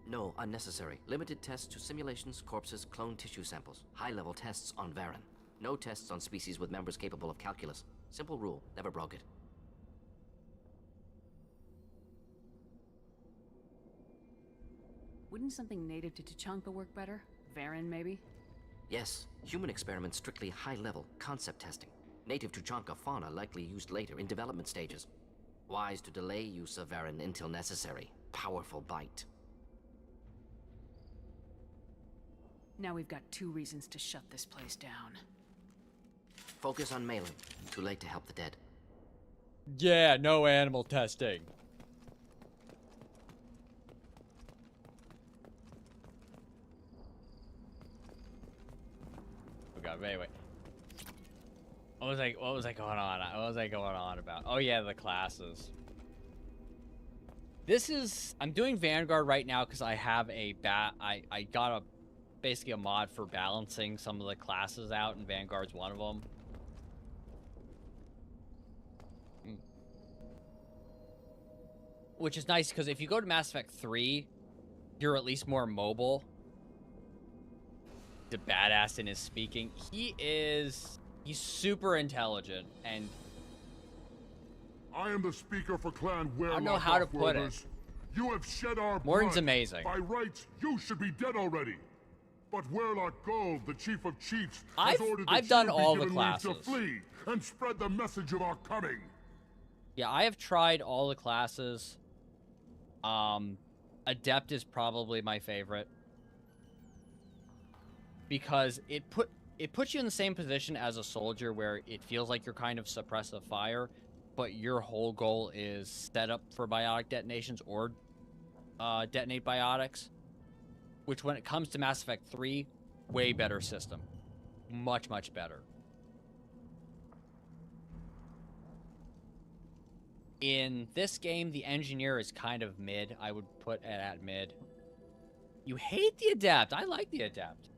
No, unnecessary. Limited tests to simulations, corpses, clone tissue samples. High-level tests on Varen. No tests on species with members capable of calculus. Simple rule, never broke it. Wouldn't something native to Tuchanka work better? Varen, maybe? Yes, human experiments strictly high-level, concept testing. Native Tuchanka fauna likely used later in development stages. Wise to delay use of Varen until necessary. Powerful bite. Now we've got 2 reasons to shut this place down. Focus on Malin. Too late to help the dead. Yeah, no animal testing. Oh god, wait. What was I going on? What was I going on about? Oh yeah, the classes. I'm doing Vanguard right now because I have I got basically a mod for balancing some of the classes out, and Vanguard's one of them. Which is nice because if you go to Mass Effect 3, you're at least more mobile. The badass in his speaking. He's super intelligent, and I am the speaker for Clan Werlock. I don't know how to put it. You have shed our Morden's blood. amazing. By rights, you should be dead already. But Werlock Gold, the chief of chiefs, has ordered that I've done you all be the given leave to classes. flee and spread the message of our coming. yeah, I have tried all the classes. Adept is probably my favorite because it puts you in the same position as a soldier where it feels like you're kind of suppressive fire, but your whole goal is set up for biotic detonations or detonate biotics, which when it comes to Mass Effect 3, way better system. Much, much better. In this game, the engineer is kind of mid. I would put it at mid. You hate the adept. I like the adept.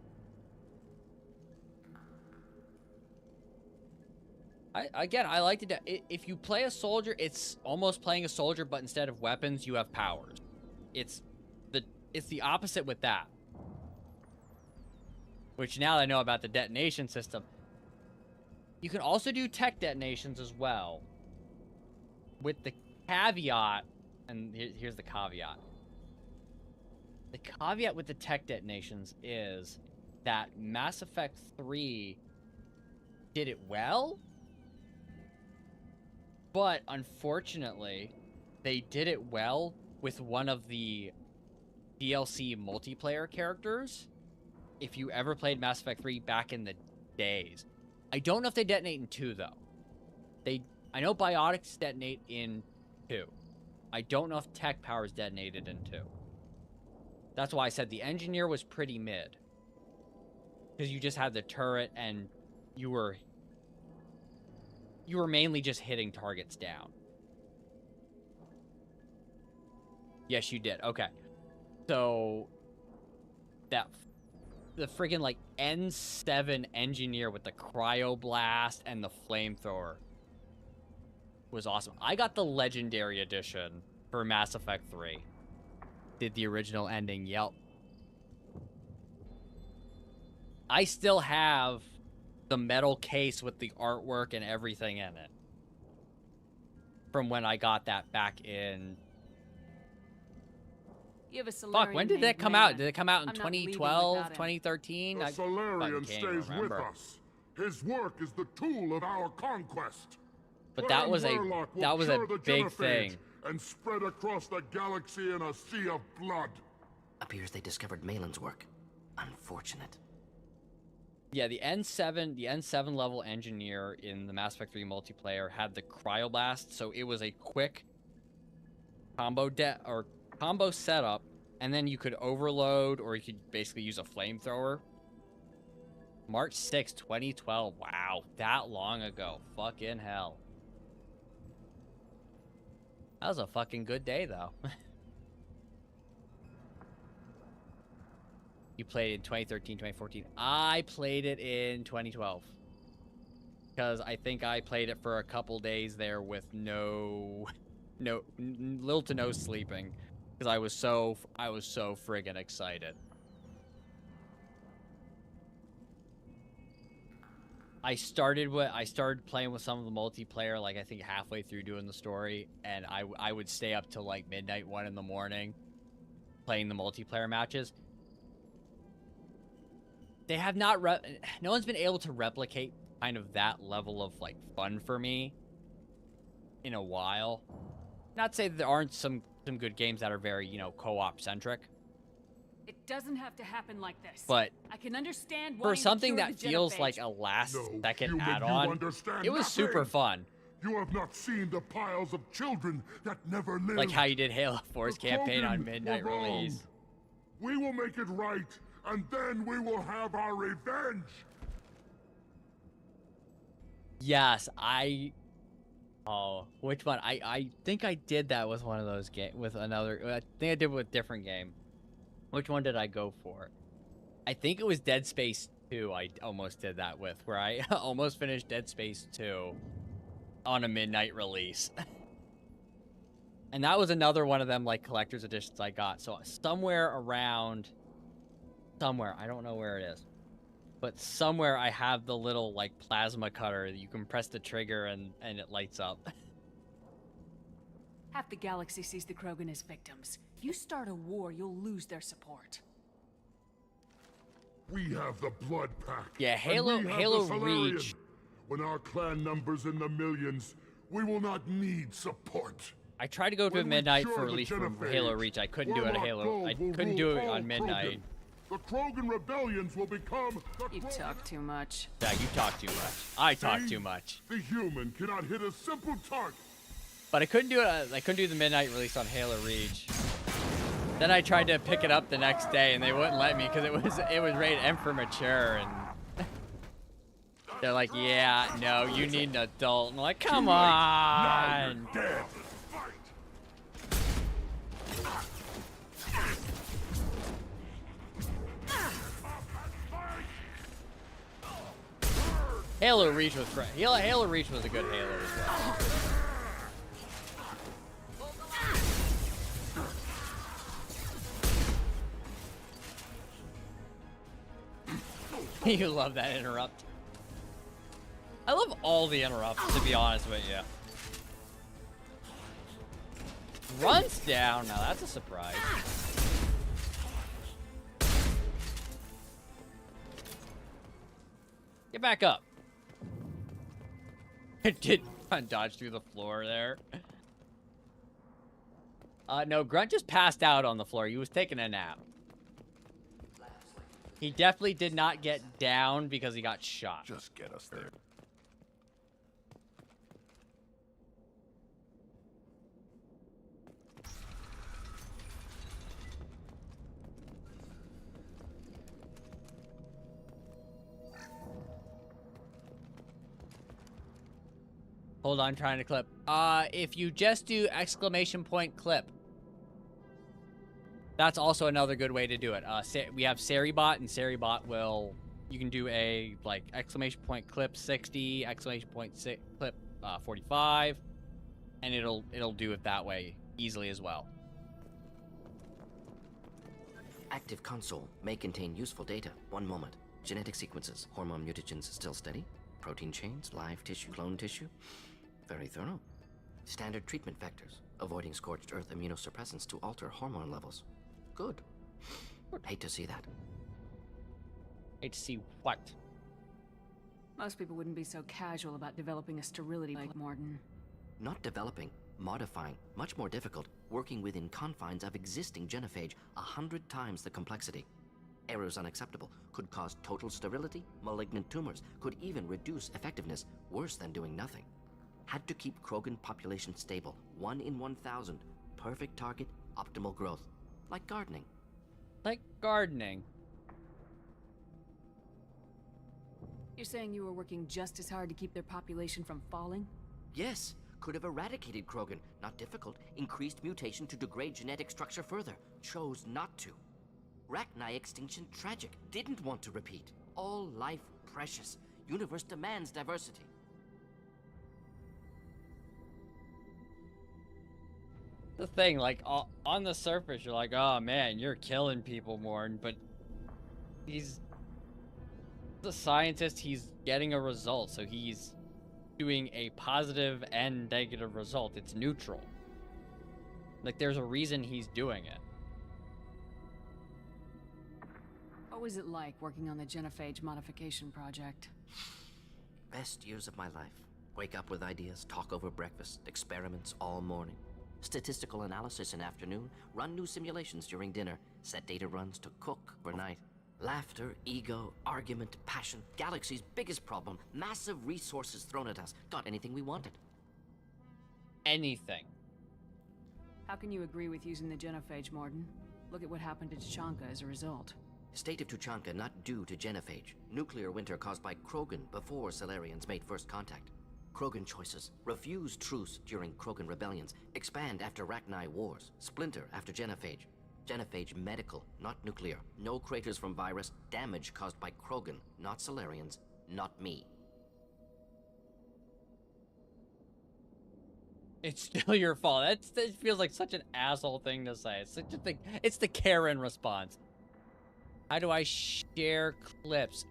I like the adept. If you play a soldier, it's almost playing a soldier, but instead of weapons, you have powers. It's the opposite with that. Which now that I know about the detonation system, you can also do tech detonations as well. With the caveat, and here's the caveat. The caveat with the tech detonations is that Mass Effect 3 did it well, but unfortunately, they did it well with one of the DLC multiplayer characters. If you ever played Mass Effect 3 back in the days. I don't know if they detonate in 2, though. I know biotics detonate in 2. I don't know if tech powers detonated in 2. That's why I said the engineer was pretty mid. Because you just had the turret and you were mainly just hitting targets down. Yes, you did. Okay. So the friggin' like N7 engineer with the cryoblast and the flamethrower was awesome. I got the legendary edition for Mass Effect 3. Did the original ending. Yep. I still have the metal case with the artwork and everything in it from when I got that back in. You have a Fuck, when did that come out? Did it come out in 2012, 2013? The I Solarian can't stays with remember. us. His work is the tool of our conquest. But that was a big thing. And spread across the galaxy in a sea of blood. Appears they discovered Malin's work. Unfortunate. Yeah, the N7 level engineer in the Mass Effect 3 multiplayer had the cryoblast, so it was a quick combo setup, and then you could overload, or you could basically use a flamethrower. March 6, 2012. Wow, that long ago. Fucking hell. That was a fucking good day, though. You played it in 2013, 2014. I played it in 2012. Because I think I played it for a couple days there with little to no sleeping. Because I was so friggin' excited. I started playing with some of the multiplayer, like I think halfway through doing the story, and I would stay up till like midnight, 1 in the morning, playing the multiplayer matches. They have not no one's been able to replicate kind of that level of like fun for me in a while. Not to say that there aren't some good games that are very, co-op centric. It doesn't have to happen like this. But I can understand for something that feels like a last second add-on, it was super fun. You have not seen the piles of children that never lived. Like how you did Halo 4's campaign on midnight release. We will make it right, and then we will have our revenge. Yes, which one? I think I did that with one of those games, with another. I think I did it with a different game. Which one did I go for? I think it was Dead Space 2 I almost did that with, where I almost finished Dead Space 2 on a midnight release. And that was another one of them, like, collector's editions I got. So somewhere, I don't know where it is, but somewhere I have the little, like, plasma cutter that you can press the trigger and it lights up. Half the galaxy sees the Krogan as victims. If you start a war, you'll lose their support. We have the Blood Pact. Yeah, Halo Reach. When our clan numbers in the millions, we will not need support. I tried to go to midnight for release from Halo Reach. I couldn't do it I couldn't do it on midnight. The Krogan rebellions will become You talk too much. Yeah, you talk too much. I talk too much. The human cannot hit a simple target. But I couldn't do it. I couldn't do the midnight release on Halo Reach. Then I tried to pick it up the next day, and they wouldn't let me because it was rated M for mature, and they're like, "Yeah, no, you need an adult." And I'm like, "Come on!" Halo Reach was great. Halo Reach was a good Halo as well. You love that interrupt. I love all the interrupts, to be honest with you. Runs down. Now that's a surprise. Get back up. It did dodge through the floor there. No, Grunt just passed out on the floor. He was taking a nap. He definitely did not get down because he got shot. Just get us there. Hold on, trying to clip. If you just do exclamation point clip, that's also another good way to do it. We have Seribot, and Seribot will, you can do a like exclamation point clip 60, exclamation point clip 45, and it'll do it that way easily as well. Active console may contain useful data. One moment. Genetic sequences, hormone mutagens still steady. Protein chains, live tissue, clone tissue. Very thorough. Standard treatment vectors, avoiding scorched earth immunosuppressants to alter hormone levels. Good. Hate to see that. Hate to see what? Most people wouldn't be so casual about developing a sterility like Morton. Not developing, modifying, much more difficult, working within confines of existing genophage, 100 times the complexity. Errors unacceptable, could cause total sterility, malignant tumors, could even reduce effectiveness, worse than doing nothing. Had to keep Krogan population stable, 1 in 1,000, perfect target, optimal growth. Like gardening. Like gardening. You're saying you were working just as hard to keep their population from falling? Yes, could have eradicated Krogan, not difficult, increased mutation to degrade genetic structure further, chose not to. Rachni extinction tragic, didn't want to repeat. All life precious, universe demands diversity. The thing, like, on the surface, you're like, oh man, you're killing people, Morton, but he's the scientist, he's getting a result, so he's doing a positive and negative result. It's neutral. Like, there's a reason he's doing it. What was it like working on the genophage modification project? Best years of my life. Wake up with ideas, talk over breakfast, experiments all morning. Statistical analysis in afternoon, run new simulations during dinner, set data runs to cook for night. Laughter, ego, argument, passion, galaxy's biggest problem, massive resources thrown at us. Got anything we wanted. Anything. How can you agree with using the genophage, Morton? Look at what happened to Tuchanka as a result. State of Tuchanka not due to genophage. Nuclear winter caused by Krogan before Salarians made first contact. Krogan choices. Refuse truce during Krogan rebellions. Expand after Rachni wars. Splinter after genophage. Genophage medical, not nuclear. No craters from virus. Damage caused by Krogan, not Salarians, not me. It's still your fault. That feels like such an asshole thing to say. It's such a thing. It's the Karen response. How do I share clips?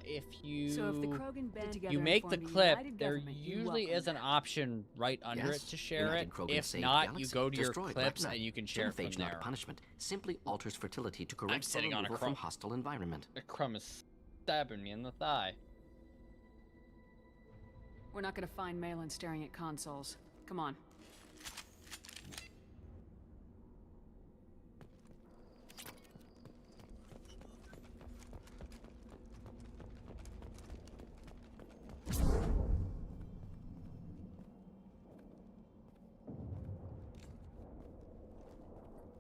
If you So if the Krogan band together you make the and formed a clip, united there government, you usually welcome is an that. option right under Yes, it to share United it. Krogan If saved not, galaxy, you go to your destroyed clips Rachni. and you can share it from Genophage there. not punishment. Simply alters fertility to correct sitting on a removal crumb. from hostile environment. A crumb is stabbing me in the thigh. We're not gonna find Malin staring at consoles. Come on.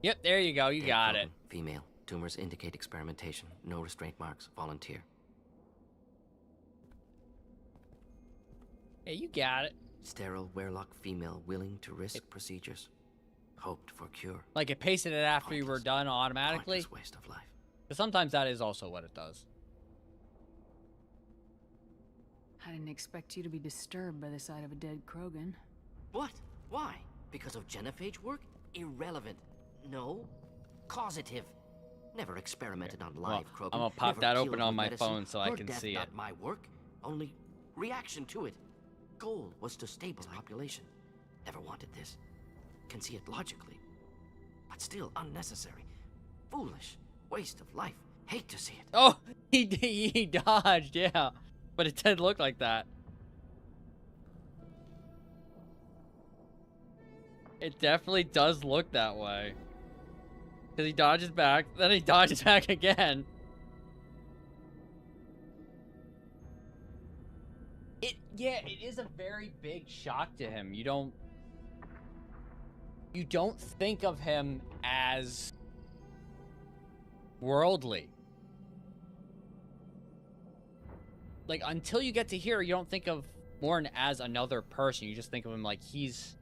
Yep, there you go. You Dead got Krogan, it. Female. Tumors indicate experimentation. No restraint marks. Volunteer. Hey, you got it. Sterile Werelock female willing to risk procedures. Hoped for cure. Like it pasted it after you were done automatically. Pointless waste of life. But sometimes that is also what it does. I didn't expect you to be disturbed by the sight of a dead Krogan. What? Why? Because of genophage work? Irrelevant. No. Causative. Never experimented on live Krogan. I'm gonna pop Never that killed open on with my medicine. phone so I Her can death, see not it. my work. Only reaction to it. Goal was to stabilize population. Never wanted this. Can see it logically. But still unnecessary. Foolish. Waste of life. Hate to see it. Oh, he dodged, yeah. But it did look like that. It definitely does look that way. Because he dodges back, then he dodges back again. Yeah, it is a very big shock to him. You don't think of him as worldly. Like, until you get to here, you don't think of Morton as another person. You just think of him like he's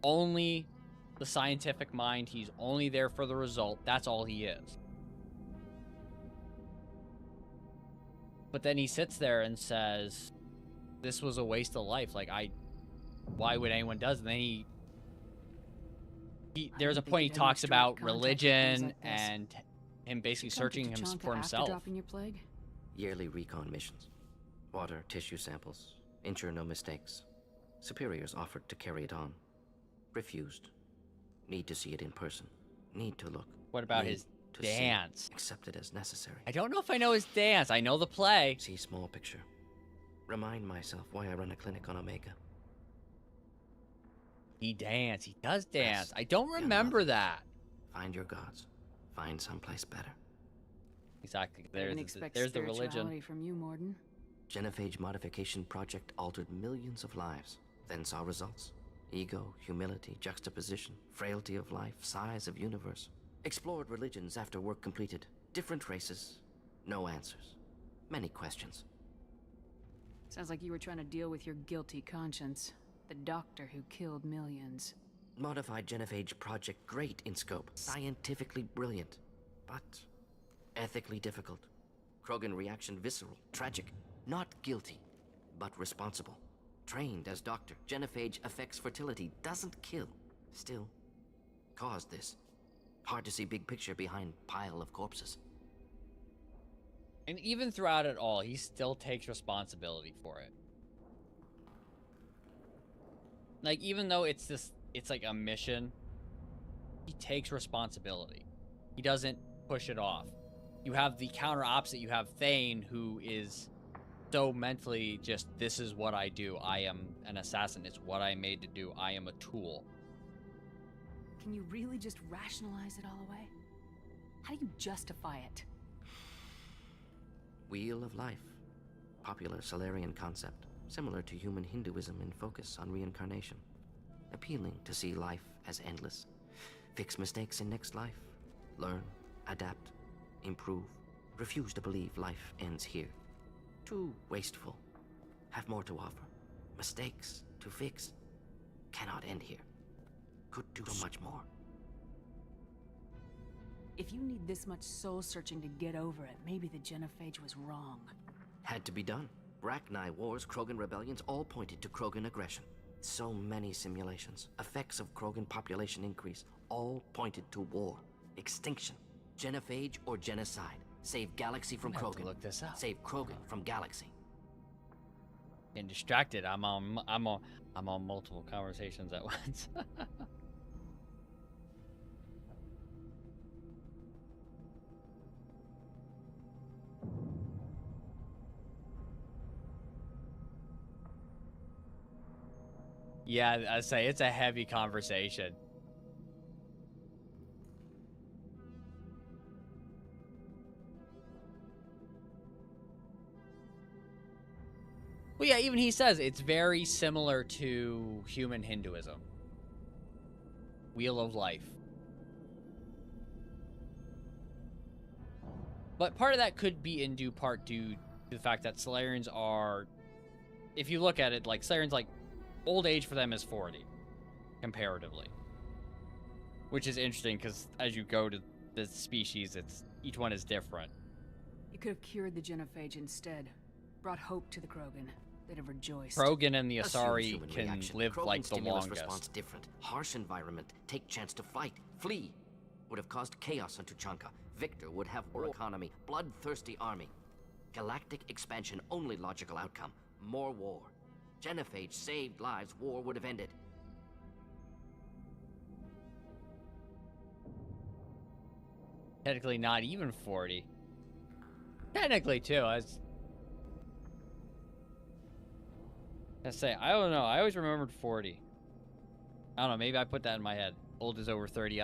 only the scientific mind. He's only there for the result. That's all he is. But then he sits there and says, this was a waste of life. Like, why would anyone does? And then he there's a point he talks about religion and him basically searching for himself. Dropping your plague? Yearly recon missions. Water, tissue samples. Ensure no mistakes. Superiors offered to carry it on. Refused. Need to see it in person. Need to look. What about his dance? Accept it as necessary. I don't know if I know his dance. I know the play. See small picture. Remind myself why I run a clinic on Omega. He dance. He does dance. I don't remember that. Find your gods. Find someplace better. Exactly. There's the religion. From you, Morden. Genophage modification project altered millions of lives. Then saw results. Ego, humility, juxtaposition, frailty of life, size of universe. Explored religions after work completed. Different races. No answers. Many questions. Sounds like you were trying to deal with your guilty conscience. The doctor who killed millions. Modified genophage project great in scope. Scientifically brilliant. But ethically difficult. Krogan reaction visceral. Tragic. Not guilty, but responsible. Trained as doctor. Genophage affects fertility. Doesn't kill. Still. Caused this. Hard to see big picture behind pile of corpses. And even throughout it all, he still takes responsibility for it. Like, even though it's like a mission, he takes responsibility. He doesn't push it off. You have the counter opposite. You have Thane, who is so mentally just, this is what I do. I am an assassin. It's what I'm made to do. I am a tool. Can you really just rationalize it all away? How do you justify it? Wheel of life. Popular Solarian concept. Similar to human Hinduism in focus on reincarnation. Appealing to see life as endless. Fix mistakes in next life. Learn, adapt, improve. Refuse to believe life ends here. Too wasteful. Have more to offer. Mistakes to fix. Cannot end here. Could do so much more. If you need this much soul searching to get over it, maybe the genophage was wrong. Had to be done. Rachni wars, Krogan rebellions, all pointed to Krogan aggression. So many simulations. Effects of Krogan population increase, all pointed to war. Extinction. Genophage or genocide. Save galaxy from Krogan. Look this up. Save Krogan from galaxy. Getting distracted. I'm on multiple conversations at once. Yeah, I say it's a heavy conversation. Well, yeah, even he says it's very similar to human Hinduism. Wheel of life. But part of that could be in due part due to the fact that Solarians are, if you look at it, like Solarians, like, old age for them is 40, comparatively. Which is interesting, because as you go to the species, each one is different. You could have cured the genophage instead. Brought hope to the Krogan. They'd have rejoiced. Krogan and the Asari can live Krogan like the longest. Response different. Harsh environment. Take chance to fight. Flee. Would have caused chaos on Tuchanka. Victor would have war economy. Bloodthirsty army. Galactic expansion. Only logical outcome. More war. Genophage saved lives. War would have ended. Technically not even 40. Technically too. I say, I don't know. I always remembered 40. I don't know. Maybe I put that in my head. Old is over 30.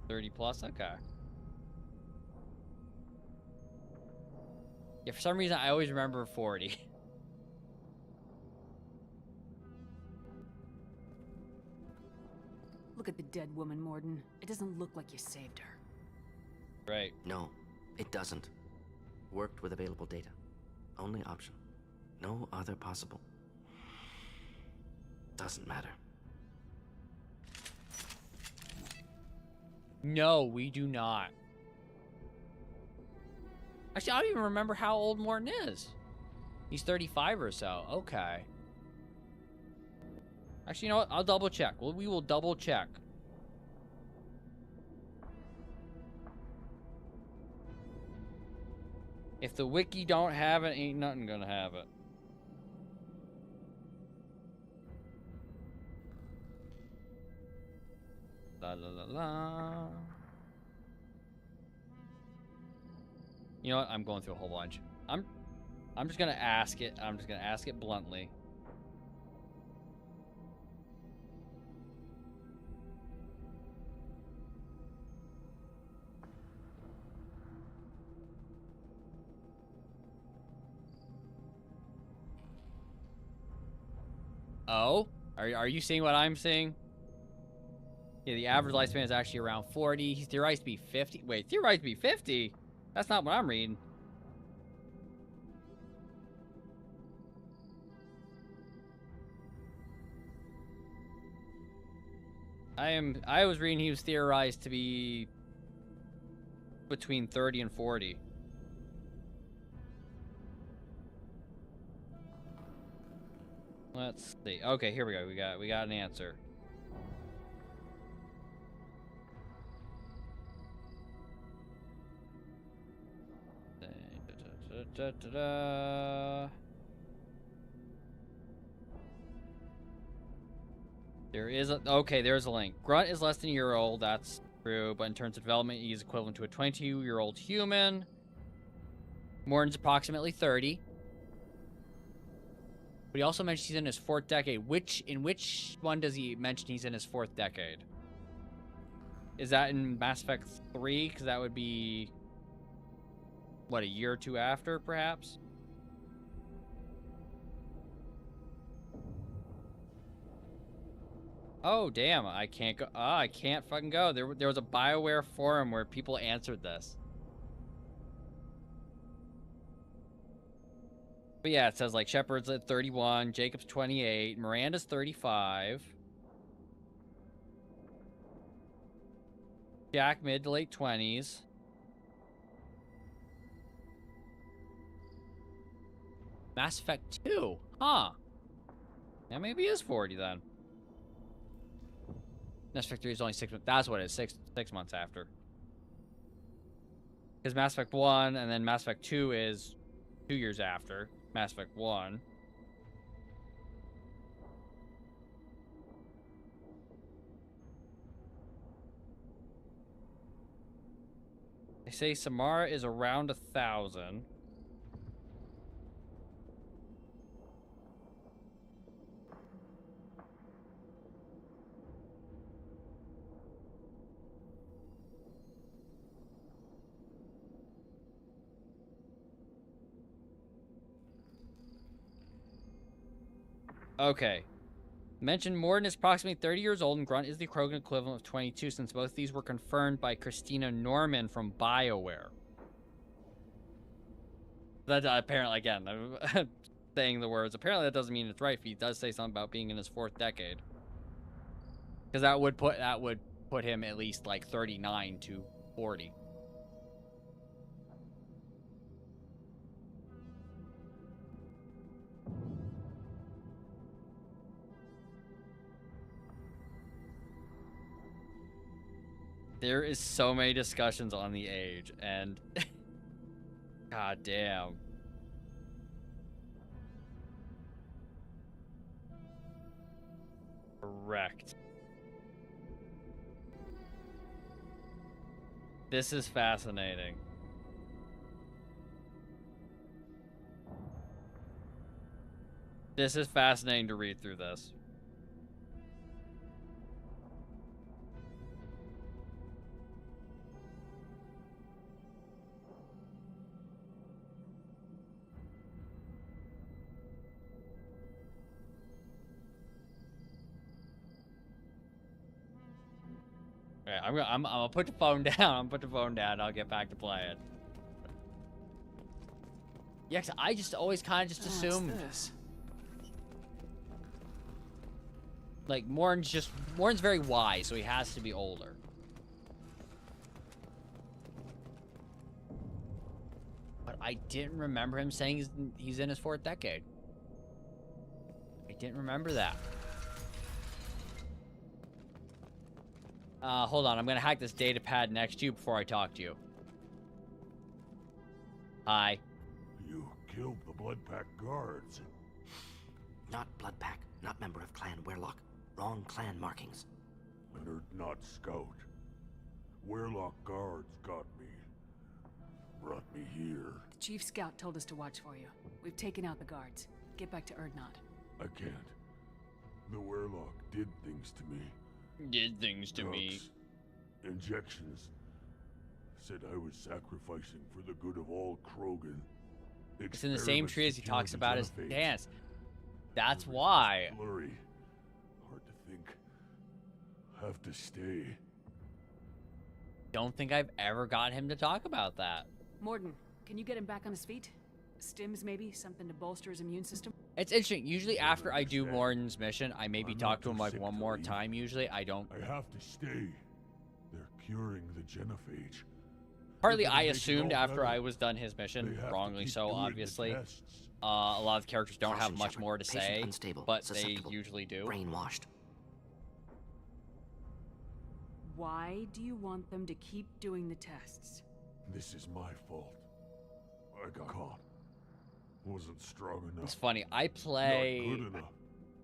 30 plus? Okay. Yeah, for some reason, I always remember 40. Look at the dead woman, Morden. It doesn't look like you saved her. Right. No, it doesn't. Worked with available data. Only option. No other possible. Doesn't matter. No, we do not. Actually, I don't even remember how old Morton is. He's 35 or so. Okay. Actually, you know what? I'll double check. Well, we will double check. If the wiki don't have it, ain't nothing gonna have it. La la la la. You know what? I'm going through a whole bunch. I'm just gonna ask it. I'm just gonna ask it bluntly. Oh? Are you seeing what I'm seeing? Yeah, the average lifespan is actually around 40. He's theorized to be 50. Wait, theorized to be 50? That's not what I'm reading. I was reading he was theorized to be between 30 and 40. Let's see. Okay, here we go. We got an answer. There is a okay, there's a link. Grunt is less than a year old, that's true, but in terms of development, he is equivalent to a 22-year-old human. Morton's approximately 30. But he also mentions he's in his 4th decade. In which one does he mention he's in his 4th decade? Is that in Mass Effect 3? Because that would be, what, a year or two after, perhaps? Oh, damn, I can't go. Oh, I can't fucking go. There was a BioWare forum where people answered this. But yeah, it says like Shepard's at 31, Jacob's 28, Miranda's 35. Jack mid to late 20s. Mass Effect 2. Huh. Yeah, maybe he is 40 then. Mass Effect 3 is only 6 months. That's what it is. Six months after. Because Mass Effect 1 and then Mass Effect 2 is 2 years after Mass Effect 1. They say Samara is around 1,000. Okay. Mentioned Morton is approximately 30 years old and Grunt is the Krogan equivalent of 22, since both these were confirmed by Christina Norman from BioWare. That apparently, again, I'm saying the words. Apparently that doesn't mean it's right if he does say something about being in his 4th decade. Because that would put him at least like 39 to 40. There is so many discussions on the age, and god damn. Correct. This is fascinating. This is fascinating to read through this. Okay, I'm gonna put the phone down. I'm gonna put the phone down. I'll get back to playing. Yeah, 'cause I just always kind of just assumed. Like, Morn's very wise, so he has to be older. But I didn't remember him saying he's in his 4th decade. I didn't remember that. Hold on, I'm gonna hack this data pad next to you before I talk to you. Hi. You killed the Blood Pack guards. Not Blood Pack, not member of Clan Werelock. Wrong clan markings. Leonard, not Scout. Werelock guards got me. Brought me here. The Chief Scout told us to watch for you. We've taken out the guards. Get back to Erdnot. I can't. The Werelock did things to me. Did things to me. Injections. Said I was sacrificing for the good of all Krogan. It's in the same tree as he talks about his Genophage. dance. That's why. Blurry. Hard to think. Have to stay. Don't think I've ever got him to talk about that. Morden, can you get him back on his feet? Stims, maybe? Something to bolster his immune system? It's interesting. Usually after I do Morden's mission, I maybe talk to him like one more time. Usually I don't. I have to stay. They're curing the genophage. Partly I assumed after I was done his mission, wrongly so obviously. A lot of the characters don't have much more to say, but they usually do. Brainwashed. Why do you want them to keep doing the tests? This is my fault. I got caught. Wasn't strong enough. It's funny. I play. Not good enough.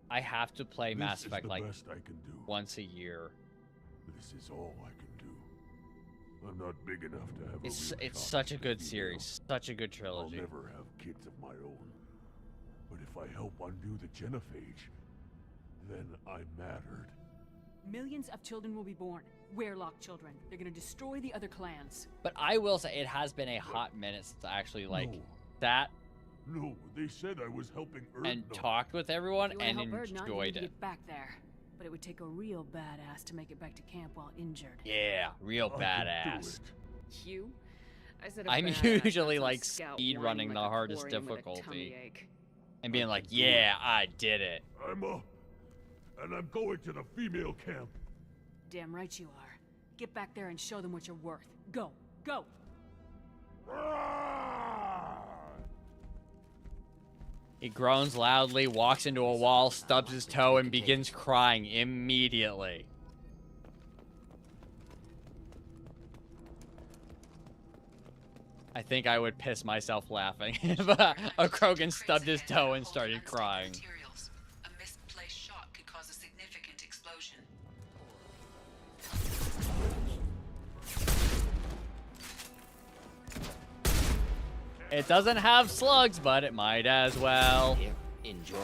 I have to play Mass Effect like best I can do. once a year. This is all I can do. I'm not big enough to have It's a real shot such a at good the series, such a good trilogy. I'll never have kids of my own. But if I help undo the genophage, then I mattered. Millions of children will be born. Werelock children. They're gonna destroy the other clans. But I will say it has been a hot minute since I actually that. No, they said I was helping Erdnot. And talked with everyone and Help Erdnot, you need enjoyed to it. get back there. But it would take a real badass to make it back to camp while injured. Yeah, real badass. You? I said a I'm badass, usually that's like Scout speed whining running like the a hardest Quarian with a tummy difficulty ache. and being like, yeah, I did it. And I'm going to the female camp. Damn right you are. Get back there and show them what you're worth. Go, go. He groans loudly, walks into a wall, stubs his toe, and begins crying immediately. I think I would piss myself laughing if a Krogan stubbed his toe and started crying. A misplaced shot could cause a significant explosion. It doesn't have slugs, but it might as well. Here, enjoy.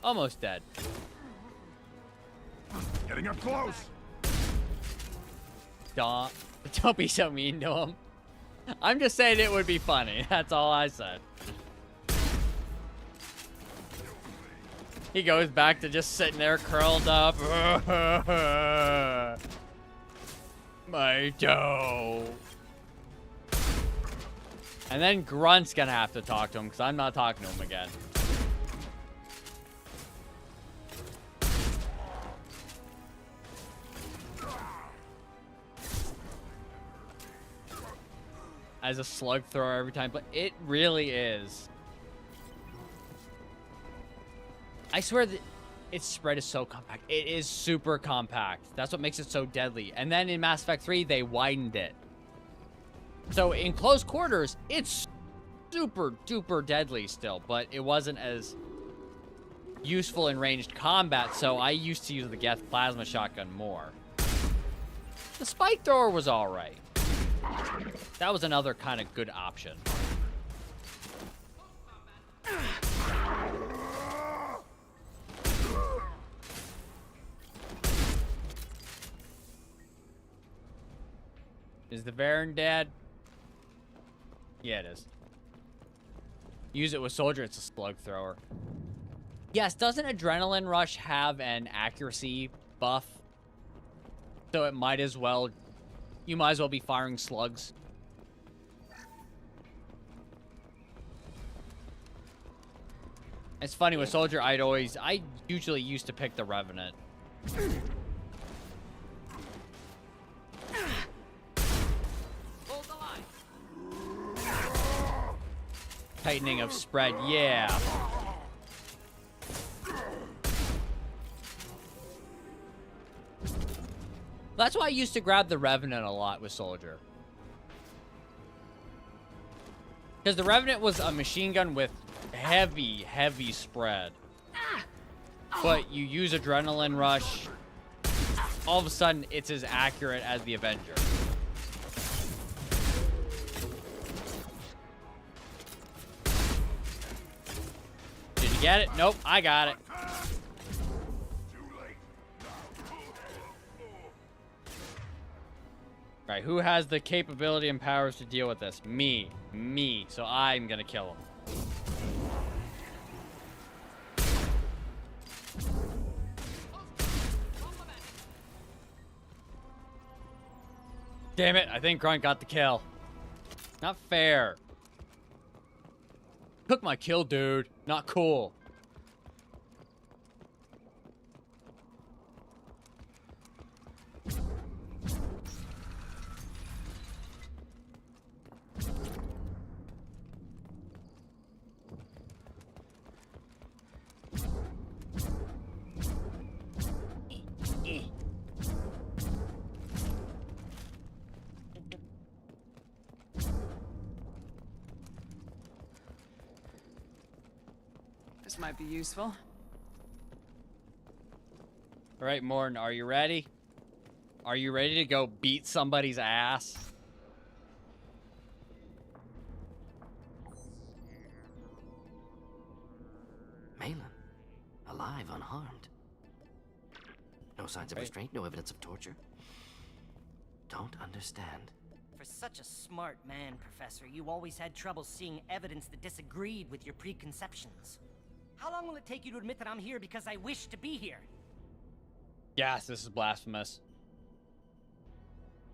Almost dead. Getting up close. Don't be so mean to him. I'm just saying it would be funny. That's all I said. He goes back to just sitting there curled up. My toe. And then Grunt's gonna have to talk to him because I'm not talking to him again. As a slug thrower every time, but it really is. I swear that its spread is so compact. It is super compact. That's what makes it so deadly. And then in Mass Effect 3, they widened it. So in close quarters, it's super duper deadly still, but it wasn't as useful in ranged combat, so I used to use the Geth plasma shotgun more. The spike thrower was alright. That was another kind of good option. Is the Varen dead? Yeah, it is. Use it with soldier, it's a slug thrower. Yes, doesn't Adrenaline Rush have an accuracy buff? So it might as well... You might as well be firing slugs. It's funny with Soldier, I usually used to pick the Revenant. Hold the line. Tightening of spread, yeah. That's why I used to grab the Revenant a lot with Soldier. Because the Revenant was a machine gun with heavy, heavy spread. But you use Adrenaline Rush, all of a sudden it's as accurate as the Avenger. Did you get it? Nope, I got it. Right, who has the capability and powers to deal with this? Me. Me. So I'm gonna kill him. Damn it, I think Grunt got the kill. Not fair. Took my kill, dude. Not cool. This might be useful. All right, Morton, are you ready? Are you ready to go beat somebody's ass? Malin, alive, unharmed. No signs of restraint, no evidence of torture. Don't understand. For such a smart man, Professor, you always had trouble seeing evidence that disagreed with your preconceptions. How long will it take you to admit that I'm here because I wish to be here? Yes, this is blasphemous.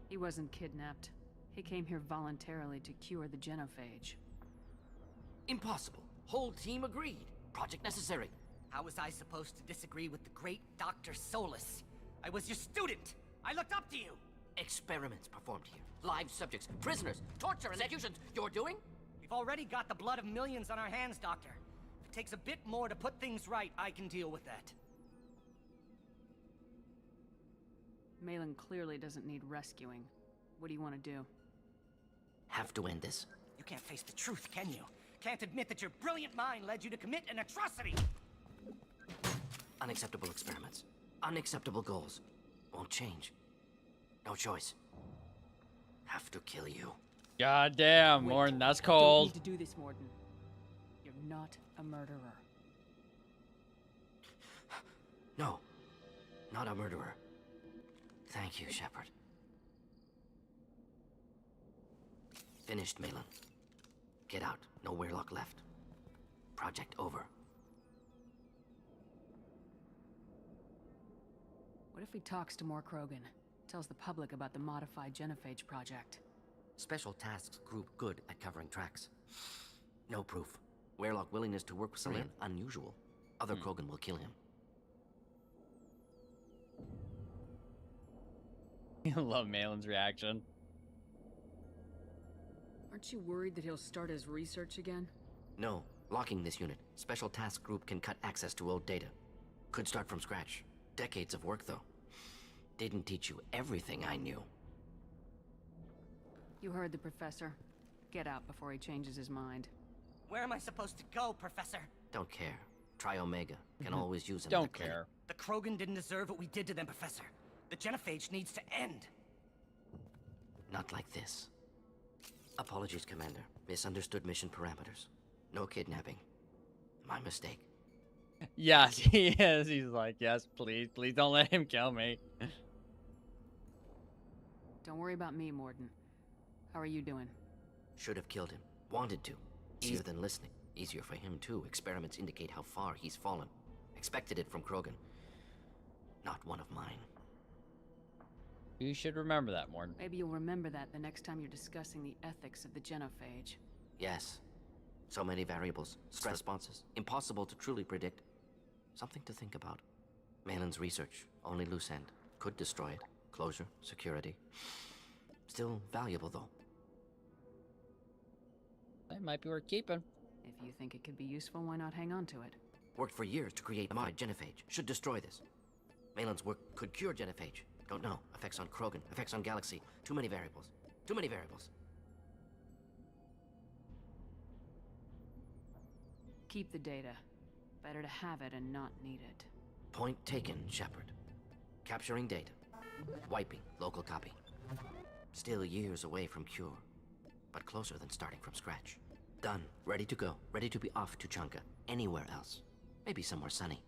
He wasn't kidnapped. He came here voluntarily to cure the genophage. Impossible. Whole team agreed. Project necessary. How was I supposed to disagree with the great Dr. Solus? I was your student. I looked up to you. Experiments performed here. Live subjects, prisoners, torture, and executions. You're doing? We've already got the blood of millions on our hands, Doctor. If it takes a bit more to put things right, I can deal with that. Malin clearly doesn't need rescuing. What do you want to do? Have to end this. You can't face the truth, can you? Can't admit that your brilliant mind led you to commit an atrocity! Unacceptable experiments. Unacceptable goals. Won't change. No choice. Have to kill you. God damn, Morton, that's Don't cold. need to do this, Morton. You're not a murderer. No. Not a murderer. Thank you, Shepard. Finished, Malin. Get out. No Weirlock left. Project over. What if he talks to more Krogan? Tells the public about the modified genophage project? Special Tasks Group good at covering tracks. No proof. Weirlock willingness to work with Celine unusual. Other Krogan will kill him. I love Malin's reaction. Aren't you worried that he'll start his research again? No. Locking this unit. Special Task Group can cut access to old data. Could start from scratch. Decades of work, though. Didn't teach you everything I knew. You heard the professor. Get out before he changes his mind. Where am I supposed to go, Professor? Don't care. Try Omega. Can always use him. Don't care. The Krogan didn't deserve what we did to them, Professor. The genophage needs to end. Not like this. Apologies, Commander. Misunderstood mission parameters. No kidnapping. My mistake. Yes, he is. He's like, yes, please don't let him kill me. Don't worry about me, Morton. How are you doing? Should have killed him. Wanted to. Easier than listening. Easier for him, too. Experiments indicate how far he's fallen. Expected it from Krogan. Not one of mine. You should remember that, Morton. Maybe you'll remember that the next time you're discussing the ethics of the genophage. Yes. So many variables, stress responses, impossible to truly predict. Something to think about. Malin's research, only loose end. Could destroy it. Closure, security. Still valuable, though. That might be worth keeping. If you think it could be useful, why not hang on to it? Worked for years to create modified genophage. Should destroy this. Malin's work could cure genophage. Don't know. Effects on Krogan, effects on Galaxy. Too many variables. Too many variables. Keep the data. Better to have it and not need it. Point taken, Shepard. Capturing data. Wiping local copy. Still years away from cure. But closer than starting from scratch. Done. Ready to go. Ready to be off to Chunka. Anywhere else. Maybe somewhere sunny.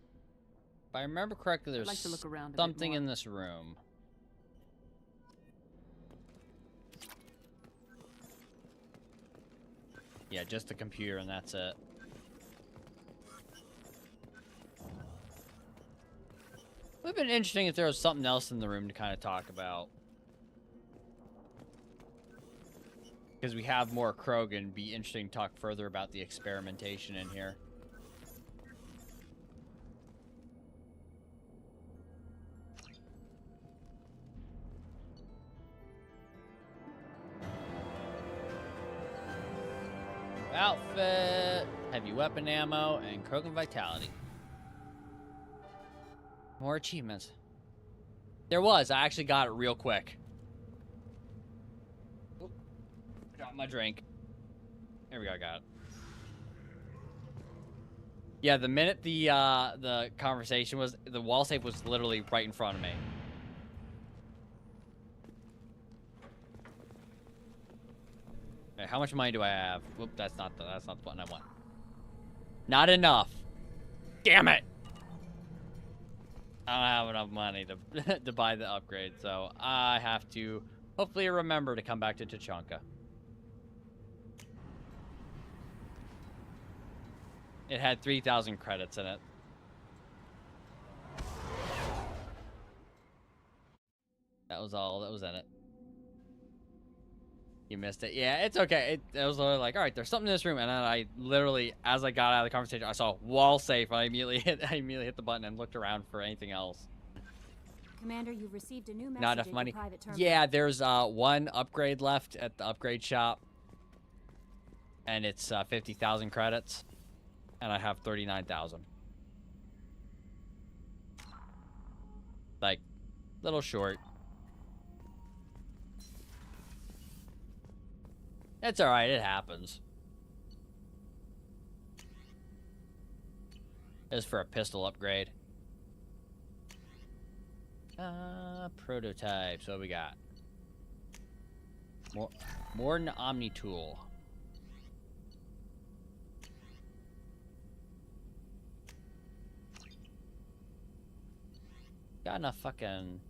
If I remember correctly, there's I'd like to look around something in this room. Yeah, just the computer and that's it. It would have been interesting if there was something else in the room to kind of talk about. Because we have more Krogan, it'd be interesting to talk further about the experimentation in here. Outfit, heavy weapon ammo, and Krogan vitality. More achievements. There was. I actually got it real quick. Oop. Dropped my drink. There we go. I got it. Yeah, the minute the conversation was, the wall safe was literally right in front of me. Okay, how much money do I have? Whoop, that's not the button I want. Not enough. Damn it. I don't have enough money to to buy the upgrade, so I have to hopefully remember to come back to Tuchanka. It had 3,000 credits in it. That was all that was in it. You missed it. Yeah, it's okay. It was literally like, all right, there's something in this room, and then I literally, as I got out of the conversation, I saw wall safe, and I immediately hit the button and looked around for anything else. Commander, you've received a new message. Not enough in money. your private terminal. Yeah, there's one upgrade left at the upgrade shop, and it's 50,000 credits, and I have 39,000. Like, little short. It's alright, it happens. This is for a pistol upgrade. Prototypes, what we got? More than Omni Tool. Got enough fucking...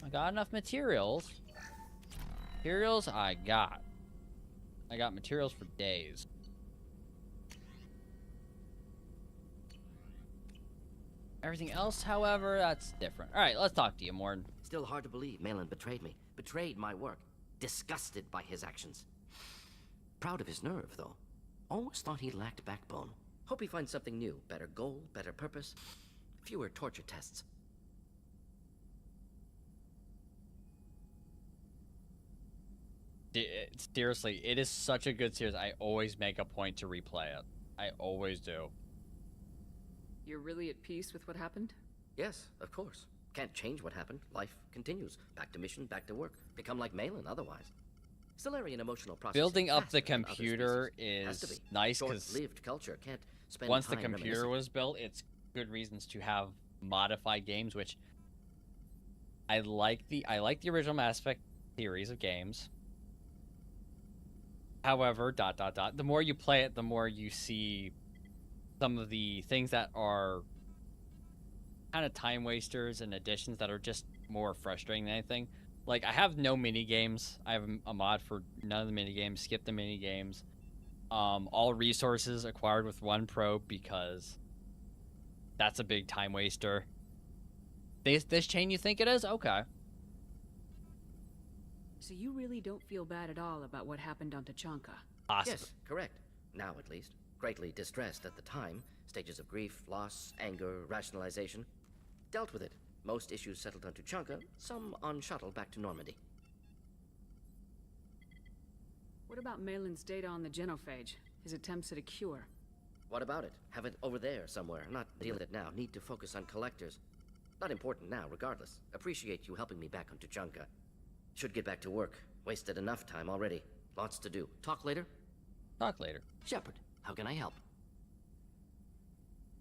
I got enough materials. Materials I got materials for days. Everything else, however, that's different. All right, let's talk to you, Morton. Still hard to believe Malin betrayed me. Betrayed my work. Disgusted by his actions. Proud of his nerve, though. Always thought he lacked backbone. Hope he finds something new. Better goal, better purpose. Fewer torture tests. Seriously, it is such a good series. I always make a point to replay it. I always do. You're really at peace with what happened? Yes, of course. Can't change what happened. Life continues. Back to mission, back to work. Become like Malin otherwise. Solarian emotional processing. Building up the computer is nice because short-lived culture can't spend once the time computer reminiscing. was built, it's good reasons to have modified games, which I like the original Mass Effect series of games. However, ... the more you play it, the more you see some of the things that are kind of time wasters and additions that are just more frustrating than anything. Like, I have no mini games. I have a mod for none of the mini games. Skip the mini games. All resources acquired with one probe because that's a big time waster. This chain you think it is? Okay. So you really don't feel bad at all about what happened on Tachanka? Yes, correct. Now, at least. Greatly distressed at the time. Stages of grief, loss, anger, rationalization. Dealt with it. Most issues settled on Tuchanka, some on shuttle back to Normandy. What about Malin's data on the genophage? His attempts at a cure? What about it? Have it over there somewhere. Not deal with it now. Need to focus on collectors. Not important now, regardless. Appreciate you helping me back on Tuchanka. Should get back to work. Wasted enough time already. Lots to do. Talk later? Talk later. Shepard, how can I help?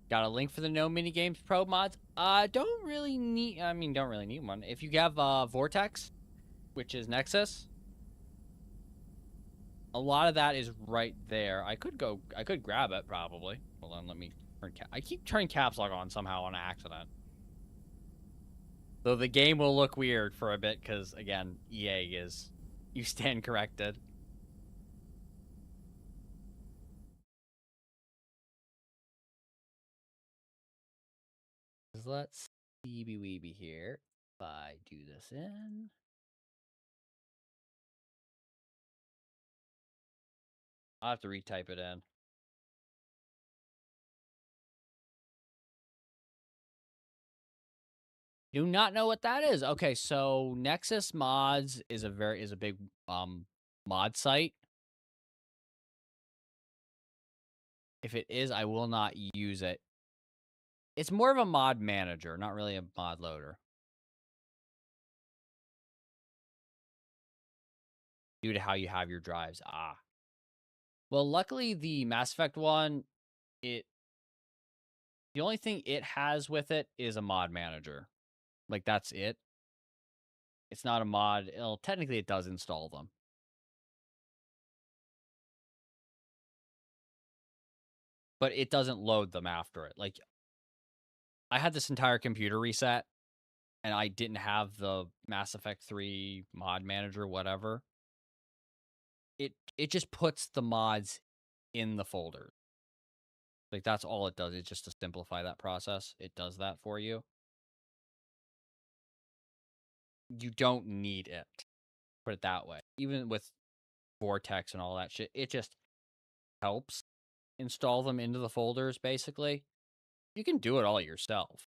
Got a link for the No Minigames Pro mods? Don't really need one. If you have Vortex, which is Nexus, a lot of that is right there. I could grab it probably. Hold on, let me turn I keep turning caps lock on somehow on accident. Though the game will look weird for a bit because again, EA is, you stand corrected. Let's weeby here. If I do this in. I'll have to retype it in. Do not know what that is. Okay, so Nexus Mods is a big mod site. If it is, I will not use it. It's more of a mod manager, not really a mod loader. Due to how you have your drives. Well, luckily the Mass Effect one, the only thing it has with it is a mod manager. Like, that's it. It's not a mod. Technically, it does install them. But it doesn't load them after it. Like, I had this entire computer reset, and I didn't have the Mass Effect 3 mod manager, whatever. It just puts the mods in the folder. Like, that's all it does. It's just to simplify that process. It does that for you. You don't need it. Put it that way. Even with Vortex and all that shit, it just helps install them into the folders, basically. You can do it all yourself.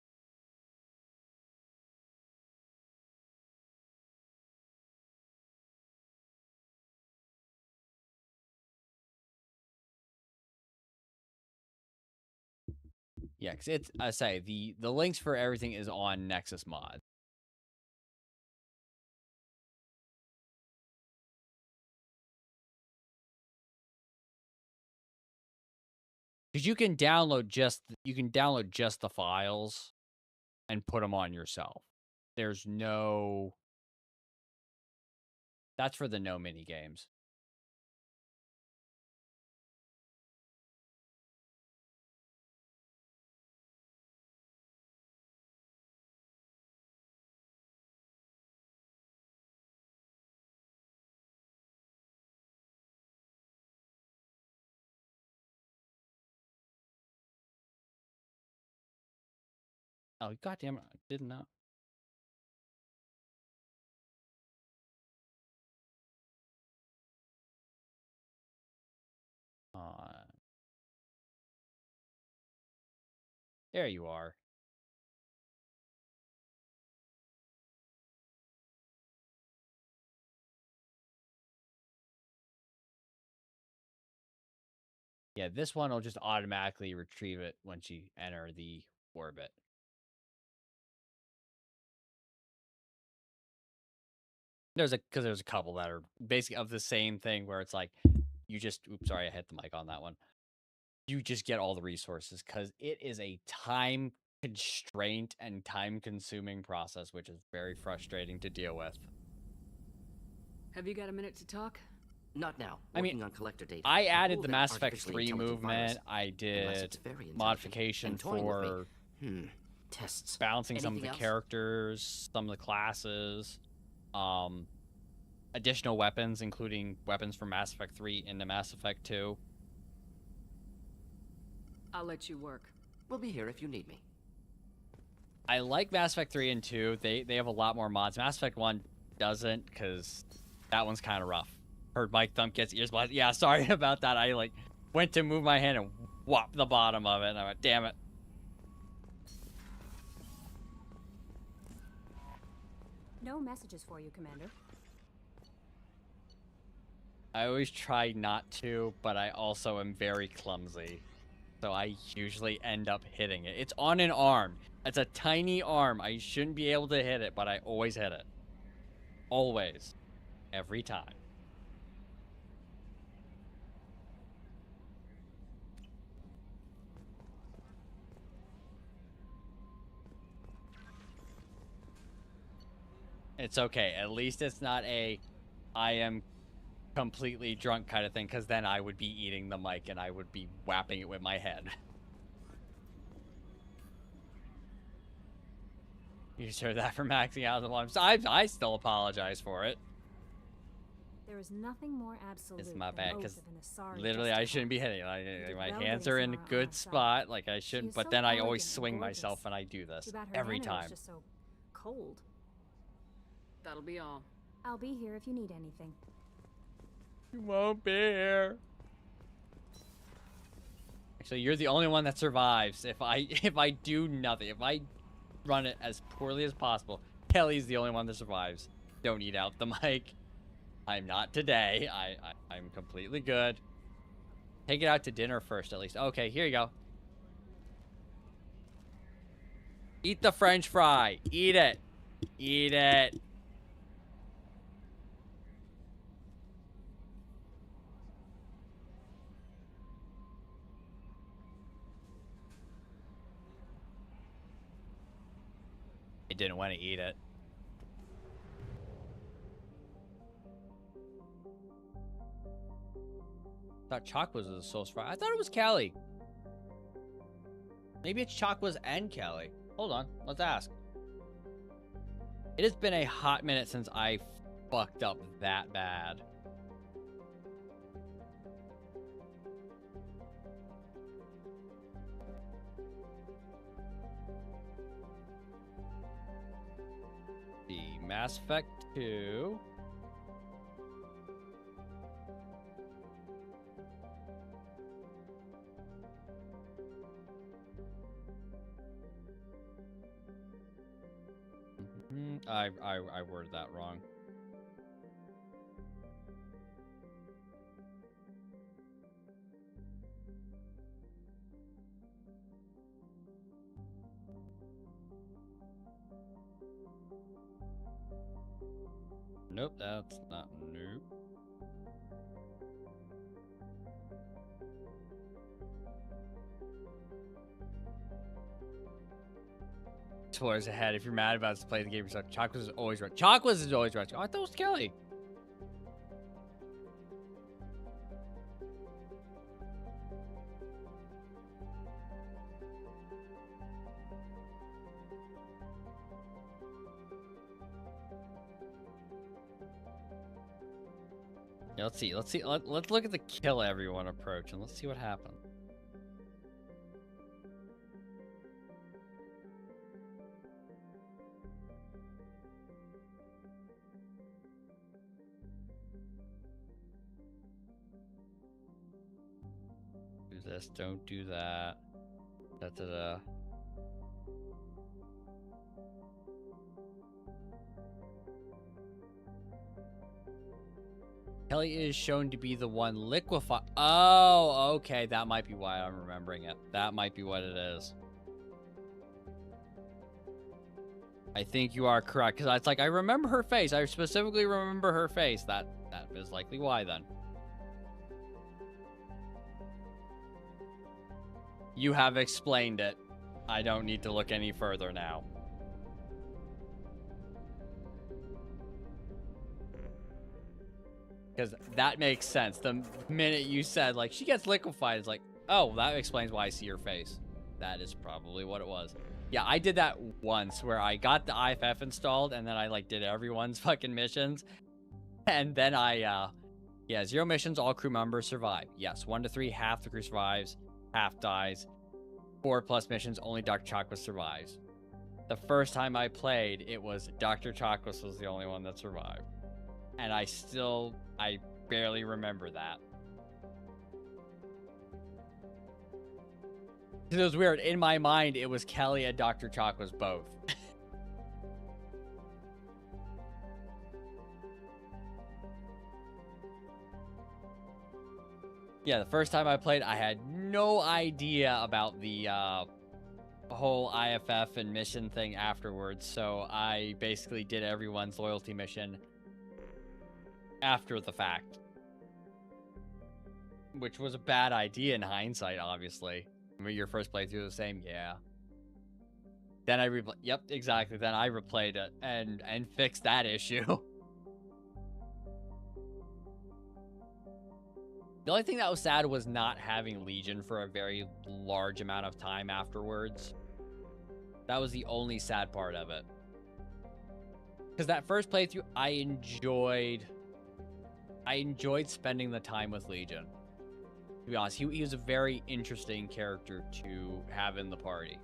Yeah, because it's, I say, the links for everything is on Nexus Mod. Because you can download just the files and put them on yourself. There's no... That's for the no mini games. Oh, goddamn it. I did not. There you are. Yeah, this one will just automatically retrieve it once you enter the orbit. There's a couple that are basically of the same thing where it's like you just, oops, sorry, I hit the mic on that one. You just get all the resources because it is a time constraint and time consuming process, which is very frustrating to deal with. Have you got a minute to talk? Not now. I mean, on collector data. I added the Mass Effect 3 movement. I did modification for tests, balancing some of the Anything else? characters, some of the classes, additional weapons, including weapons from Mass Effect 3 into Mass Effect 2. I'll let you work. We'll be here if you need me. I like Mass Effect 3 and 2. They have a lot more mods. Mass Effect 1 doesn't, because That one's kind of rough. Heard Mike Thump gets ears blasted. Yeah, sorry about that. I like went to move my hand and whopped the bottom of it, and I went, damn it. No messages for you, Commander. I always try not to, but I also am very clumsy. So I usually end up hitting it. It's on an arm. It's a tiny arm. I shouldn't be able to hit it, but I always hit it. Always. Every time. It's okay. At least it's not a I am completely drunk kind of thing, because then I would be eating the mic and I would be whapping it with my head. You just heard that for maxing out the volume. So I still apologize for it. There is nothing more absolute. It's my bad, because Asari literally I shouldn't be hitting it. My hands are in a good spot, like I shouldn't, but then I always swing myself when I do this every time. Just so cold. That'll be all. I'll be here if you need anything. You won't be here. Actually, you're the only one that survives. If I do nothing, if I run it as poorly as possible, Kelly's the only one that survives. Don't eat out the mic. I'm not today. I'm completely good. Take it out to dinner first, at least. Okay, here you go. Eat the French fry. Eat it. Eat it. I didn't want to eat it. I thought Chakwas was a soul fry. I thought it was Kelly. Maybe it's Chakwas and Kelly. Hold on, let's ask. It has been a hot minute since I fucked up that bad. The Mass Effect 2. I worded that wrong. Nope, that's not nope. Towards ahead. If you're mad about us, play the game yourself. Chakwas is always right. Chakwas is always right. Oh, I thought it was Kelly. Yeah, let's see. Let's look at the kill everyone approach and let's see what happens. Do this, don't do that. Da-da-da. Kelly is shown to be the one liquefy. Oh, okay. That might be why I'm remembering it. That might be what it is. I think you are correct, because it's like I remember her face. I specifically remember her face. That is likely why then. You have explained it. I don't need to look any further now. Because that makes sense. The minute you said, like, she gets liquefied, it's like, oh, that explains why I see her face. That is probably what it was. Yeah, I did that once where I got the IFF installed and then I, like, did everyone's fucking missions. And then yeah, 0 missions, all crew members survive. Yes, 1 to 3, half the crew survives, half dies. 4+ missions, only Dr. Chakwas survives. The first time I played, it was Dr. Chakwas was the only one that survived. and I barely remember that. It was weird. In my mind, it was Kelly and Dr. Chalk was both. Yeah, the first time I played, I had no idea about the whole IFF and mission thing afterwards, so I basically did everyone's loyalty mission after the fact. Which was a bad idea in hindsight, obviously. I mean, your first playthrough was the same, yeah. Then I yep, exactly. Then I replayed it and fixed that issue. The only thing that was sad was not having Legion for a very large amount of time afterwards. That was the only sad part of it. Because that first playthrough, I enjoyed spending the time with Legion. To be honest, he was a very interesting character to have in the party.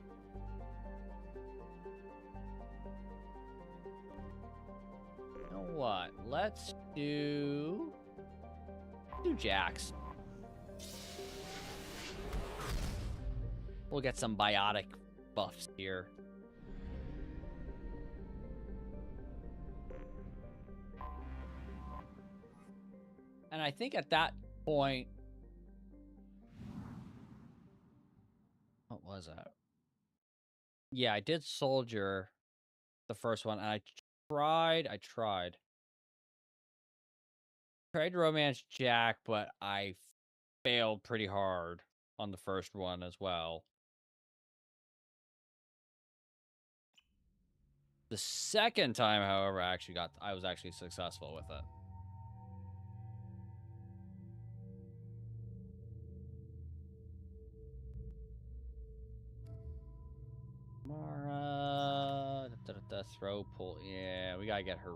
You know what? Let's do Jax. We'll get some biotic buffs here. And I think at that point, what was that? Yeah, I did Soldier, the first one, and I tried Romance Jack, but I failed pretty hard on the first one as well. The second time, however, I was actually successful with it. Mara, throw, pull. Yeah, we gotta get her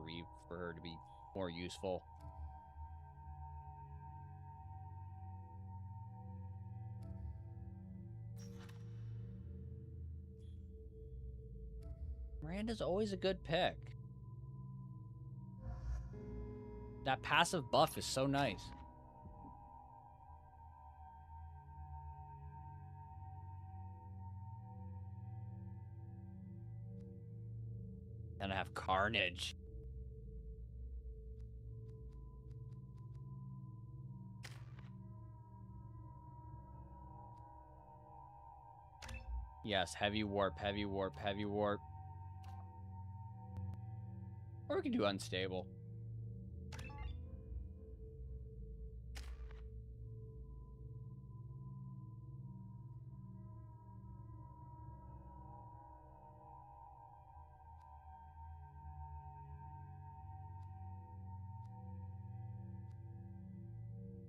for her to be more useful. Miranda's always a good pick. That passive buff is so nice. Then I have Carnage. Yes, heavy warp, heavy warp, heavy warp. Or we can do unstable.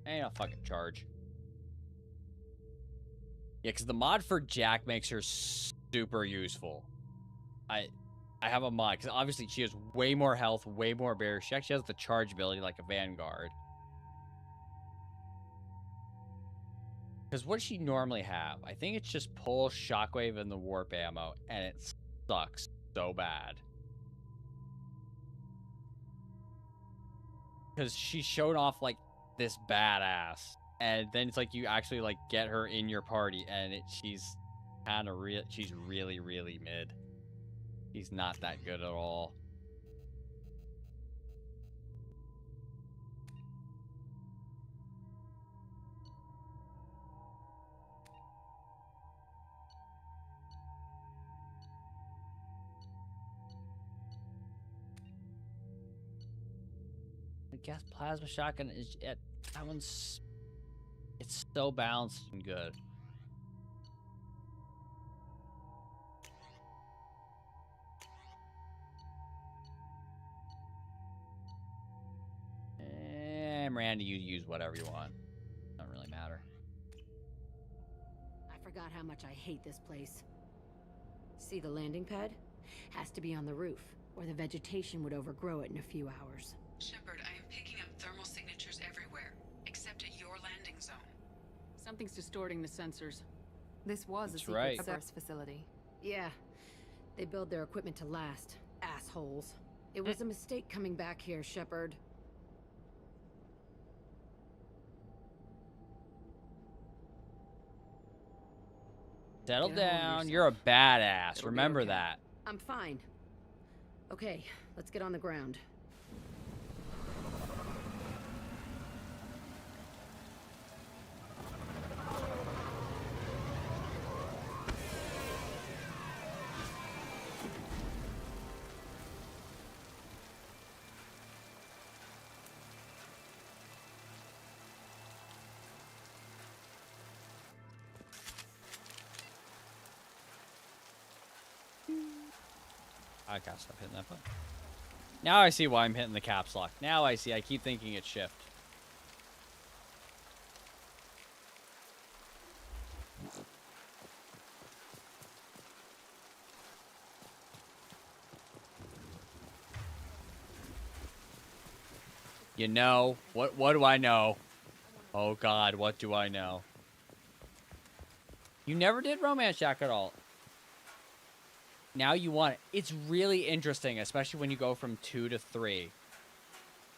And I'll fucking charge. Yeah, because the mod for Jack makes her super useful. I have a mod, because obviously she has way more health, way more barrier. She actually has the charge ability like a Vanguard. Because what does she normally have? I think it's just pull, shockwave, and the warp ammo, and it sucks so bad. Because she's shown off like this badass, and then it's like you actually like get her in your party, and she's kind of she's really, really mid. She's not that good at all. I guess plasma shotgun is that one's it's so balanced and good. And Miranda, you use whatever you want. Doesn't really matter. I forgot how much I hate this place. See the landing pad? Has to be on the roof, or the vegetation would overgrow it in a few hours. Shepard, I am picking up thermal signatures everywhere, except at your landing zone. Something's distorting the sensors. This was That's a secret right. service facility. Yeah, they build their equipment to last. Assholes. It was a mistake coming back here, Shepard. Settle Get a hold of down. yourself. You're a badass. It'll be Remember okay. that. I'm fine. Okay, let's get on the ground. I gotta stop hitting that button. Now I see why I'm hitting the caps lock. Now I see. I keep thinking it's shift. You know, what do I know? Oh God, what do I know? You never did Romance Jack at all. Now you want it. It's really interesting, especially when you go from 2 to 3.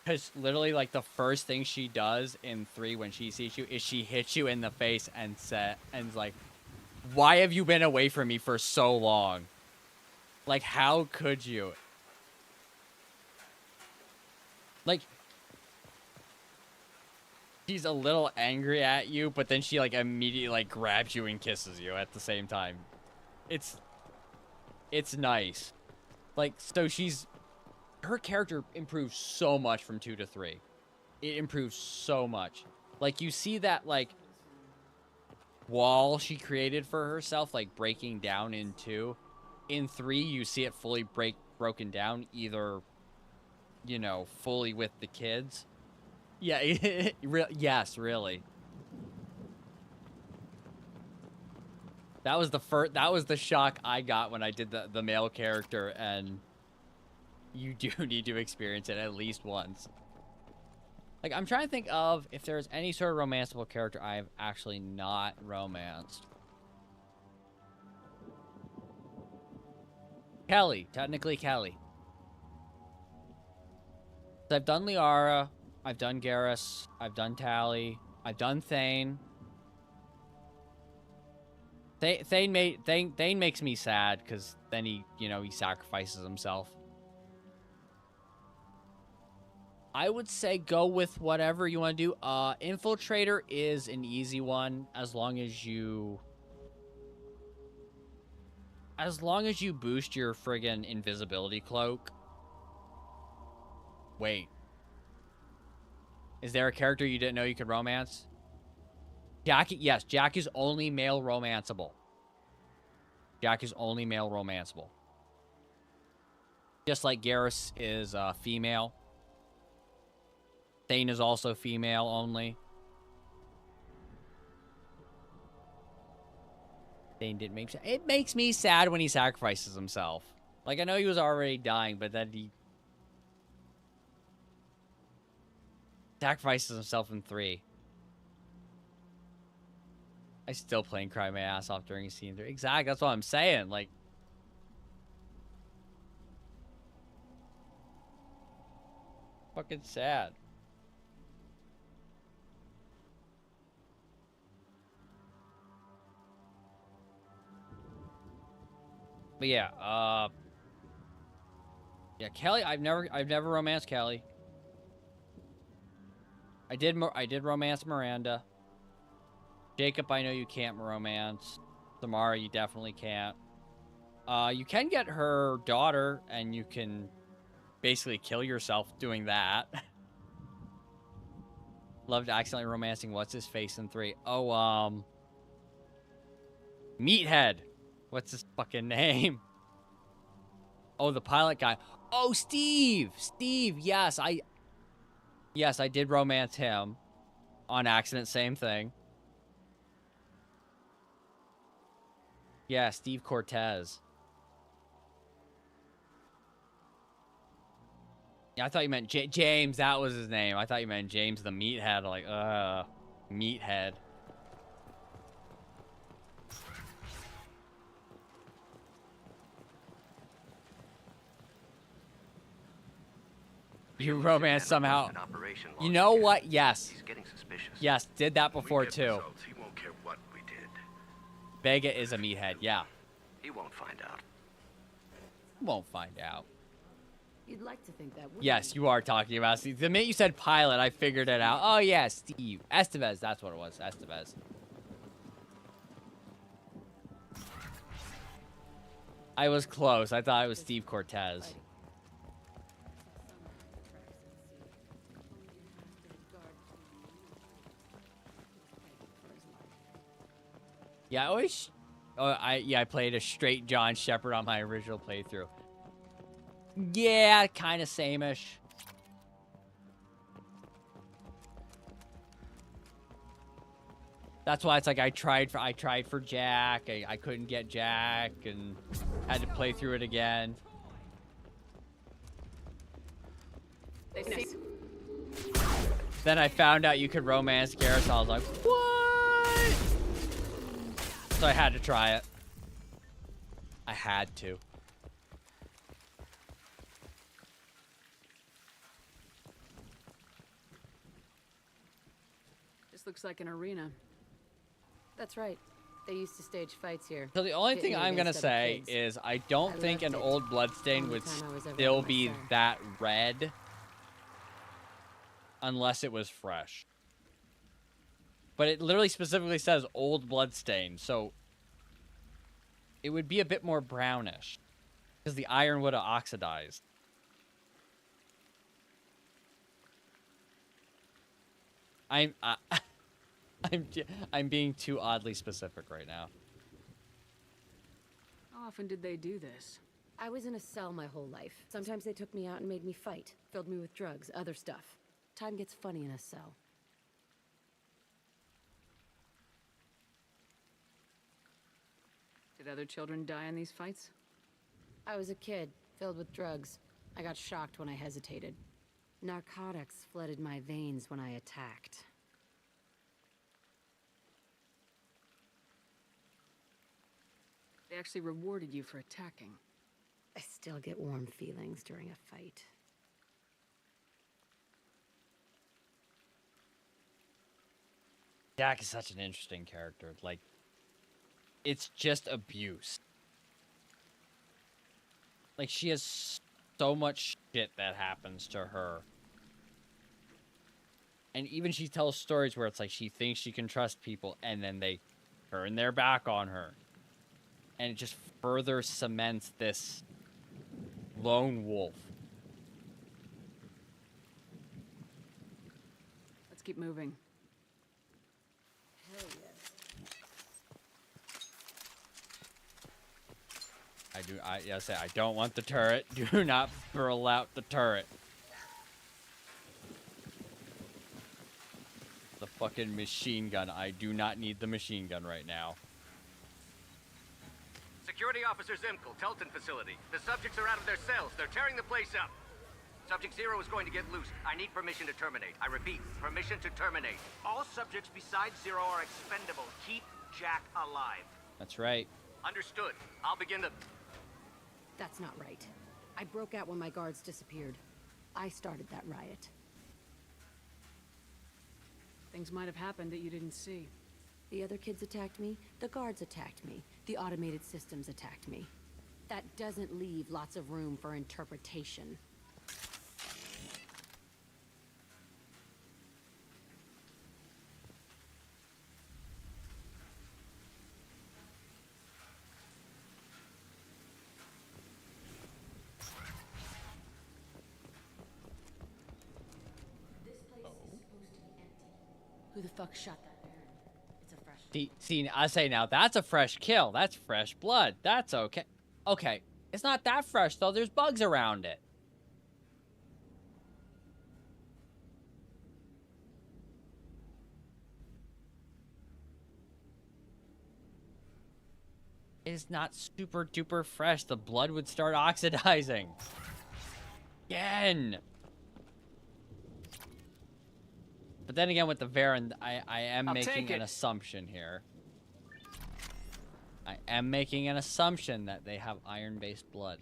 Because literally, like, the first thing she does in 3 when she sees you is she hits you in the face and is like, why have you been away from me for so long? Like, how could you? Like, she's a little angry at you, but then she, like, immediately, like, grabs you and kisses you at the same time. It's nice. Like, so her character improves so much from 2 to 3. It improves so much. Like, you see that, like, wall she created for herself, like, breaking down in 2. In 3, you see it fully broken down, either, you know, fully with the kids. Yeah, yes, really. That was the shock I got when I did the male character, and you do need to experience it at least once. Like, I'm trying to think of if there's any sort of romanceable character I've actually not romanced. Kelly, technically Kelly. So I've done Liara, I've done Garrus, I've done Tally, I've done Thane. Thane makes me sad because then he sacrifices himself. I would say go with whatever you want to do. Infiltrator is an easy one as long as you boost your friggin' invisibility cloak. Wait. Is there a character you didn't know you could romance? Jack, yes, Jack is only male romanceable. Jack is only male romanceable. Just like Garrus is female. Thane is also female only. Thane didn't make sense. It makes me sad when he sacrifices himself. Like, I know he was already dying, but then he sacrifices himself in 3. I still play and cry my ass off during scene 3. Exactly, that's what I'm saying. Like, fucking sad. But yeah, Kelly. I've never romanced Kelly. I did romance Miranda. Jacob, I know you can't romance. Samara, you definitely can't. You can get her daughter, and you can basically kill yourself doing that. Loved accidentally romancing what's-his-face in 3. Oh, Meathead. What's his fucking name? Oh, the pilot guy. Oh, Steve! Steve, yes, I did romance him. On accident, same thing. Yeah, Steve Cortez. Yeah, I thought you meant James. That was his name. I thought you meant James the Meathead. Like, Meathead. You romance somehow. You know what? Yes. He's getting suspicious. Yes, did that before too. He won't care what we did. Vega is a meathead, yeah. He won't find out. Won't find out. You'd like to think that, wouldn't Yes, you are talking about Steve. The minute you said pilot, I figured it out. Oh, yeah, Steve. Estevez, that's what it was. Estevez. I was close. I thought it was Steve Cortez. Yeah, I always... I played a straight John Shepard on my original playthrough. Yeah, kind of same-ish. That's why it's like I tried for Jack. I couldn't get Jack and had to play through it again. Then I found out you could romance Garrus. I was like, what? So I had to try it. I had to. This looks like an arena. That's right. They used to stage fights here. So the only Pitting thing I'm against gonna other say kids. is I don't think an loved it. old bloodstain Only would time I was ever still at my be cell. that red unless it was fresh. But it literally specifically says old bloodstain, so it would be a bit more brownish because the iron would have oxidized. I'm being too oddly specific right now. How often did they do this? I was in a cell my whole life. Sometimes they took me out and made me fight. Filled me with drugs, other stuff. Time gets funny in a cell. Did other children die in these fights? I was a kid, filled with drugs. I got shocked when I hesitated. Narcotics flooded my veins when I attacked. They actually rewarded you for attacking. I still get warm feelings during a fight. Jack is such an interesting character. Like, it's just abuse. Like, she has so much shit that happens to her. And even she tells stories where it's like she thinks she can trust people and then they turn their back on her. And it just further cements this lone wolf. Let's keep moving. Hell yes. I don't want the turret. Do not burl out the turret. The fucking machine gun. I do not need the machine gun right now. Security Officer Zimkel, Telton facility. The subjects are out of their cells. They're tearing the place up. Subject 0 is going to get loose. I need permission to terminate. I repeat, permission to terminate. All subjects besides 0 are expendable. Keep Jack alive. That's right. Understood. I'll begin the... That's not right. I broke out when my guards disappeared. I started that riot. Things might have happened that you didn't see. The other kids attacked me, the guards attacked me, the automated systems attacked me. That doesn't leave lots of room for interpretation. Who the fuck shot that Baron? It's a fresh... See, I say now, that's a fresh kill. That's fresh blood. That's okay. Okay, it's not that fresh, though. There's bugs around it. It's not super duper fresh. The blood would start oxidizing. Again. But then again, with the Varen, I am making an assumption here. I am making an assumption that they have iron-based blood.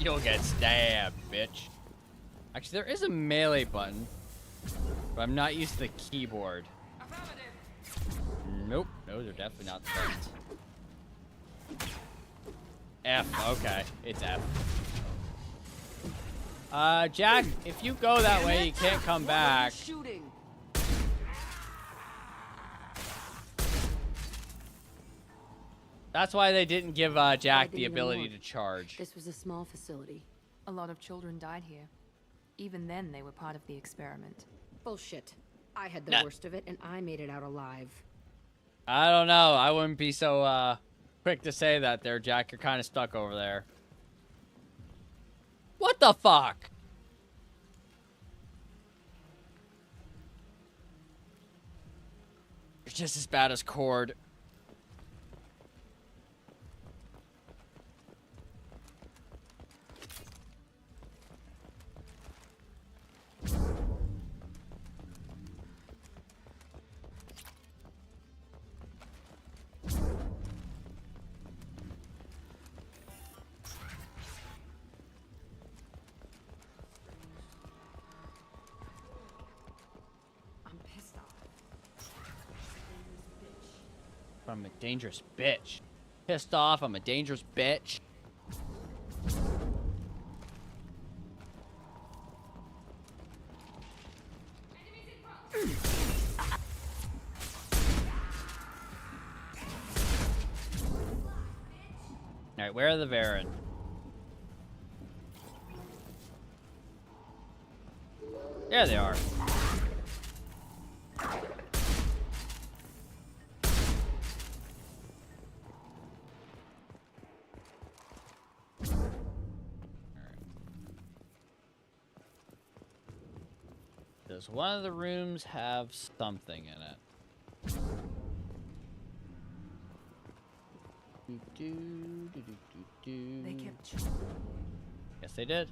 You'll get stabbed, bitch. Actually, there is a melee button, but I'm not used to the keyboard. Nope, those are definitely not the buttons. F, okay, it's F. Jack, if you go that way, you can't come back. That's why they didn't give Jack the ability to charge. This was a small facility. A lot of children died here. Even then, they were part of the experiment. Bullshit. I had the Nah. worst of it, and I made it out alive. I don't know. I wouldn't be so quick to say that there, Jack. You're kind of stuck over there. What the fuck? You're just as bad as Cord. I'm a dangerous bitch. Pissed off, I'm a dangerous bitch. Alright, where are the Varen? There they are. Does one of the rooms have something in it? They kept. Yes, they did.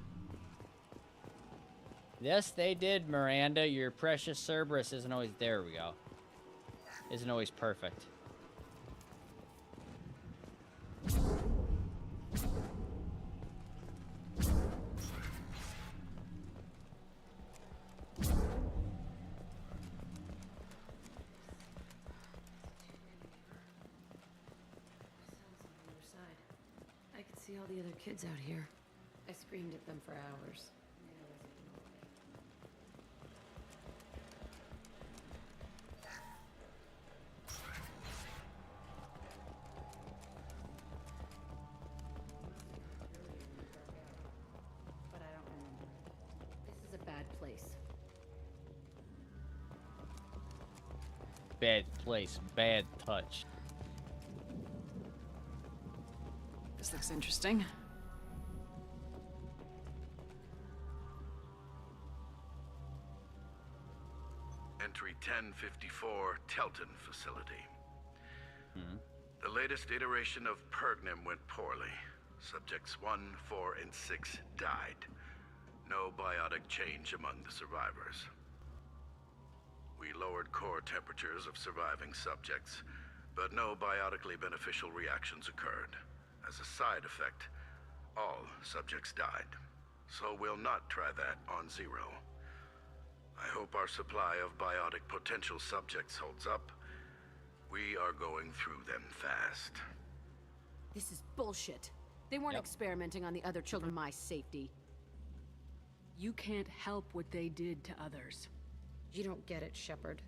Yes, they did, Miranda. Your precious Cerberus isn't always... There we go. Isn't always perfect. I could see all the other kids out here. I screamed at them for hours. But I don't remember. This is a bad place. Bad place. Bad touch. This looks interesting. Entry 1054, Telton facility. The latest iteration of Pergnum went poorly. Subjects 1, 4, and 6 died. No biotic change among the survivors. We lowered core temperatures of surviving subjects, but no biotically beneficial reactions occurred. As a side effect, all subjects died. So we'll not try that on Zero. I hope our supply of biotic potential subjects holds up. We are going through them fast. This is bullshit. They weren't experimenting on the other children for my safety. You can't help what they did to others. You don't get it, Shepard.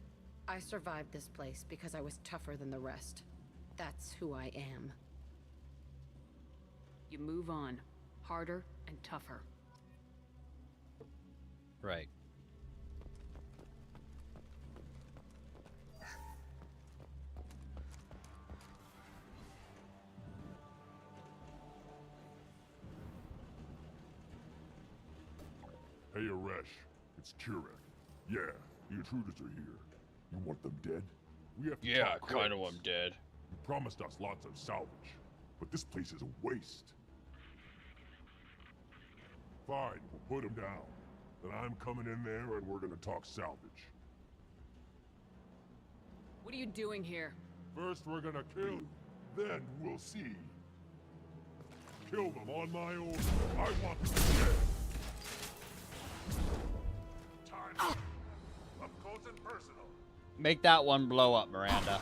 I survived this place because I was tougher than the rest. That's who I am. You move on. Harder and tougher. Right. Hey, Aresh. It's Kurek. Yeah, the intruders are here. You want them dead? We have to talk kind of close. I'm dead. You promised us lots of salvage, but this place is a waste. Fine, we'll put him down. Then I'm coming in there and we're gonna talk salvage. What are you doing here? First we're gonna kill you, then we'll see. kill them on my own. I want them dead. Time. Up close and personal. Make that one blow up, Miranda.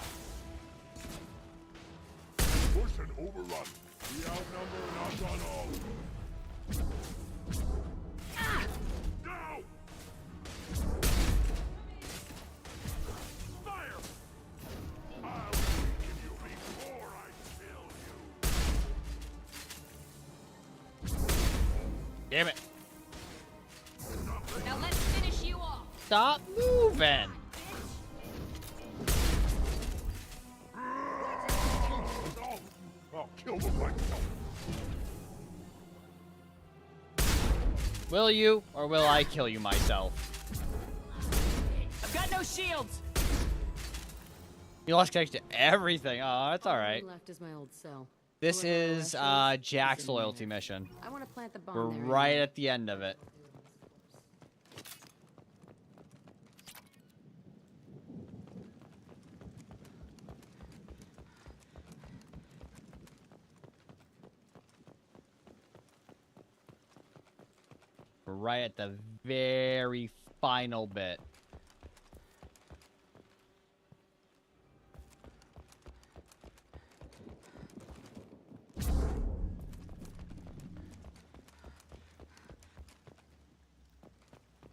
Push and overrun. We outnumber and outrun all. Now! Fire! I'll weaken you before I kill you. Damn it. Now let's finish you off. Stop moving. I'll kill them myself. Will you, or will I kill you myself? I've got no shields. You lost connection to everything. Oh, that's all right. Left is my old cell. This Whoever is Rush Jack's is in loyalty there. mission. I want to plant the bomb We're there right anyway. at the end of it. We're right at the very final bit.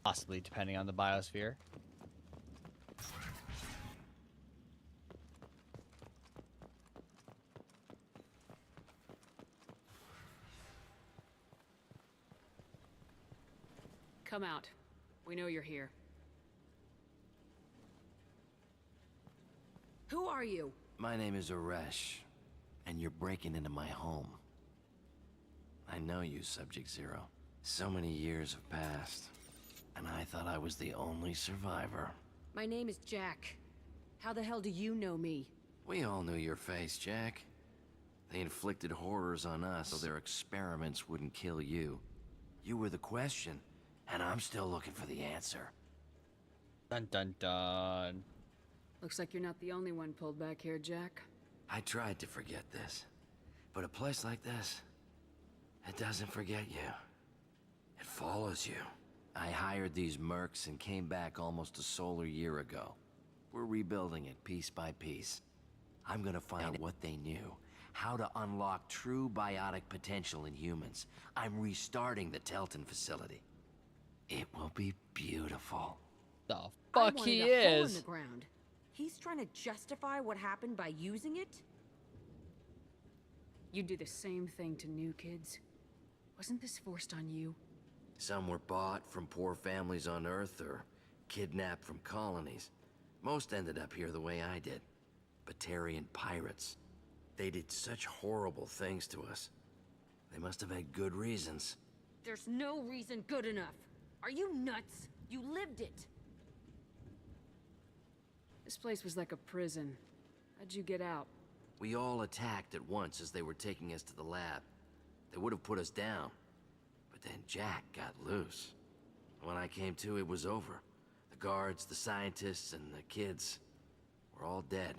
Possibly, depending on the biosphere. Come out. We know you're here. Who are you? My name is Aresh, and you're breaking into my home. I know you, Subject Zero. So many years have passed, and I thought I was the only survivor. My name is Jack. How the hell do you know me? We all knew your face, Jack. They inflicted horrors on us so their experiments wouldn't kill you. You were the question, and I'm still looking for the answer. Dun dun dun. Looks like you're not the only one pulled back here, Jack. I tried to forget this, but a place like this, it doesn't forget you. It follows you. I hired these mercs and came back almost a solar year ago. We're rebuilding it piece by piece. I'm gonna find out what they knew, how to unlock true biotic potential in humans. I'm restarting the Telton facility. It will be beautiful. The I fuck wanted he a hole in is. the ground. He's trying to justify what happened by using it? You do the same thing to new kids. Wasn't this forced on you? Some were bought from poor families on Earth or kidnapped from colonies. Most ended up here the way I did. Batarian pirates. They did such horrible things to us. They must have had good reasons. There's no reason good enough. Are you nuts? You lived it. This place was like a prison. How'd you get out? We all attacked at once as they were taking us to the lab. They would have put us down. But then Jack got loose. When I came to, it was over. The guards, the scientists, and the kids were all dead.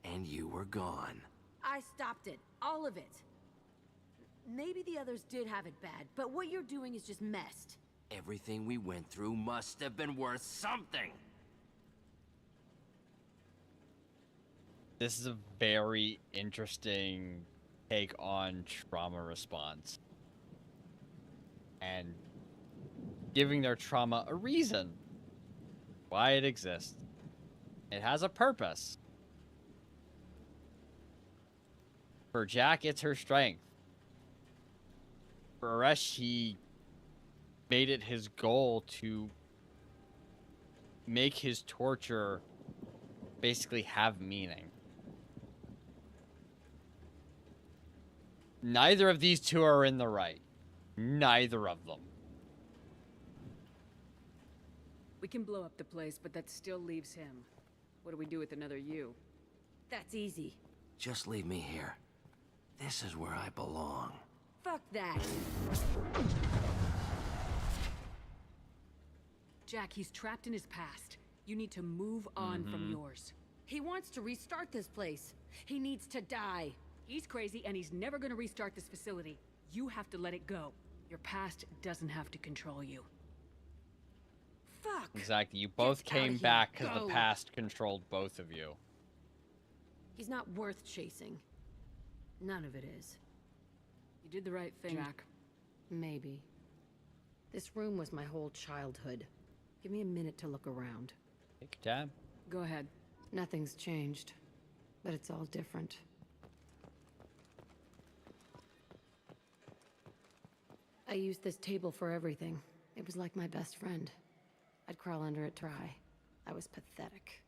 And you were gone. I stopped it. All of it. Maybe the others did have it bad, but what you're doing is just messed. Everything we went through must have been worth something. This is a very interesting take on trauma response. And giving their trauma a reason why it exists. It has a purpose. For Jack, it's her strength. For Aresh, he made it his goal to make his torture basically have meaning. Neither of these two are in the right. Neither of them. We can blow up the place, but that still leaves him. What do we do with another you? That's easy. Just leave me here. This is where I belong. Fuck that. Jack, he's trapped in his past. You need to move on from yours. He wants to restart this place. He needs to die. He's crazy and he's never gonna restart this facility. You have to let it go. Your past doesn't have to control you. Fuck! Exactly. You both came back because the past controlled both of you. He's not worth chasing. None of it is. You did the right thing, Jack. Maybe. This room was my whole childhood. Give me a minute to look around. Take your time. Go ahead. Nothing's changed, but it's all different. I used this table for everything. It was like my best friend. I'd crawl under it dry. I was pathetic.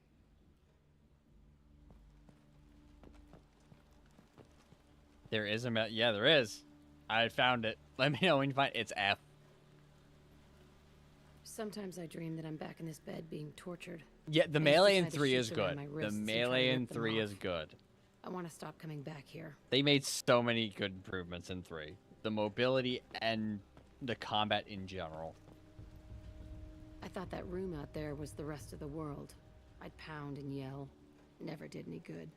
There is a yeah, there is. I found it. Let me know when you find it. It's F. Sometimes I dream that I'm back in this bed being tortured. Yeah, the I melee used in to tie 3 is sheets around good. my The wrists and try to melee in rip them 3 is off. good. I want to stop coming back here. They made so many good improvements in 3. The mobility and the combat in general. I thought that room out there was the rest of the world. I'd pound and yell. Never did any good.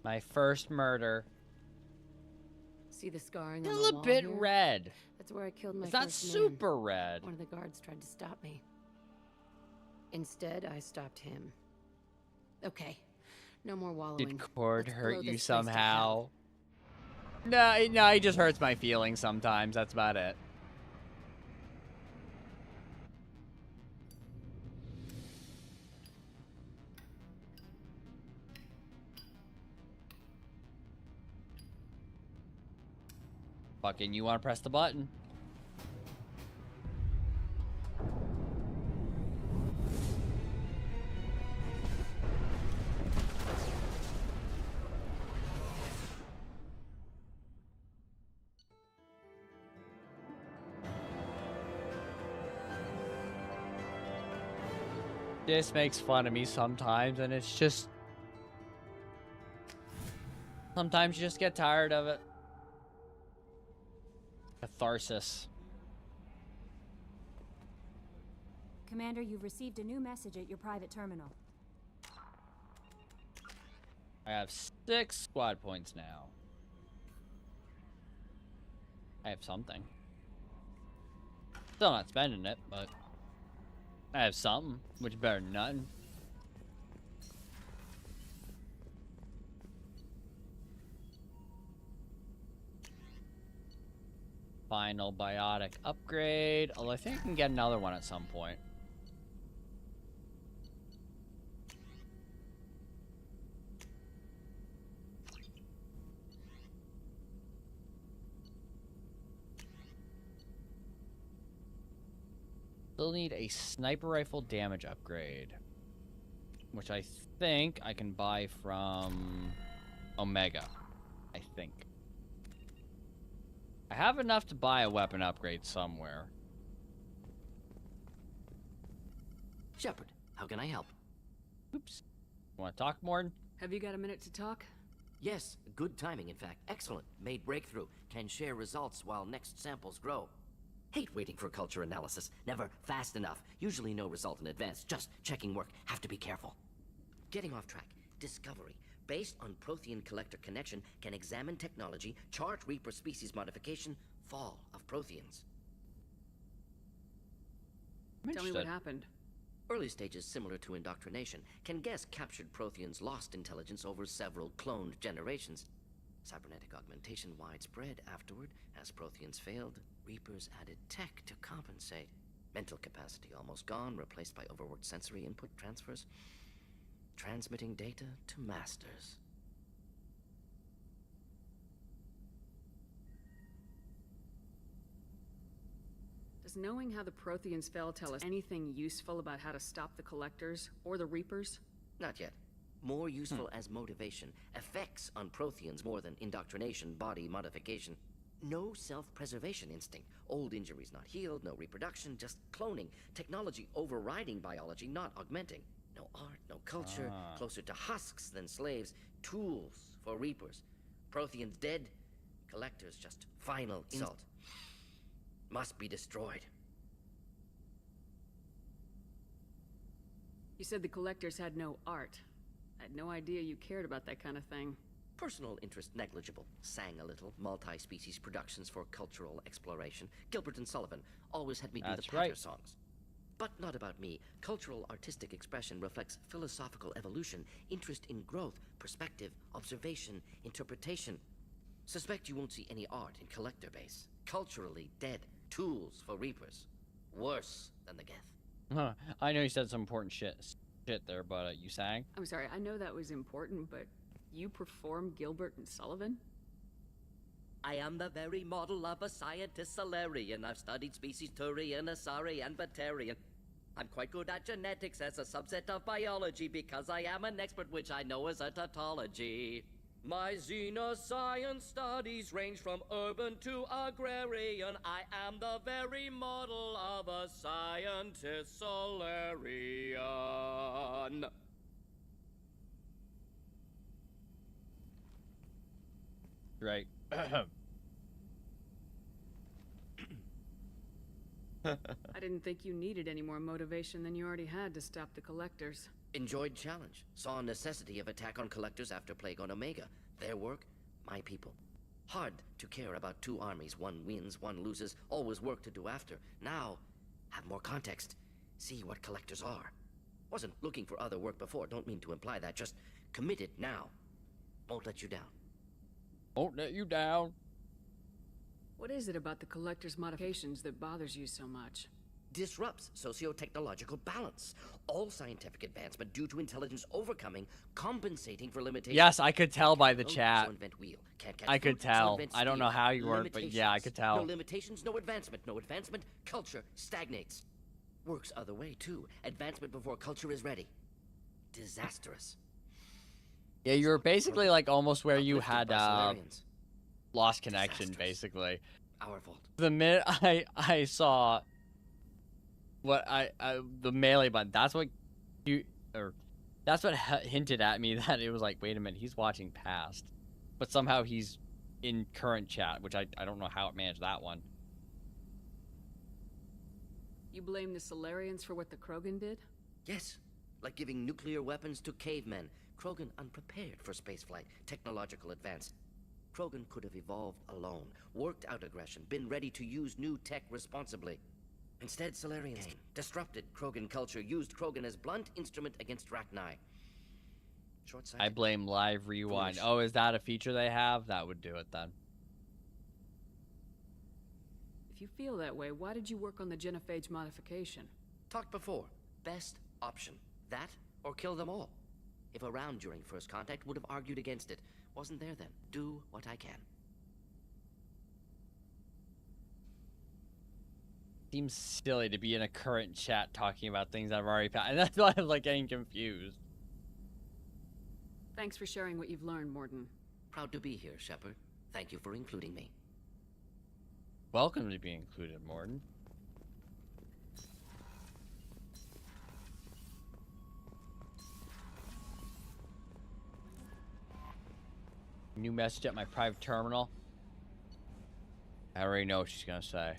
My first murder. See the scarring It's on a the little wall bit here? red. That's where I killed my It's not first man. super red. One of the guards tried to stop me. Instead, I stopped him. Okay, no more wallowing. Did Cord Let's hurt blow you this place to somehow? No, he just hurts my feelings sometimes. That's about it. Fucking, you want to press the button? This makes fun of me sometimes, and it's just... Sometimes you just get tired of it. Catharsis. Commander, you've received a new message at your private terminal. I have 6 squad points now. I have something. Still not spending it, but I have something, which is better than nothing. Final biotic upgrade. Although I think I can get another one at some point. Still need a sniper rifle damage upgrade, which I think I can buy from Omega. I think. I have enough to buy a weapon upgrade somewhere. Shepard, how can I help? Oops. Want to talk, Morton? Have you got a minute to talk? Yes, good timing, in fact. Excellent. Made breakthrough. Can share results while next samples grow. Hate waiting for culture analysis. Never fast enough. Usually no result in advance. Just checking work. Have to be careful. Getting off track. Discovery. Based on Prothean collector connection, can examine technology, chart Reaper species modification, fall of Protheans. Tell me what happened. Early stages similar to indoctrination. Can guess captured Protheans lost intelligence over several cloned generations. Cybernetic augmentation widespread afterward. As Protheans failed, Reapers added tech to compensate. Mental capacity almost gone, replaced by overworked sensory input transfers. Transmitting data to masters. Does knowing how the Protheans fell tell us anything useful about how to stop the Collectors or the Reapers? Not yet. More useful as motivation. Effects on Protheans more than indoctrination, body modification. No self-preservation instinct. Old injuries not healed, no reproduction, just cloning. Technology overriding biology, not augmenting. No art, no culture, closer to husks than slaves. Tools for Reapers. Protheans dead, Collectors just final insult. Must be destroyed. You said the collectors had no art. I had no idea you cared about that kind of thing. Personal interest negligible. Sang a little. Multi-species productions for cultural exploration. Gilbert and Sullivan always had me do the patter songs. But not about me. Cultural artistic expression reflects philosophical evolution, interest in growth, perspective, observation, interpretation. Suspect you won't see any art in collector base. Culturally dead. Tools for reapers. Worse than the Geth. Huh. I know you said some important shit there, but you sang? I'm sorry, I know that was important, but you perform Gilbert and Sullivan? I am the very model of a scientist Solarian. I've studied species Turian, Asari, and Batarian. I'm quite good at genetics as a subset of biology because I am an expert, which I know is a tautology. My xenoscience studies range from urban to agrarian. I am the very model of a scientist Solarian. Right. I didn't think you needed any more motivation than you already had to stop the collectors. Enjoyed challenge. Saw necessity of attack on collectors after Plague on Omega. Their work, my people. Hard to care about two armies. One wins, one loses. Always work to do after. Now, have more context. See what collectors are. Wasn't looking for other work before. Don't mean to imply that. Just committed now. Won't let you down. Won't let you down. What is it about the collector's modifications that bothers you so much? Disrupts socio-technological balance. All scientific advancement due to intelligence overcoming, compensating for limitations. Yes, I could tell by the chat. So invent wheel. Can't catch I could food, so tell. invent I don't steel. know how you work, but yeah, I could tell. No limitations, no advancement. No advancement, culture stagnates. Works other way, too. Advancement before culture is ready. Disastrous. Yeah, you were basically like almost where you had lost connection, basically. Our fault. The minute I saw what the melee button, that's what hinted at me that it was like, wait a minute, he's watching past, but somehow he's in current chat, which I don't know how it managed that one. You blame the Solarians for what the Krogan did? Yes, like giving nuclear weapons to cavemen. Krogan unprepared for spaceflight, technological advance. Krogan could have evolved alone, worked out aggression, been ready to use new tech responsibly. Instead, Solarians came, disrupted Krogan culture, used Krogan as blunt instrument against Rachni. Short-sighted. I blame live rewind. Foolish. Oh, is that a feature they have? That would do it then. If you feel that way, why did you work on the genophage modification? Talked before. Best option. That or kill them all. If around during first contact, would have argued against it. Wasn't there then. Do what I can. Seems silly to be in a current chat talking about things I've already passed, and that's why I'm like getting confused. Thanks for sharing what you've learned, Morden. Proud to be here, Shepard. Thank you for including me. Welcome to be included, Morden. New message at my private terminal. I already know what she's gonna say.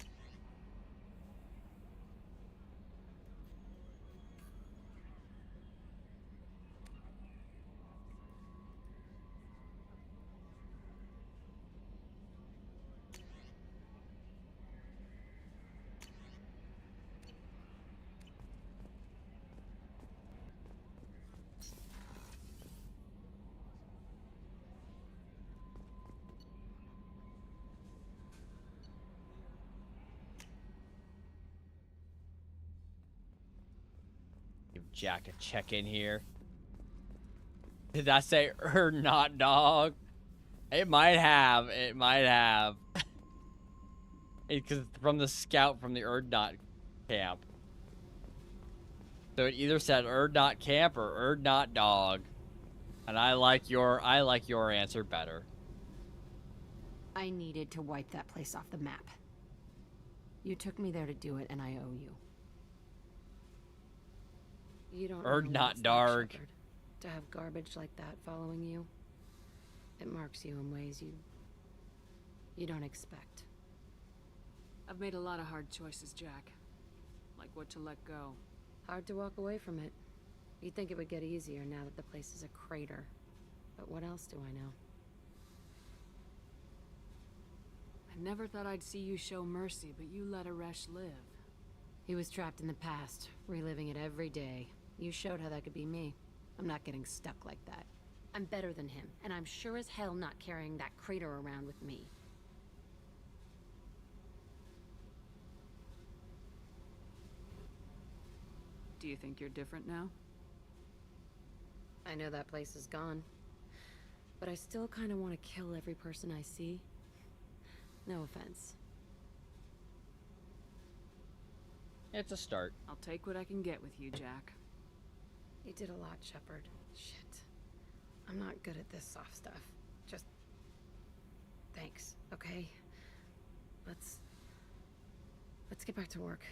Give Jack a check in here. Did that say not dog? It might have. It might have. Because it's from the scout from the Erdnot camp. So it either said Erdnot camp or Erdnot dog. And I like your answer better. I needed to wipe that place off the map. You took me there to do it, and I owe you. You don't know what Erdnot it's dog. like, Shepard, to have garbage like that following you. It marks you in ways you don't expect. I've made a lot of hard choices, Jack. Like what to let go. Hard to walk away from it. You'd think it would get easier now that the place is a crater. But what else do I know? I never thought I'd see you show mercy, but you let Aresh live. He was trapped in the past, reliving it every day. You showed how that could be me. I'm not getting stuck like that. I'm better than him, and I'm sure as hell not carrying that crater around with me. Do you think you're different now? I know that place is gone. But I still kind of want to kill every person I see. No offense. It's a start. I'll take what I can get with you, Jack. You did a lot, Shepard. Shit. I'm not good at this soft stuff. Just... thanks, okay? Let's get back to work.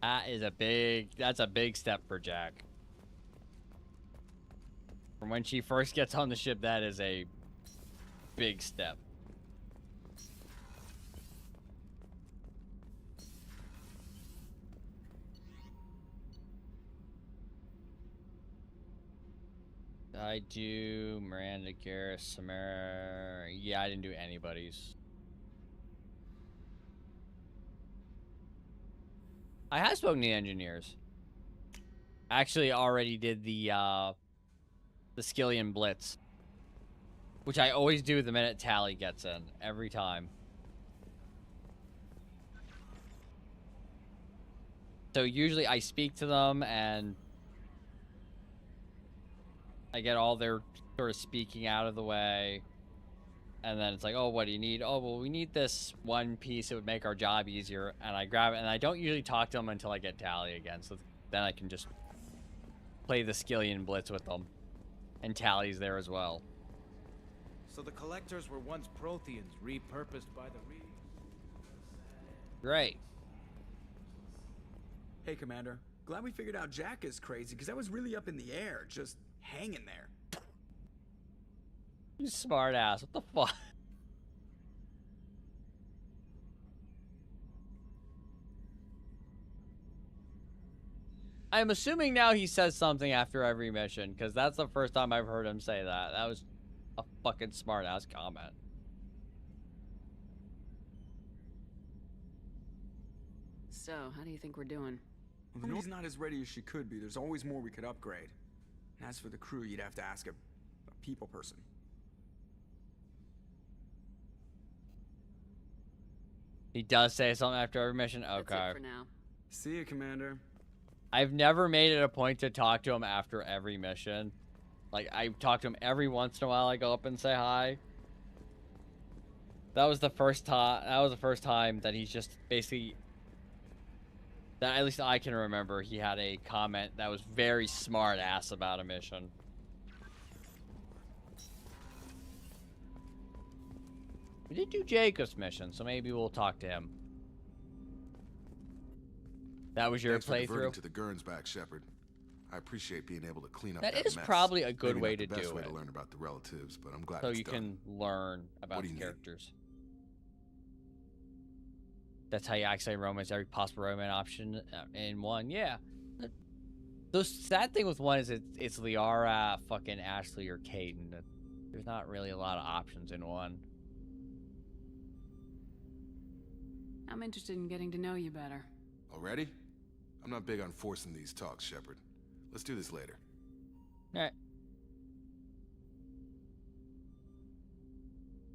That's a big step for Jack. From when she first gets on the ship, that is a big step. I do Miranda, Garrus, Samara. Yeah, I didn't do anybody's. I have spoken to the engineers. Actually, already did the Skillian Blitz, which I always do the minute Tally gets in, every time. So usually I speak to them and I get all their sort of speaking out of the way. And then it's like, oh, what do you need? Oh, well, we need this one piece. It would make our job easier. And I grab it, and I don't usually talk to them until I get Tally again. So then I can just play the Skillian Blitz with them. And Tally's there as well. So the collectors were once Protheans, repurposed by the Reeds. Great. Hey, Commander. Glad we figured out Jack is crazy, because that was really up in the air, just hanging there. You smart ass. What the fuck? I'm assuming now he says something after every mission, because that's the first time I've heard him say that. That was a fucking smart ass comment. So, how do you think we're doing? Well, the North's not as ready as she could be. There's always more we could upgrade. And as for the crew, you'd have to ask a people person. He does say something after every mission? Okay. That's it for now. See you, Commander. I've never made it a point to talk to him after every mission. Like, I talk to him every once in a while. I go up and say hi. That was the first time that he's just basically... that at least I can remember he had a comment that was very smart ass about a mission. We did do Jacob's mission, so maybe we'll talk to him. That was your Thanks for diverting playthrough? to the Gernsback, Shepard. I appreciate being able to clean up That that is mess. probably a good Maybe way not to the best do way it. to learn about the relatives, but I'm glad So it's you done. can learn about What do the you need? characters. That's how you actually romance every possible romance option in one. Yeah. The sad thing with one is it's Liara, fucking Ashley, or Caden. There's not really a lot of options in one. I'm interested in getting to know you better. Already? I'm not big on forcing these talks, Shepard. Let's do this later. Alright.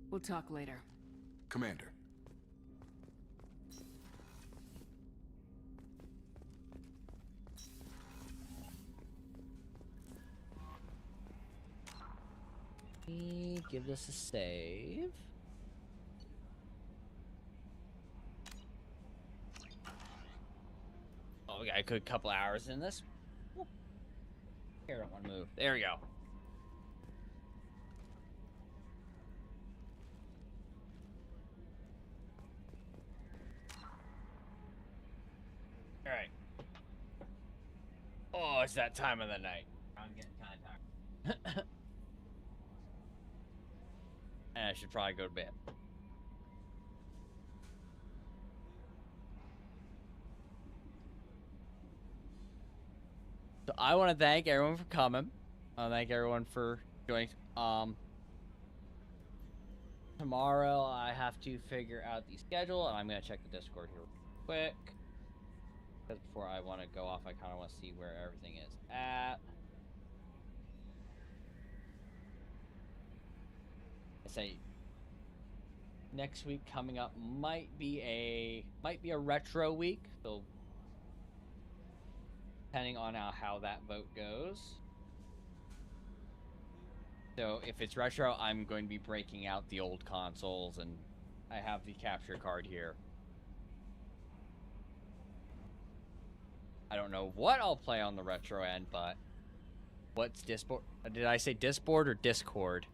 We'll talk later. Commander. Give this a save. Oh, we got a good couple hours in this. Here, I don't want to move. There we go. All right. Oh, it's that time of the night. I'm getting kind of tired. And I should probably go to bed. I want to thank everyone for coming. I want to thank everyone for joining. Tomorrow I have to figure out the schedule, and I'm gonna check the Discord here real quick. Because before I want to go off, I kind of want to see where everything is at. I say next week coming up might be a retro week, so depending on how that vote goes. So if it's retro, I'm going to be breaking out the old consoles, and I have the capture card here. I don't know what I'll play on the retro end, but what's Discord? Did I say Discord or Discord?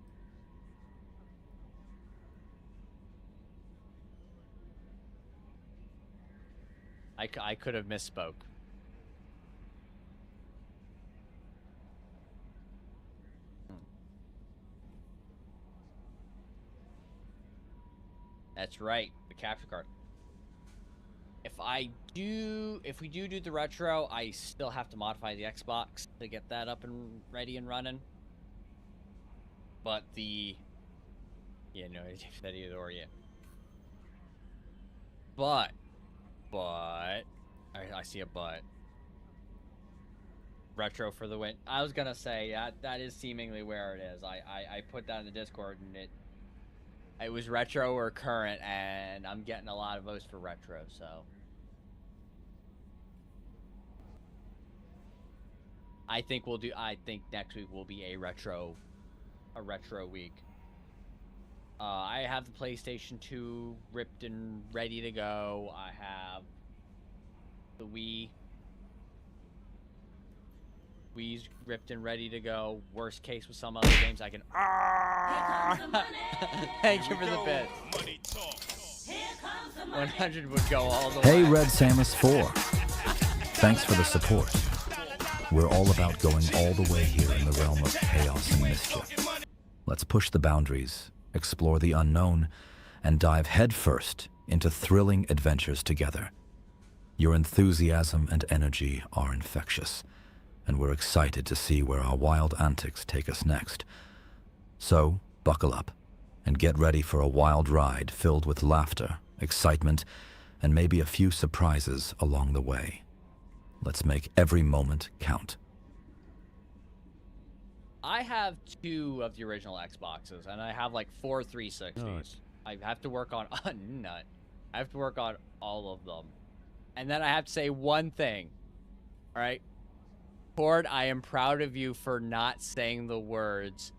I could have misspoke. That's right, the capture card. If we do the retro, I still have to modify the Xbox to get that up and ready and running. But no, I didn't that either or yet. But I see a but. Retro for the win. I was gonna say that is seemingly where it is. I put that in the Discord, and it was retro or current, and I'm getting a lot of votes for retro, so. I think next week will be a retro week. I have the PlayStation 2 ripped and ready to go. I have the Wii's ripped and ready to go. Worst case with some other games, I can. Thank you for the bit. 100 would go all the way. Hey, Red Samus 4. Thanks for the support. We're all about going all the way here in the realm of chaos and mischief. Let's push the boundaries, explore the unknown, and dive headfirst into thrilling adventures together. Your enthusiasm and energy are infectious, and we're excited to see where our wild antics take us next. So, buckle up, and get ready for a wild ride filled with laughter, excitement, and maybe a few surprises along the way. Let's make every moment count. I have 2 of the original Xboxes, and I have like 4 360s. Nice. I have to work on nut. I have to work on all of them. And then I have to say one thing. All right? Ford, I am proud of you for not saying the words,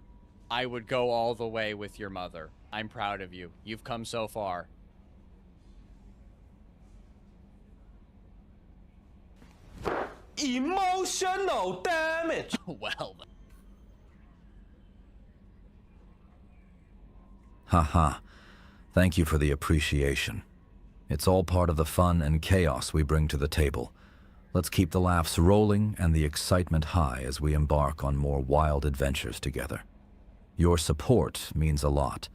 "I would go all the way with your mother." I'm proud of you. You've come so far. Emotional damage. Well. Haha. Thank you for the appreciation. It's all part of the fun and chaos we bring to the table. Let's keep the laughs rolling and the excitement high as we embark on more wild adventures together. Your support means a lot,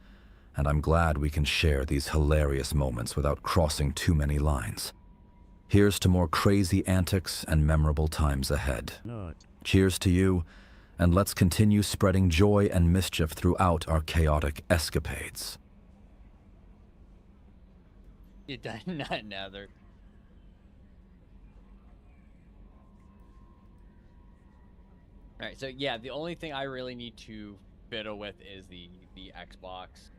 and I'm glad we can share these hilarious moments without crossing too many lines. Here's to more crazy antics and memorable times ahead. Nice. Cheers to you, and let's continue spreading joy and mischief throughout our chaotic escapades. You done not another. Alright, so yeah, the only thing I really need to fiddle with is the Xbox.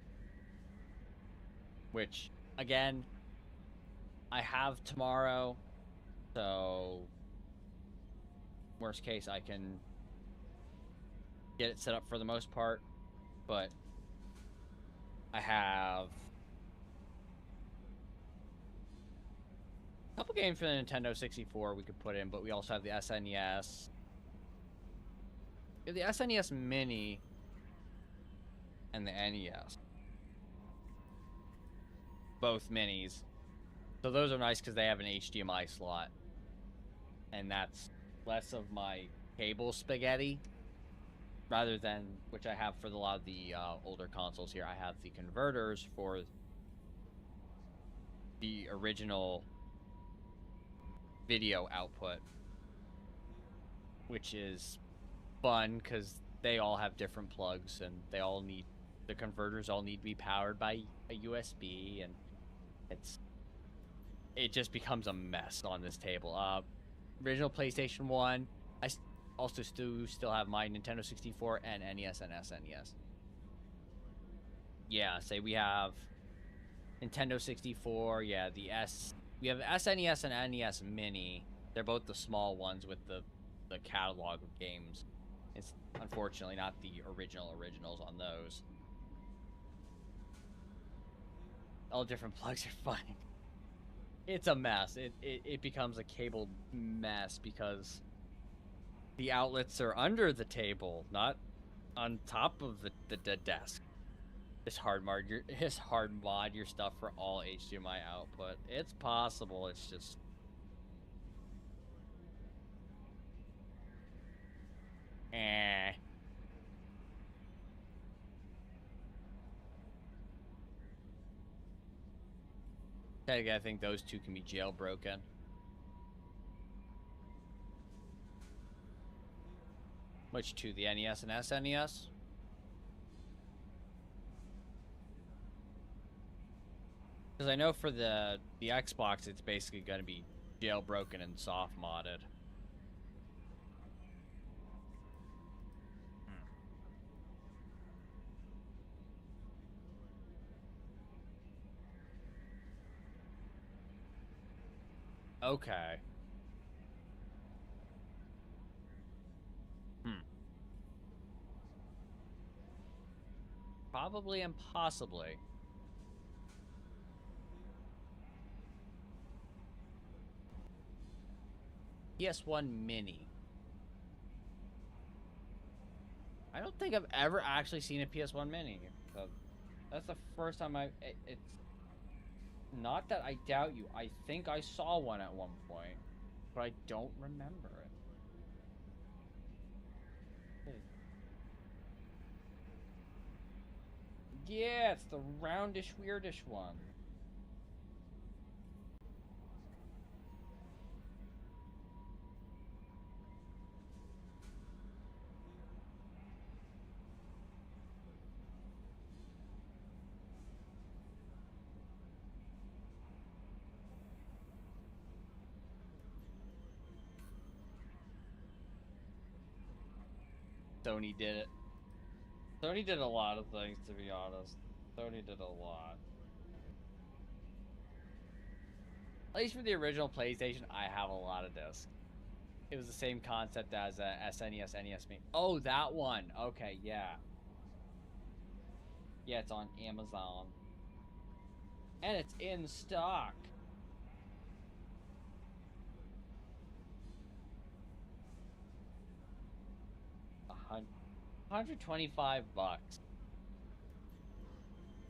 Which, again, I have tomorrow, so worst case I can get it set up for the most part, but I have a couple games for the Nintendo 64 we could put in, but we also have the SNES. We have the SNES Mini and the NES. Both minis. So those are nice because they have an HDMI slot. And that's less of my cable spaghetti. Rather than, which I have for a lot of the older consoles here, I have the converters for the original video output. which is fun because they all have different plugs and they all need, the converters all need to be powered by a USB, and it just becomes a mess on this table. Original PlayStation 1. I also still have my Nintendo 64 and NES and SNES. Yeah, say we have Nintendo 64. Yeah, we have SNES and NES Mini. They're both the small ones with the catalog of games. It's unfortunately not the originals on those. All different plugs are fine. It's a mess. It becomes a cable mess because the outlets are under the table, not on top of the desk. Just hard mod your stuff for all HDMI output. It's possible. It's just I think those two can be jailbroken. Which two? The NES and SNES? Because I know for the Xbox, it's basically going to be jailbroken and soft modded. Okay. Probably and possibly. PS1 Mini. I don't think I've ever actually seen a PS1 Mini. So that's the first time it's not that I doubt you. I think I saw one at one point, but I don't remember it. Yeah, it's the roundish, weirdish one. Sony did it. Sony did a lot of things, to be honest. Sony did a lot. At least for the original PlayStation, I have a lot of discs. It was the same concept as SNES, NES Mini. Oh, that one. Okay, yeah. Yeah, it's on Amazon. And it's in stock. $125.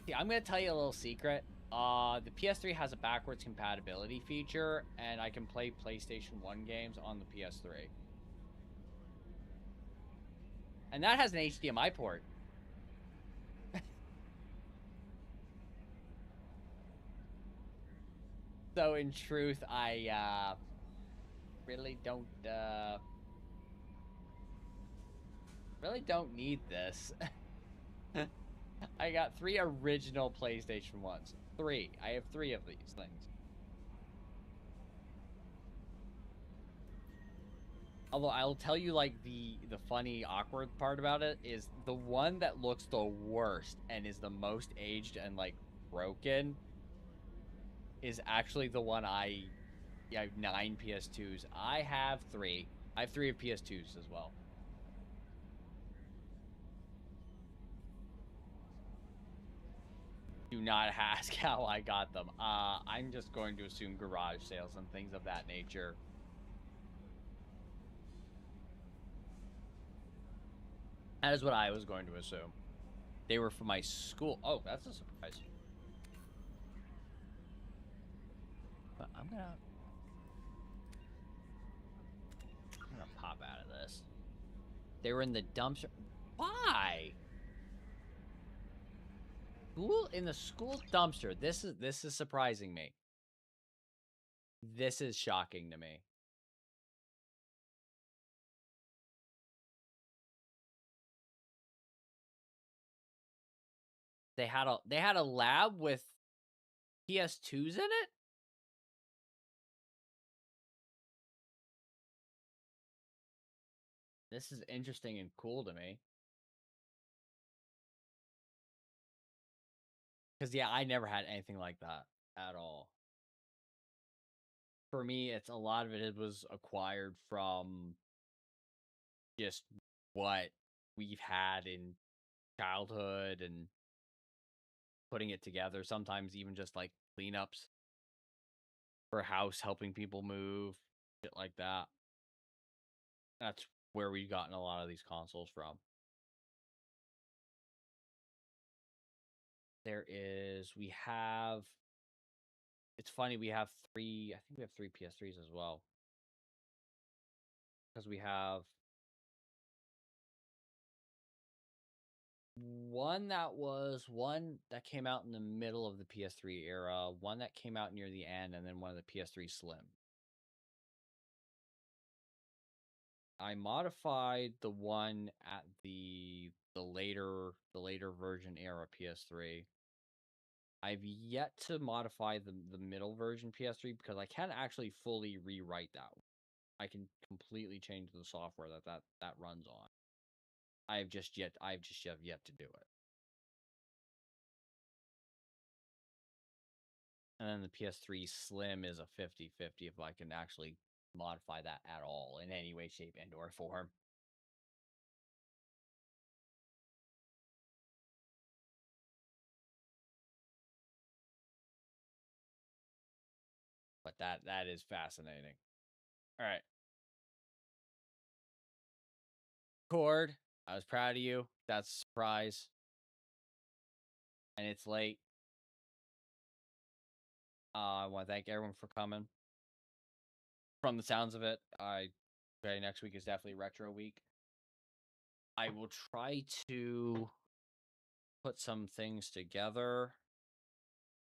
See, I'm gonna tell you a little secret. The PS3 has a backwards compatibility feature, and I can play PlayStation 1 games on the PS3. And that has an HDMI port. So in truth, I really don't need this. I got 3 original PlayStation 1s. 3. I have 3 of these things. Although I'll tell you, like, the funny, awkward part about it is the one that looks the worst and is the most aged and, like, broken is actually the one I have 9 PS2s. I have 3. I have 3 of PS2s as well. Do not ask how I got them. I'm just going to assume garage sales and things of that nature. That is what I was going to assume. They were for my school. Oh, that's a surprise. But I'm gonna pop out of this. They were in the dumpster. Why? School in the school dumpster. This is surprising me. This is shocking to me. They had a lab with PS2s in it? This is interesting and cool to me. Because, yeah, I never had anything like that at all. For me, it's a lot of it was acquired from just what we've had in childhood and putting it together. Sometimes even just like cleanups for a house, helping people move, shit like that. That's where we've gotten a lot of these consoles from. It's funny, we have three, I think we have three PS3s as well. Because we have one that came out in the middle of the PS3 era, one that came out near the end, and then one of the PS3 Slim. I modified the one at the later version era PS3. I've yet to modify the middle version PS3 because I can't actually fully rewrite that one. I can completely change the software that runs on. I've just yet to do it. And then the PS3 Slim is a 50-50 if I can actually modify that at all in any way, shape, and or form. But that is fascinating. All right. Cord, I was proud of you. That's a surprise. And it's late. I want to thank everyone for coming. From the sounds of it, next week is definitely retro week. I will try to put some things together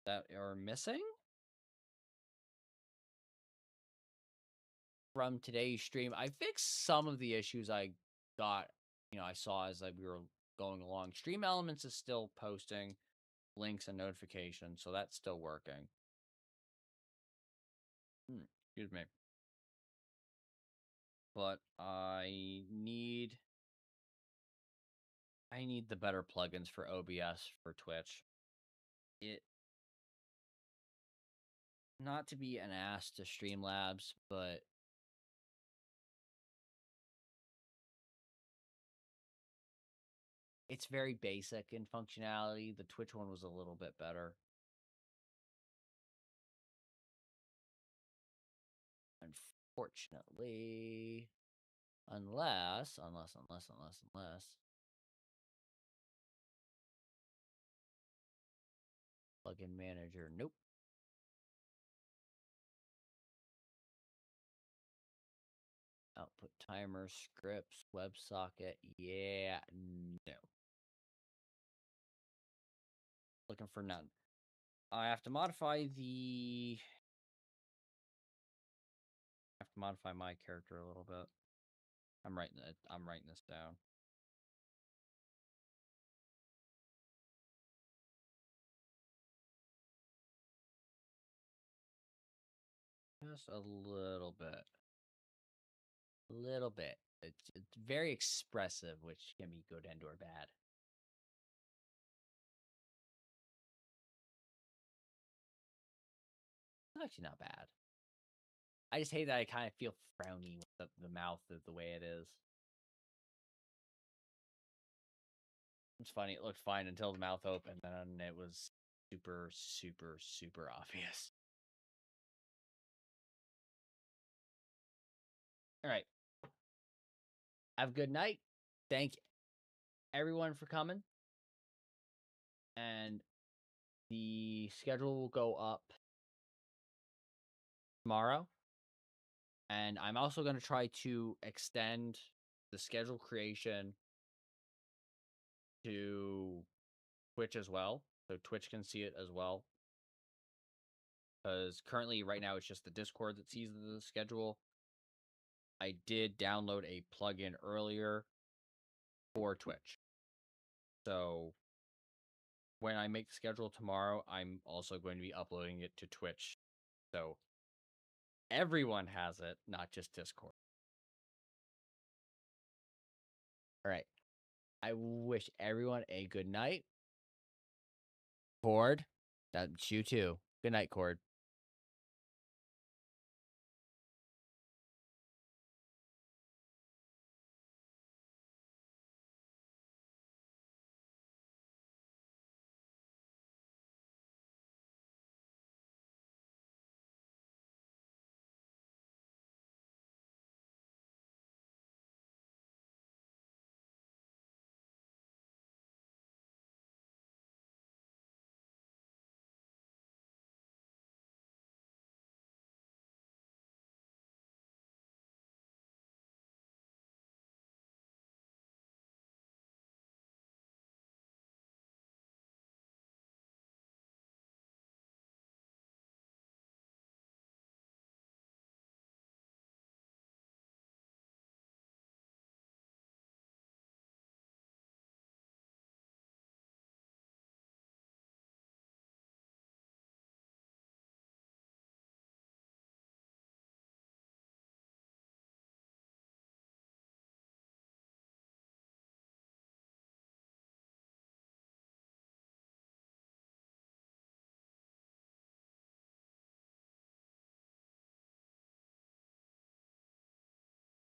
that are missing from today's stream. I fixed some of the issues I got, I saw as we were going along. Stream Elements is still posting links and notifications, so that's still working. Excuse me. But I need the better plugins for OBS for Twitch. Not to be an ass to Streamlabs, but it's very basic in functionality. The Twitch one was a little bit better. Unfortunately, unless plugin manager, nope. Output timer, scripts, WebSocket, yeah, no. Looking for none. I have to modify my character a little bit. I'm writing this down. Just a little bit. It's very expressive, which can be good and or bad. It's actually not bad. I just hate that I kind of feel frowny with the mouth the way it is. It's funny. It looked fine until the mouth opened, and it was super, super, super obvious. All right. Have a good night. Thank everyone for coming. And the schedule will go up tomorrow. And I'm also going to try to extend the schedule creation to Twitch as well. So Twitch can see it as well. Because currently, right now, it's just the Discord that sees the schedule. I did download a plugin earlier for Twitch. So when I make the schedule tomorrow, I'm also going to be uploading it to Twitch. So everyone has it, not just Discord. All right. I wish everyone a good night. Cord, that's you too. Good night, Cord.